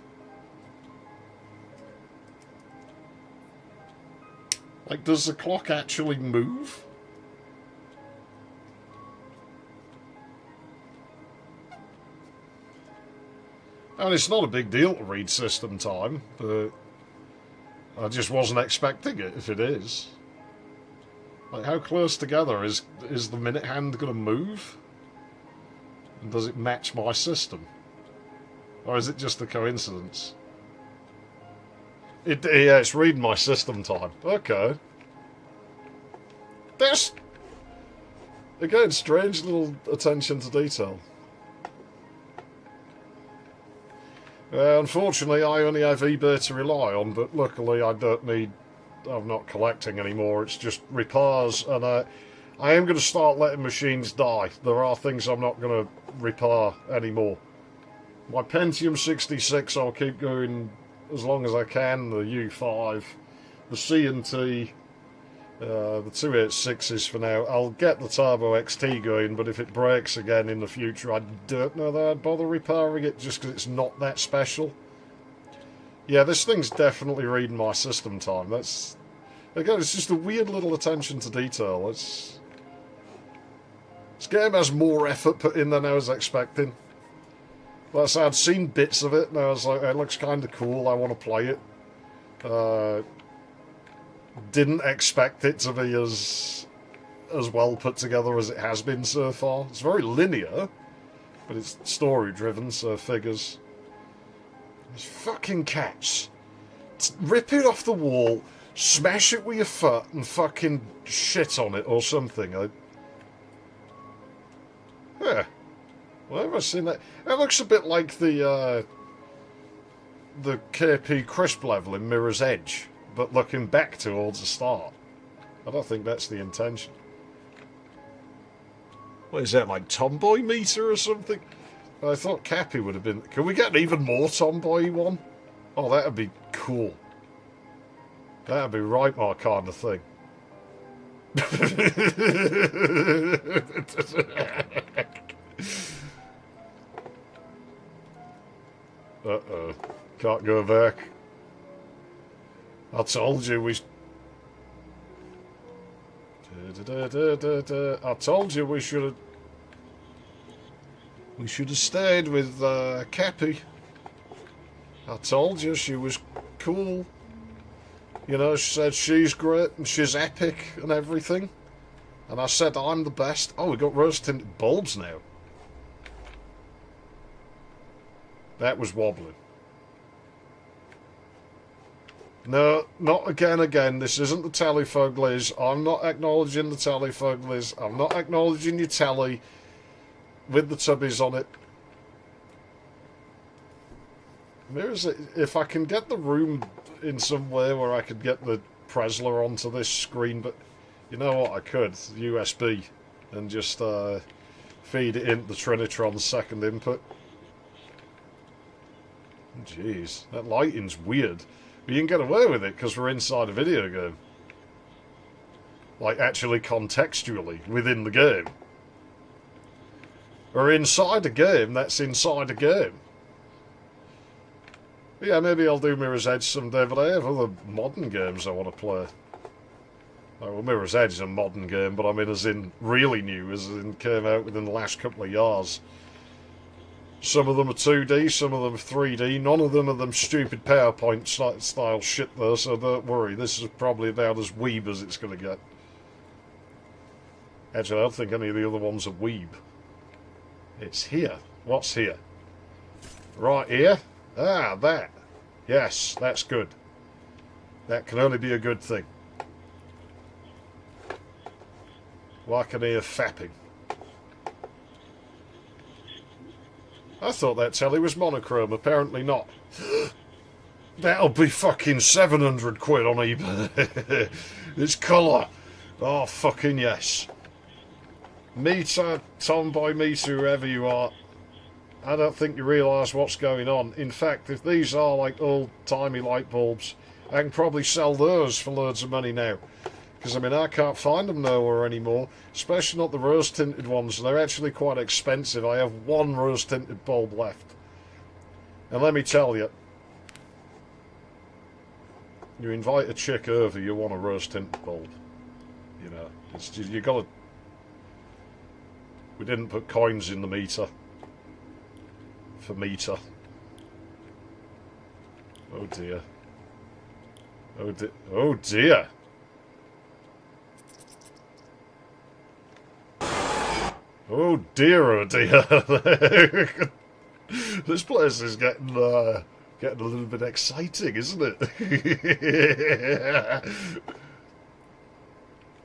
Speaker 1: Like, does the clock actually move? And it's not a big deal to read system time, but I just wasn't expecting it if it is. Like, how close together is the minute hand going to move? And does it match my system? Or is it just a coincidence? Yeah, it's reading my system time. Okay. That's, again, strange little attention to detail. Unfortunately, I only have eBay to rely on, but luckily I don't need... I'm not collecting anymore, it's just repairs, and I am going to start letting machines die. There are things I'm not going to repair anymore. My Pentium 66 I'll keep going as long as I can, the U5, the C&T, the 286s for now. I'll get the Turbo XT going, but if it breaks again in the future, I don't know that I'd bother repairing it just because it's not that special. Yeah, this thing's definitely reading my system time. That's, again, it's just a weird little attention to detail. This game has more effort put in than I was expecting. Like I said, I'd seen bits of it, and I was like, it looks kind of cool, I want to play it. Didn't expect it to be as well put together as it has been so far. It's very linear, but it's story driven, so figures. These fucking cats. Rip it off the wall, smash it with your foot, and fucking shit on it or something. Yeah. Why have I seen that? It looks a bit like the KP crisp level in Mirror's Edge, but looking back towards the start. I don't think that's the intention. What is that, like Tomboy meter or something? I thought Cappy would have been... Can we get an even more Tomboy one? Oh, that would be cool. That would be right my kind of thing. Uh-oh. Can't go back. I told you we... I told you we should have... We should have stayed with Cappy. I told you she was cool. You know, she said she's great and she's epic and everything. And I said I'm the best. Oh, we got rose-tinted bulbs now. That was wobbling. No, not again. This isn't the telefoglies. I'm not acknowledging the telefoglies. I'm not acknowledging your telly with the tubbies on it. If I can get the room in some way where I could get the Presler onto this screen, but you know what, I could. USB. And just feed it into the Trinitron's second input. Jeez, that lighting's weird. But you can get away with it because we're inside a video game. Like, actually contextually within the game. Or inside a game that's inside a game. But yeah, maybe I'll do Mirror's Edge someday, but I have other modern games I want to play. Oh, well, Mirror's Edge is a modern game, but I mean as in really new, as in came out within the last couple of years. Some of them are 2D, some of them are 3D. None of them are them stupid PowerPoint style shit though, so don't worry. This is probably about as weeb as it's going to get. Actually, I don't think any of the other ones are weeb. It's here. What's here? Right here? Ah, that. Yes, that's good. That can only be a good thing. Why can I hear fapping? I thought that telly was monochrome, apparently not. That'll be fucking 700 quid on eBay. It's colour. Oh, fucking yes. Meter, Tomboy Meter, whoever you are, I don't think you realise what's going on. In fact, if these are like old-timey light bulbs, I can probably sell those for loads of money now. Because, I mean, I can't find them nowhere anymore, especially not the rose-tinted ones. They're actually quite expensive. I have one rose-tinted bulb left. And let me tell you, you invite a chick over, you want a rose-tinted bulb. You know, it's just, you gotta... We didn't put coins in the meter. For meter. Oh dear. Oh dear. Oh dear. Oh dear, oh dear. This place is getting a little bit exciting, isn't it?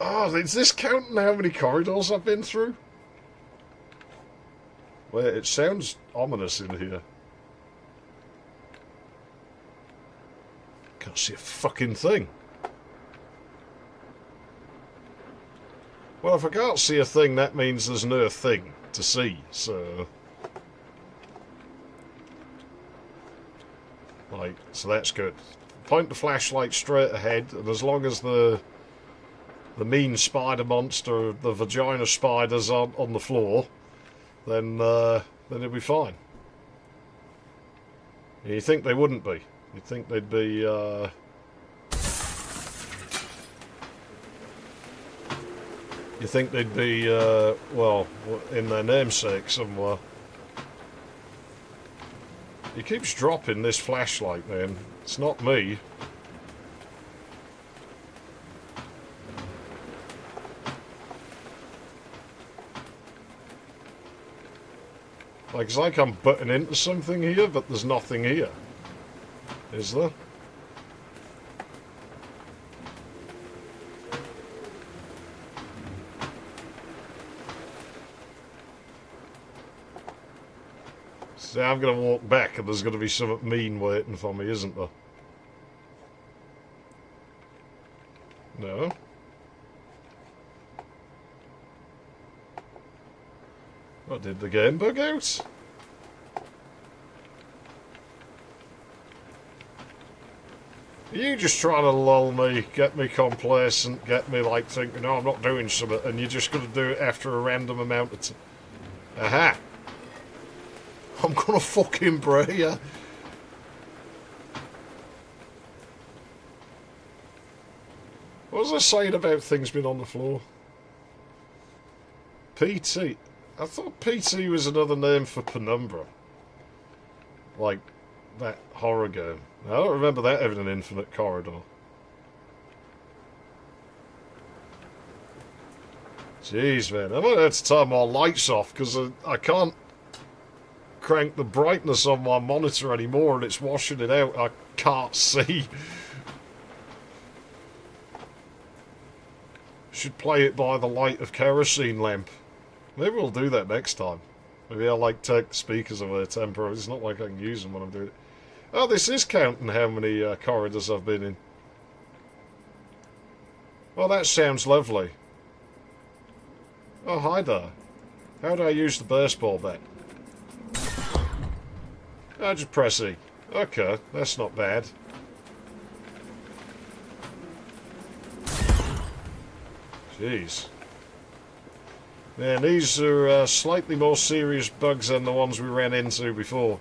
Speaker 1: Oh, is this counting how many corridors I've been through? Wait, it sounds ominous in here. Can't see a fucking thing. Well, if I can't see a thing, that means there's no thing to see, so... Right, so that's good. Point the flashlight straight ahead, and as long as the mean spider monster, the vagina spiders aren't on the floor, then it'll be fine. You think they wouldn't be. You'd think they'd be... You think they'd be, well, in their namesake somewhere. He keeps dropping this flashlight, man. It's not me. Like, it's like I'm butting into something here, but there's nothing here. Is there? See, I'm going to walk back and there's going to be something mean waiting for me, isn't there? No. What, did the game bug out? Are you just trying to lull me, get me complacent, get me like thinking, no, I'm not doing something, and you're just going to do it after a random amount of time? Aha! I'm gonna fucking pray you. What was I saying about things being on the floor? PT. I thought PT was another name for Penumbra. Like that horror game. I don't remember that having an infinite corridor. Jeez, man. I might have to turn my lights off because I can't crank the brightness on my monitor anymore and it's washing it out. I can't see. Should play it by the light of kerosene lamp. Maybe we'll do that next time. Maybe I'll like take the speakers away temporarily. It's not like I can use them when I'm doing it. Oh, this is counting how many corridors I've been in. Well, that sounds lovely. Oh, hi there. How do I use the baseball bat? I just press E. Okay, that's not bad. Jeez. Man, these are slightly more serious bugs than the ones we ran into before.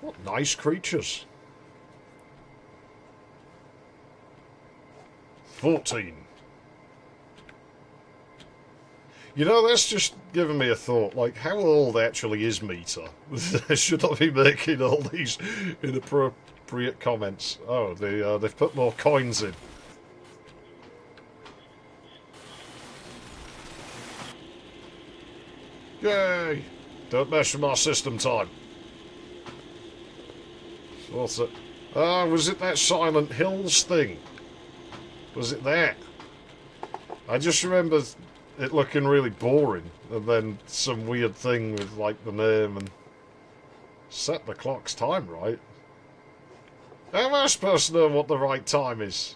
Speaker 1: What nice creatures. 14. You know, that's just giving me a thought. Like, how old actually is Meter? Should I be making all these inappropriate comments? Oh, they've put more coins in. Yay! Don't mess with my system time. What's it? Ah, was it that Silent Hills thing? Was it that? I just remember it looking really boring, and then some weird thing with, like, the name and... Set the clock's time right. How am I supposed to know what the right time is?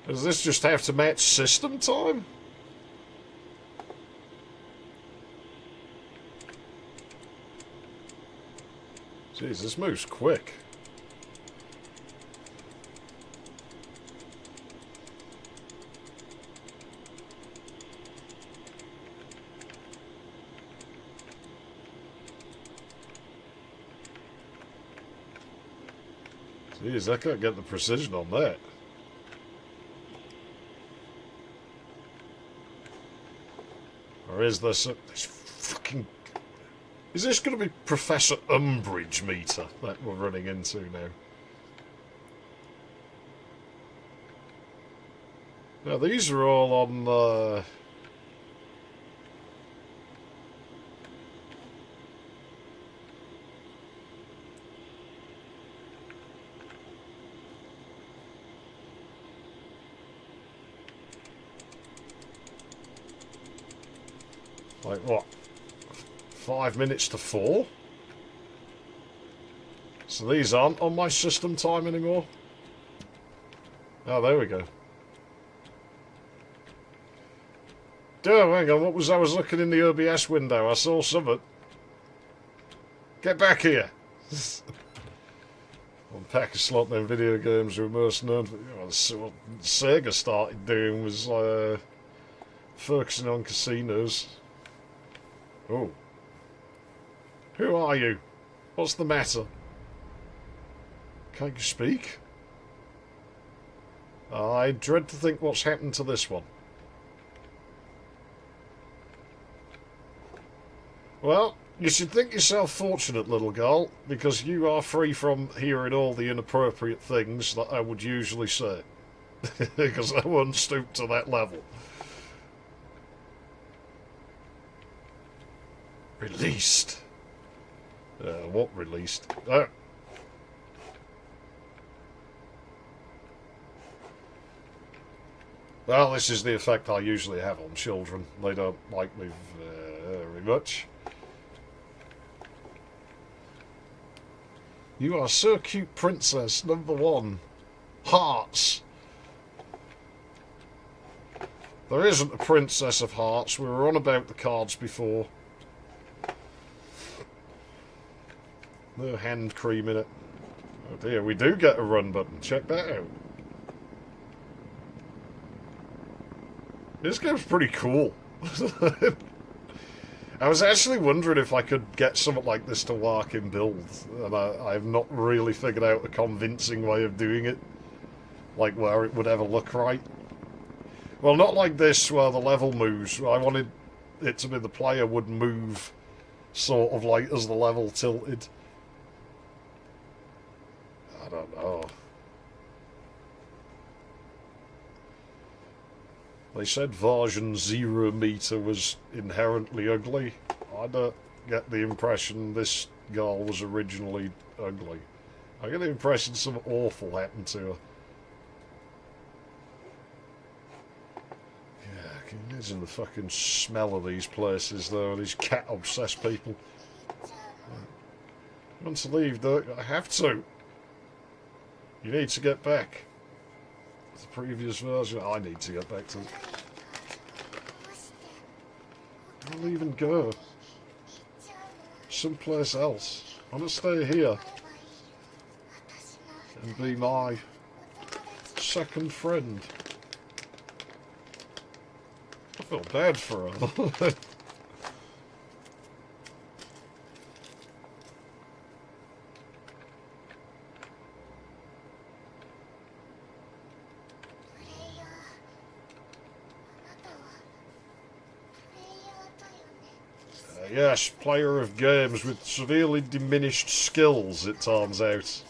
Speaker 1: Does this just have to match system time? Jeez, this moves quick. Jeez, I can't get the precision on that. Or is this fucking... Is this going to be Professor Umbridge meter that we're running into now? Now, these are all on... like, what? 5 minutes to 4? So these aren't on my system time anymore? Oh, there we go. Oh, hang on, what was I was looking in the OBS window? I saw something. Get back here! One pack of slot them video games were most known for... What Sega started doing was focusing on casinos. Oh. Who are you? What's the matter? Can't you speak? I dread to think what's happened to this one. Well, you should think yourself fortunate, little girl, because you are free from hearing all the inappropriate things that I would usually say. Because I won't stoop to that level. Released. What released? Well, this is the effect I usually have on children. They don't like me very much. You are so cute, princess. Number 1. Hearts. There isn't a princess of hearts. We were on about the cards before. No hand cream in it. Oh dear, we do get a run button. Check that out. This game's pretty cool. I was actually wondering if I could get something like this to work in build, and I've not really figured out a convincing way of doing it. Like where it would ever look right. Well, not like this where the level moves. I wanted it to be the player would move sort of like as the level tilted. I don't know. They said version 0 meter was inherently ugly. I don't get the impression this girl was originally ugly. I get the impression something awful happened to her. Yeah, I can imagine the fucking smell of these places though, these cat-obsessed people. You want to leave, don't you? I have to. You need to get back. The previous version. I need to get back to. I'll even go someplace else. I want to stay here and be my second friend. I feel bad for her. Yes, player of games with severely diminished skills, it turns out.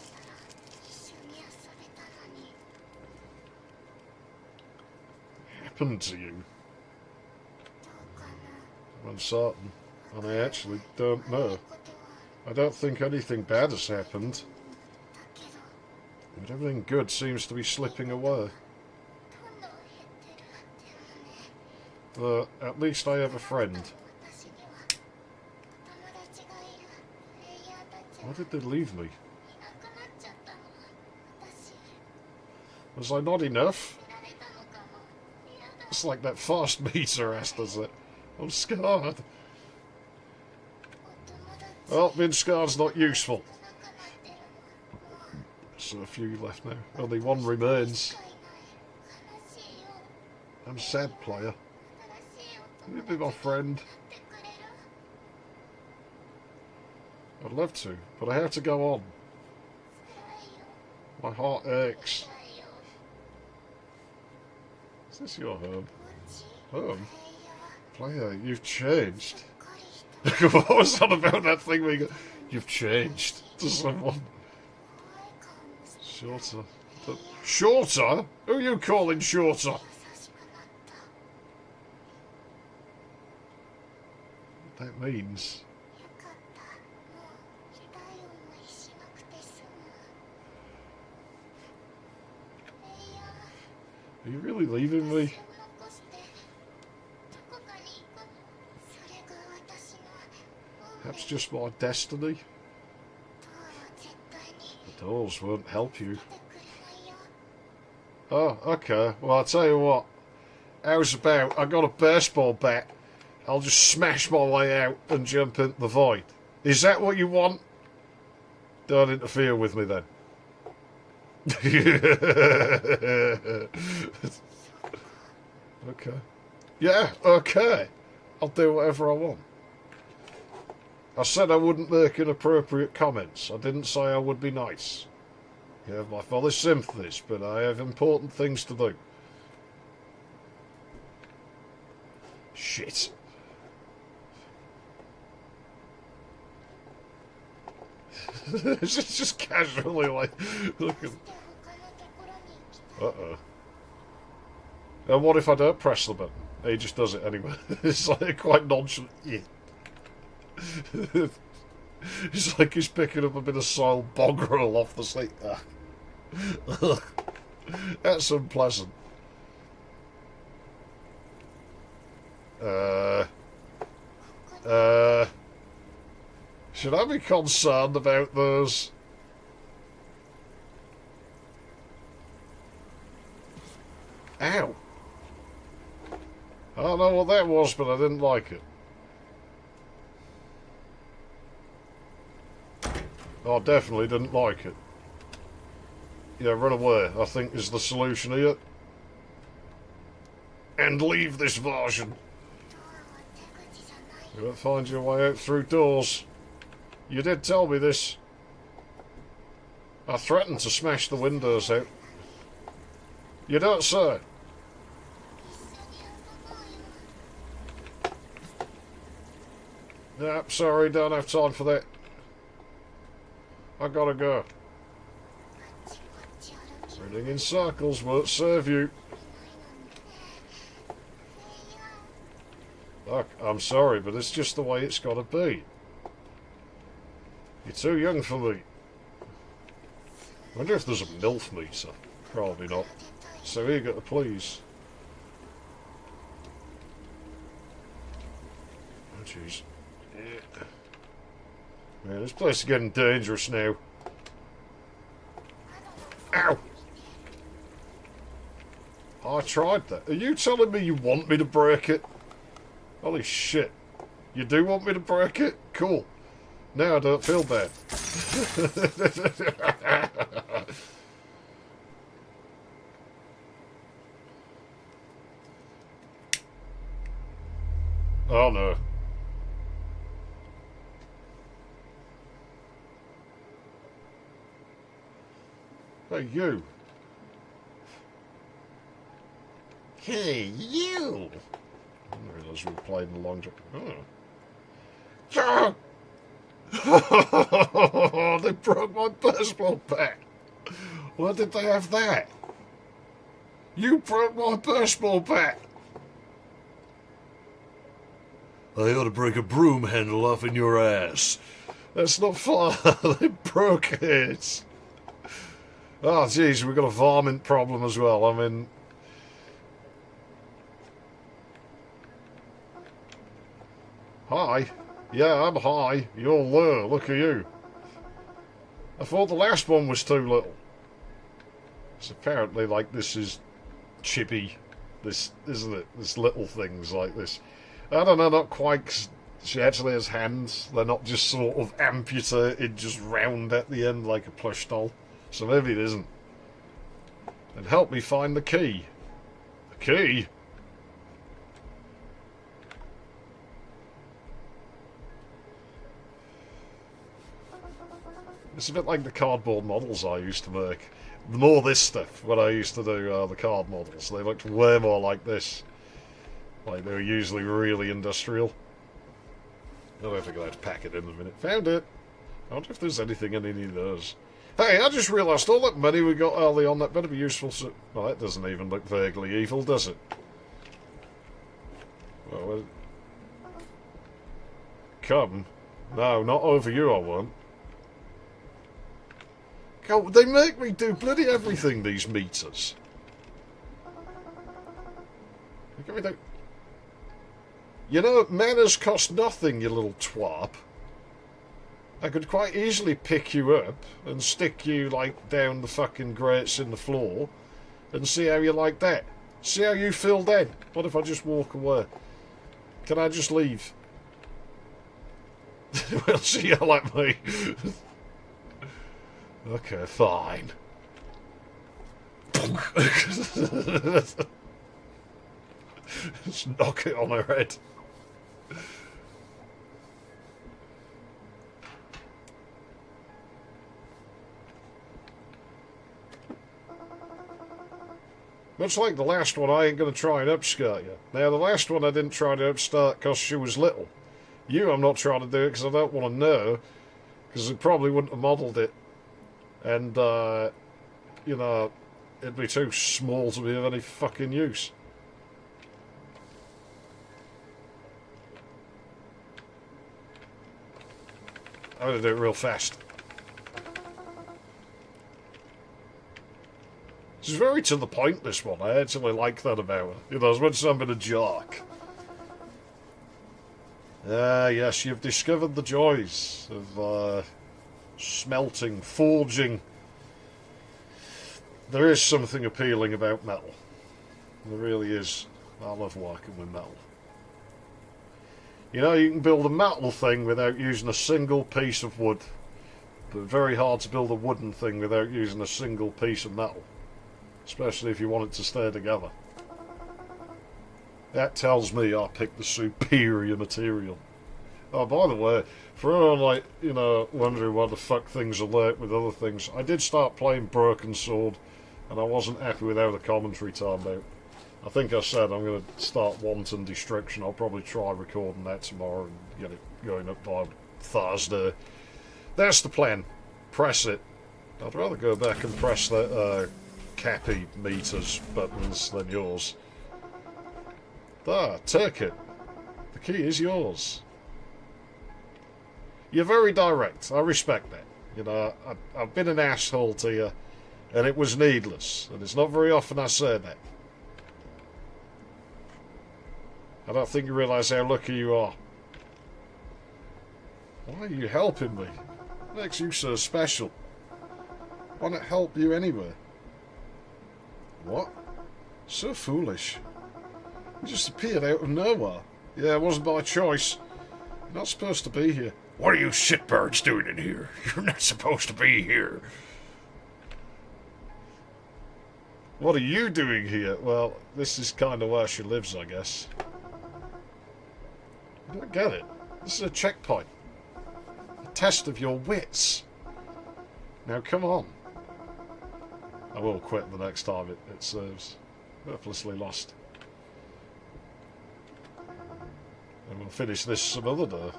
Speaker 1: happened to you? I'm uncertain, and I actually don't know. I don't think anything bad has happened. But everything good seems to be slipping away. But at least I have a friend. Why did they leave me? Was I not enough? It's like that fast meter asked us it. I'm scarred. Well, being scarred's not useful. So a few left now. Only one remains. I'm a sad player. Can you be my friend? I'd love to, but I have to go on. My heart aches. Is this your home? Home? Player, you've changed. What was that about that thing where you go, you've changed to someone? Shorter. Shorter? Who are you calling shorter? What that means. Are you really leaving me? Perhaps just my destiny? The doors won't help you. Oh, okay. Well, I'll tell you what. How's about I got a baseball bat. I'll just smash my way out and jump into the void. Is that what you want? Don't interfere with me then. Okay. Yeah, okay. I'll do whatever I want. I said I wouldn't make inappropriate comments. I didn't say I would be nice. You have my father's sympathies, but I have important things to do. Shit. just casually like looking. Uh-oh. And what if I don't press the button? He just does it anyway. It's like quite nonchalant. Yeah. It's like he's picking up a bit of soil bog roll off the seat. That's unpleasant. Should I be concerned about those? Ow. I don't know what that was, but I didn't like it. I definitely didn't like it. Yeah, run away, I think is the solution here. And leave this version. You won't find your way out through doors. You did tell me this. I threatened to smash the windows out. You don't say. Nah, sorry, don't have time for that. I gotta go. Running in circles won't serve you. Look, I'm sorry, but it's just the way it's gotta be. You're too young for me. I wonder if there's a MILF meter. Probably not. So here you go to please. Oh jeez. Yeah. Man, this place is getting dangerous now. Ow! I tried that. Are you telling me you want me to break it? Holy shit. You do want me to break it? Cool. Now I don't feel bad. Oh no. Hey, you. Hey, you. I didn't realise you were playing the long jump. Oh. They broke my baseball bat. Why did they have that? You broke my baseball bat. I ought to break a broom handle off in your ass. That's not far. They broke it. Oh, jeez, we've got a varmint problem as well. I mean... Hi. Yeah, I'm high. You're low. Look at you. I thought the last one was too little. It's apparently like this is chippy. This, isn't it? This little things like this. I don't know, not quite, 'cause she actually has hands. They're not just sort of amputated, just round at the end like a plush doll. So maybe it isn't. And help me find the key. The key? It's a bit like the cardboard models I used to make. More this stuff, when I used to do the card models. They looked way more like this. Like they were usually really industrial. I don't think I'll have to pack it in a minute. Found it. I wonder if there's anything in any of those. Hey, I just realised all that money we got early on, that better be useful. So, well, that doesn't even look vaguely evil, does it? Well, come. No, not over you, I won't. God, they make me do bloody everything, these meters. You know, manners cost nothing, you little twop. I could quite easily pick you up and stick you, like, down the fucking grates in the floor and see how you like that. See how you feel then. What if I just walk away? Can I just leave? Well, see you like me. Okay, fine. Just knock it on her head. Much like the last one, I ain't going to try and upskirt you. Now, the last one I didn't try to upstart because she was little. You, I'm not trying to do it because I don't want to know, because I probably wouldn't have modelled it. And, you know, it'd be too small to be of any fucking use. I'm going to do it real fast. She's very to the point, this one. I actually like that about her. You know, as much as I'm been a jock. Yes, you've discovered the joys of smelting, forging. There is something appealing about metal. There really is. I love working with metal. You know, you can build a metal thing without using a single piece of wood. But very hard to build a wooden thing without using a single piece of metal. Especially if you want it to stay together. That tells me I picked the superior material. Oh, by the way, for anyone, like, you know, wondering why the fuck things are late with other things, I did start playing Broken Sword, and I wasn't happy with how the commentary turned out. I think I said I'm going to start Wanton Destruction. I'll probably try recording that tomorrow and get it going up by Thursday. That's the plan. Press it. I'd rather go back and press that Cappy meters buttons than yours. There, take it. The key is yours. You're very direct. I respect that. You know, I've been an asshole to you, and it was needless. And it's not very often I say that. I don't think you realise how lucky you are. Why are you helping me? What makes you so special? Why not help you anyway? What? So foolish. You just appeared out of nowhere. Yeah, it wasn't by choice. You're not supposed to be here. What are you shitbirds doing in here? You're not supposed to be here. What are you doing here? Well, this is kind of where she lives, I guess. I don't get it. This is a checkpoint. A test of your wits. Now, come on. I will quit the next time it serves. Hopelessly lost. And we'll finish this some other day.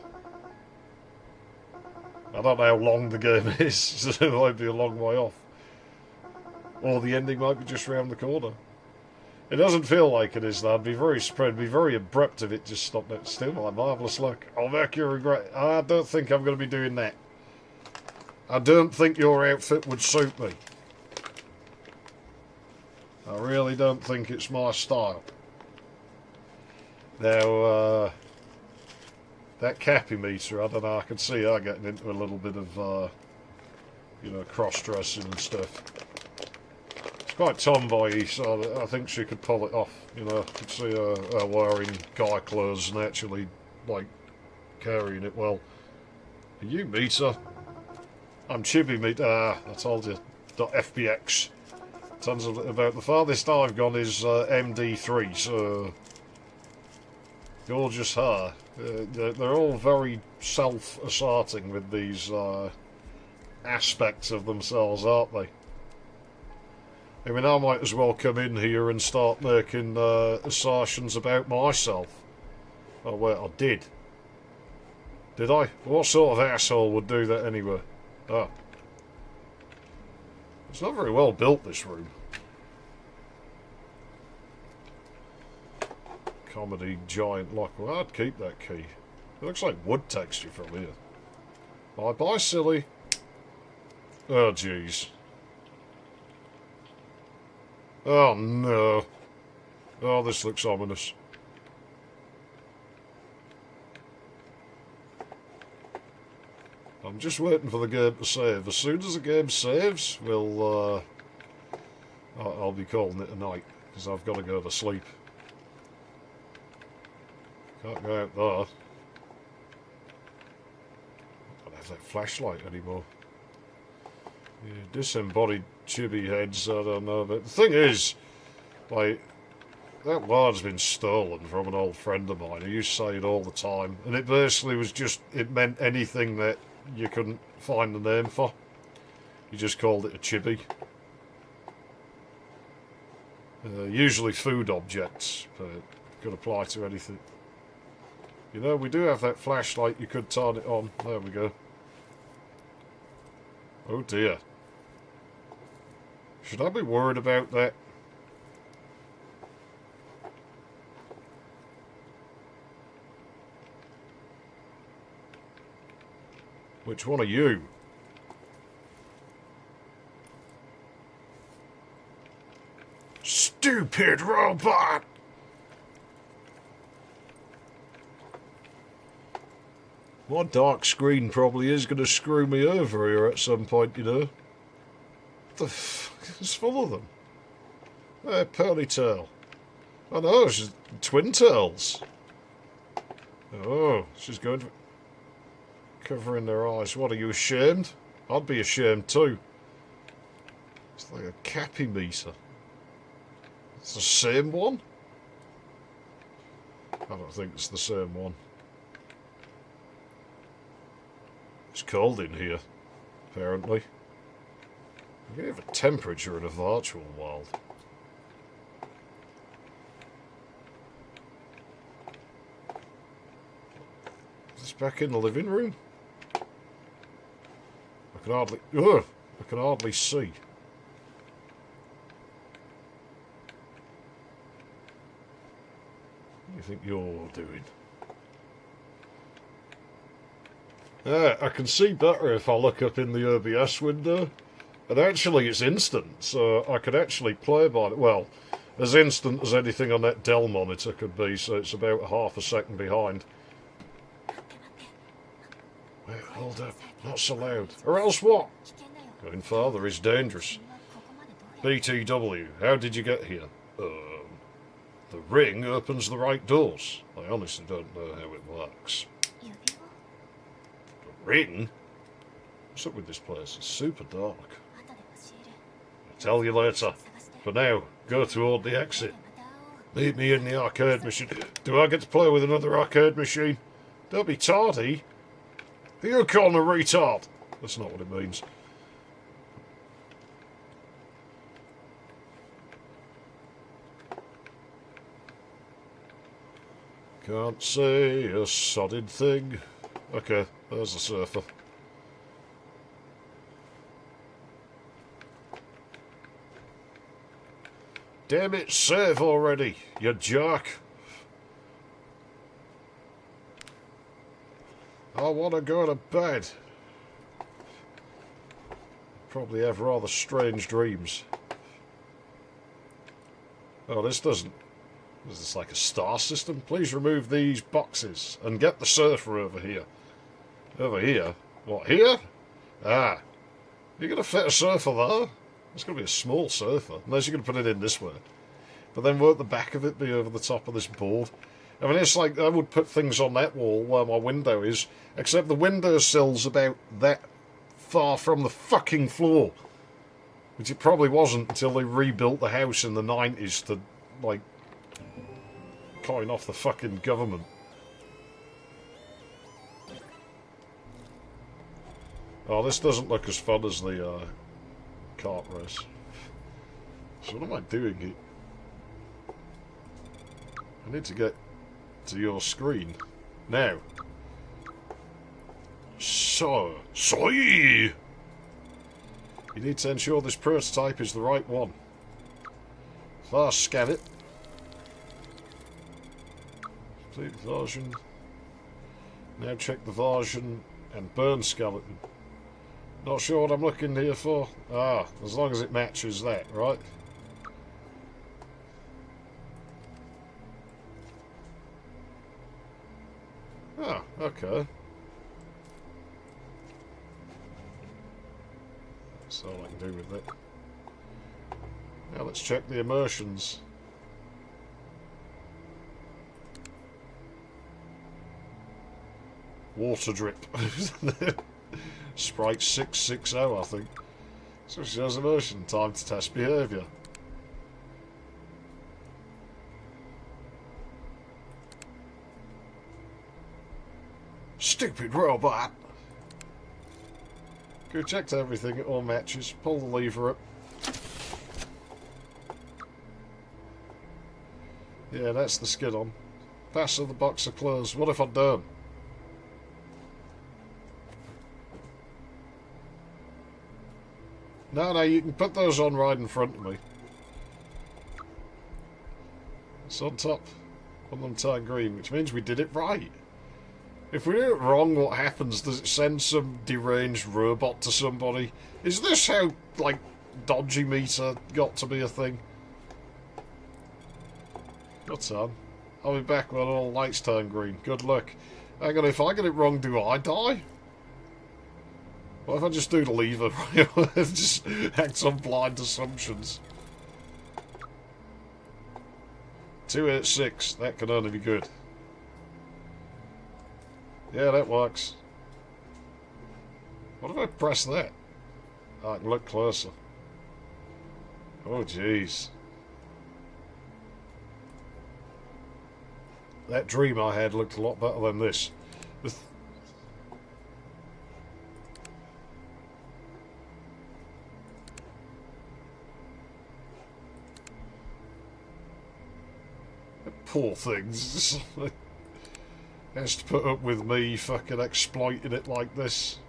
Speaker 1: I don't know how long the game is, so it might be a long way off. Or the ending might be just round the corner. It doesn't feel like it is, though. I'd be very surprised, be very abrupt if it just stopped next still. My marvellous luck. I'll make you regret. I don't think I'm going to be doing that. I don't think your outfit would suit me. I really don't think it's my style. Now, that cappy meter, I don't know, I can see her getting into a little bit of, you know, cross-dressing and stuff. It's quite tomboy-y, so I think she could pull it off, you know. I could see her wearing guy clothes and actually, like, carrying it well. Are you meter? I'm Chibi meter. I told you. .fbx. Turns out about the farthest I've gone is MD3, so... Gorgeous hair. They're all very self-asserting with these aspects of themselves, aren't they? I mean, I might as well come in here and start making assertions about myself. Oh, well, I did. Did I? What sort of asshole would do that anyway? Oh. It's not very well built, this room. Comedy giant lock. Well, I'd keep that key. It looks like wood texture from here. Bye-bye, silly. Oh, jeez. Oh, no. Oh, this looks ominous. I'm just waiting for the game to save. As soon as the game saves, we'll, I'll be calling it a night, because I've got to go to sleep. Can't go out there. I don't have that flashlight anymore. Yeah, disembodied chibi heads, I don't know. But the thing is, like, that word's been stolen from an old friend of mine who used to say it all the time. And it basically was just, it meant anything that you couldn't find the name for. You just called it a chibi. Usually food objects, but it could apply to anything. You know, we do have that flashlight, you could turn it on. There we go. Oh dear. Should I be worried about that? Which one are you? Stupid robot! My dark screen probably is going to screw me over here at some point, you know. What the f*** is full of them? Ponytail. Oh no, she's twin tails. Oh, she's going to... Covering their eyes. What, are you ashamed? I'd be ashamed too. It's like a cappy meter. It's the same one? I don't think it's the same one. It's cold in here, apparently. We have a temperature in a virtual world. Is this back in the living room? I can hardly see. What do you think you're doing? I can see better if I look up in the OBS window. And actually it's instant, so I could actually play by it. Well, as instant as anything on that Dell monitor could be, so it's about half a second behind. Wait, hold up. Not so loud. Or else what? Going farther is dangerous. BTW, how did you get here? The ring opens the right doors. I honestly don't know how it works. Ring? What's up with this place? It's super dark. I'll tell you later. For now, go toward the exit. Meet me in the arcade machine. Do I get to play with another arcade machine? Don't be tardy. Are you calling a retard? That's not what it means. Can't say a sodded thing. Okay, there's the surfer. Damn it, save already, you jerk. I want to go to bed. Probably have rather strange dreams. Oh, this doesn't... Is this like a star system? Please remove these boxes and get the surfer over here. Over here? What, here? Ah. You're going to fit a surfer there? It's going to be a small surfer. Unless you're going to put it in this way. But then won't the back of it be over the top of this board? I mean, it's like I would put things on that wall where my window is, except the windowsill's about that far from the fucking floor. Which it probably wasn't until they rebuilt the house in the 90s to, like, coin off the fucking government. Oh, this doesn't look as fun as the kart race. So what am I doing here? I need to get to your screen. Now. So. You need to ensure this prototype is the right one. First, scan it. Complete version. Now check the version and burn skeleton. Not sure what I'm looking here for. Ah, as long as it matches that, right? Ah, okay. That's all I can do with it. Now let's check the immersions. Water drip. Sprite 660, I think. So she has immersion. Time to test behaviour. Stupid robot! Go check to everything, it all matches. Pull the lever up. Yeah, that's the skid on. Fasten the box of clothes. What if I don't? No, you can put those on right in front of me. It's on top. On them turned green, which means we did it right. If we do it wrong, what happens? Does it send some deranged robot to somebody? Is this how, like, dodgy meter got to be a thing? What's on? I'll be back when all lights turn green. Good luck. Hang on, if I get it wrong, do I die? What if I just do the lever? Just act on blind assumptions. 286. That can only be good. Yeah, that works. What if I press that? I can look closer. Oh, jeez. That dream I had looked a lot better than this. Poor things. Has to put up with me fucking exploiting it like this.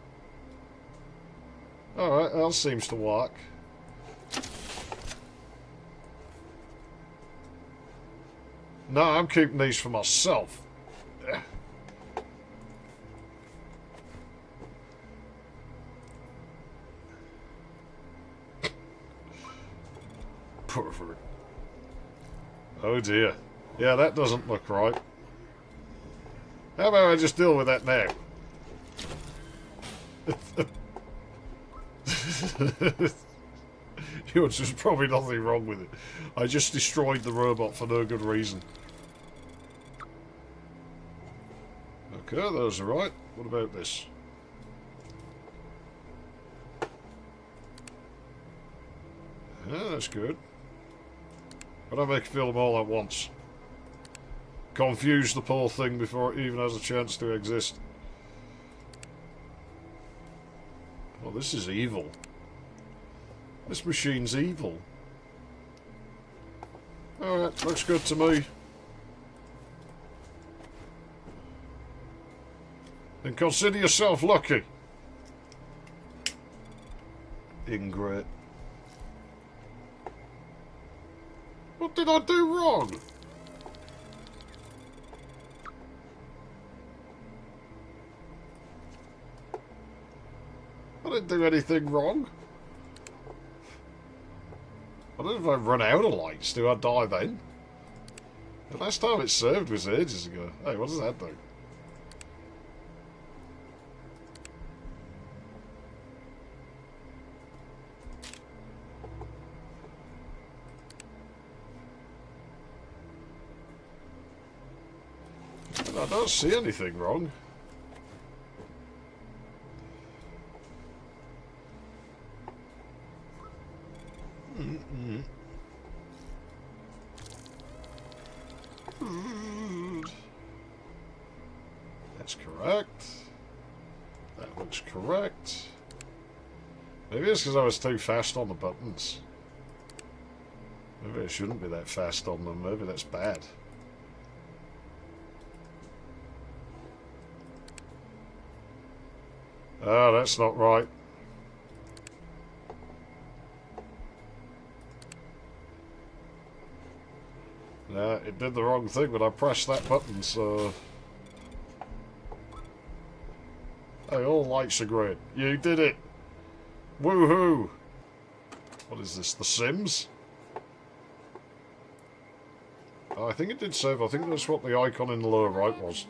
Speaker 1: Alright, that seems to work. No, I'm keeping these for myself. Perfect. Oh dear. Yeah, that doesn't look right. How about I just deal with that now? There's probably nothing wrong with it. I just destroyed the robot for no good reason. Okay, those are right. What about this? Yeah, that's good. I don't make film all at once. Confuse the poor thing before it even has a chance to exist. Oh, this is evil. This machine's evil. Alright, looks good to me. Then consider yourself lucky. Ingrate. What did I do wrong? I didn't do anything wrong. I don't know if I run out of lights. Do I die then? The last time it served was ages ago. Hey, what does that do? I don't see anything wrong. That's correct. That looks correct. Maybe it's because I was too fast on the buttons. Maybe I shouldn't be that fast on them. Maybe that's bad. Oh, that's not right. Nah, it did the wrong thing when I pressed that button, so... Hey, all lights are green. You did it! Woohoo! What is this, The Sims? Oh, I think it did save. I think that's what the icon in the lower right was.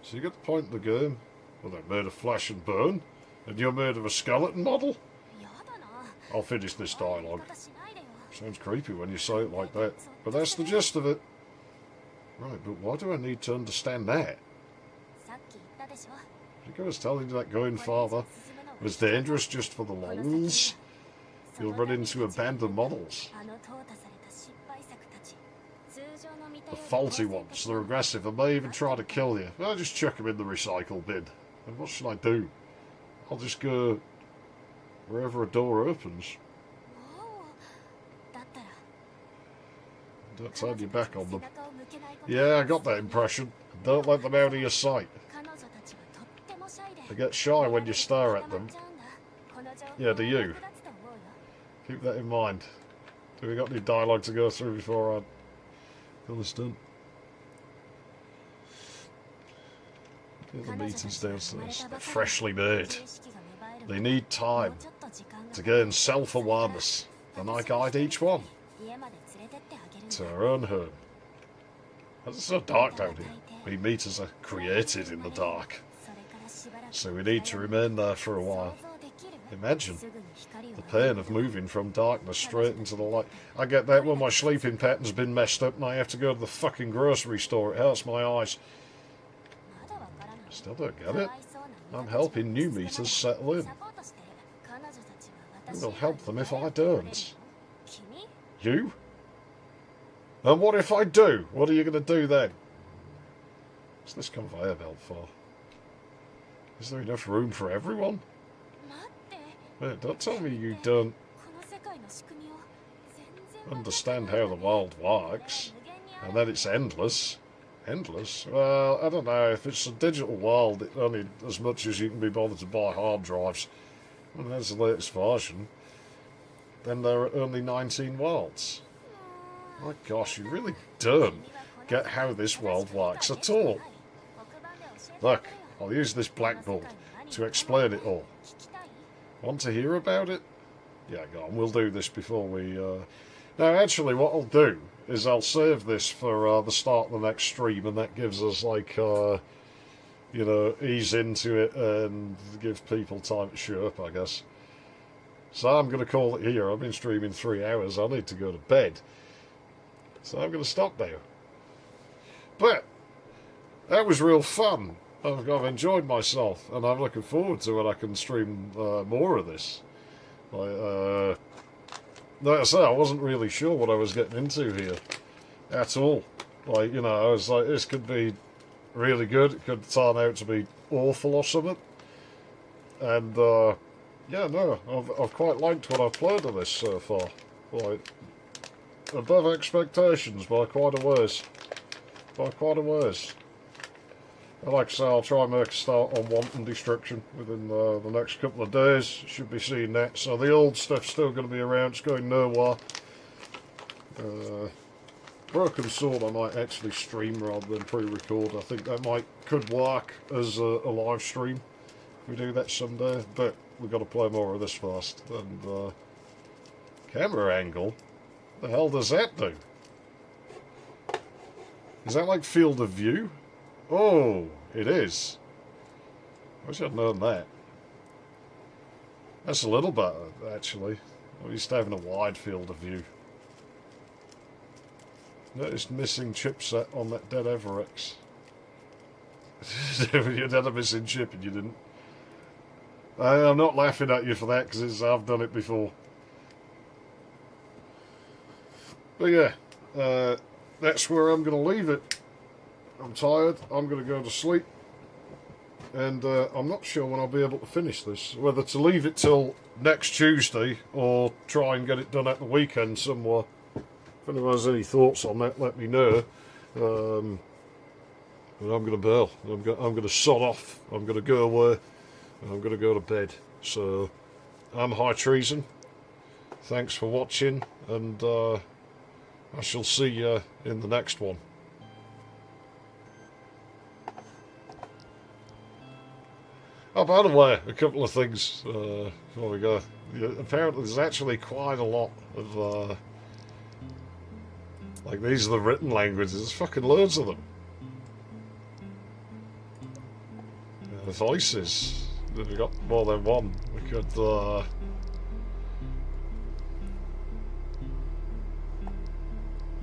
Speaker 1: So you get the point of the game. Well, they're made of flesh and bone, and you're made of a skeleton model? I'll finish this dialogue. Sounds creepy when you say it like that, but that's the gist of it. Right, but why do I need to understand that? I think I was telling you that going farther was dangerous just for the lols. You'll run into abandoned models. The faulty ones, they're aggressive, and may even try to kill you. I'll just chuck them in the recycle bin. And what should I do? I'll just go wherever a door opens. Don't turn your back on them. Yeah, I got that impression. Don't let them out of your sight. They get shy when you stare at them. Yeah, do you? Keep that in mind. Do we got any dialogue to go through before I kill this done? Get the meters downstairs. They're freshly made. They need time to gain self-awareness, and I guide each one to our own home. It's so dark down here. We meters are created in the dark, so we need to remain there for a while. Imagine the pain of moving from darkness straight into the light. I get that when my sleeping pattern's been messed up and I have to go to the fucking grocery store. It hurts my eyes. Still don't get it. I'm helping new meters settle in. It will help them if I don't. You? And what if I do? What are you going to do then? What's this conveyor belt for? Is there enough room for everyone? Wait, don't tell me you don't understand how the world works, and that it's endless. Endless? Well, I don't know. If it's a digital world, it's only as much as you can be bothered to buy hard drives. And that's the latest version. Then there are only 19 worlds. My gosh, you really don't get how this world works at all. Look, I'll use this blackboard to explain it all. Want to hear about it? Yeah, go on, we'll do this before we... Now, actually, what I'll do is I'll save this for the start of the next stream, and that gives us, like, you know, ease into it and give people time to show up, I guess. So I'm going to call it here. I've been streaming 3 hours. I need to go to bed. So I'm going to stop now. But that was real fun. I've enjoyed myself, and I'm looking forward to when I can stream more of this. Like I say, I wasn't really sure what I was getting into here at all. Like, you know, I was like, this could be really good. It could turn out to be awful or something. And yeah, no, I've quite liked what I've played of this so far. Like, above expectations by quite a ways. By quite a ways. And like I say, I'll try and make a start on Wanton Destruction within the next couple of days. Should be seeing that. So the old stuff's still going to be around. It's going nowhere. Broken Sword I might actually stream rather than pre-record. I think that could work as a live stream if we do that someday, but we've got to play more of this first. And camera angle? The hell does that do? Is that like field of view? Oh, it is. I wish I'd known that. That's a little better, actually. I'm used to having a wide field of view. Noticed missing chipset on that dead Everex. You had a missing chip and you didn't. I'm not laughing at you for that because I've done it before. But yeah, that's where I'm going to leave it. I'm tired. I'm going to go to sleep. And I'm not sure when I'll be able to finish this. Whether to leave it till next Tuesday or try and get it done at the weekend somewhere. If anyone has any thoughts on that, let me know. But I'm going to bail. I'm going to sod off. I'm going to go away. And I'm going to go to bed. So, I'm High Treason. Thanks for watching. And I shall see you in the next one. Oh, by the way, a couple of things before we go. Yeah, apparently there's actually quite a lot of, like these are the written languages, there's fucking loads of them. The voices, we've got more than one. We could,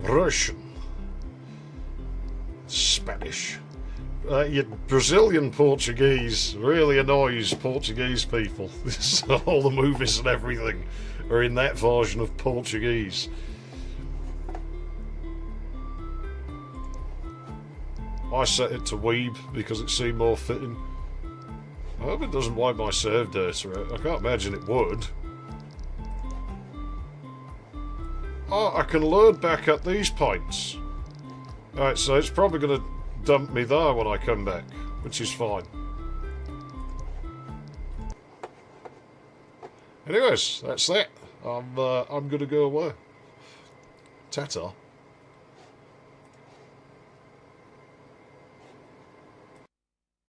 Speaker 1: Russian, Spanish. Brazilian Portuguese really annoys Portuguese people. All the movies and everything are in that version of Portuguese. I set it to Weeb because it seemed more fitting. I hope it doesn't wipe my save data out. I can't imagine it would. Oh, I can load back at these points. Alright, so it's probably going to dump me there when I come back, which is fine. Anyways, that's that. I'm going to go away. Ta-ta.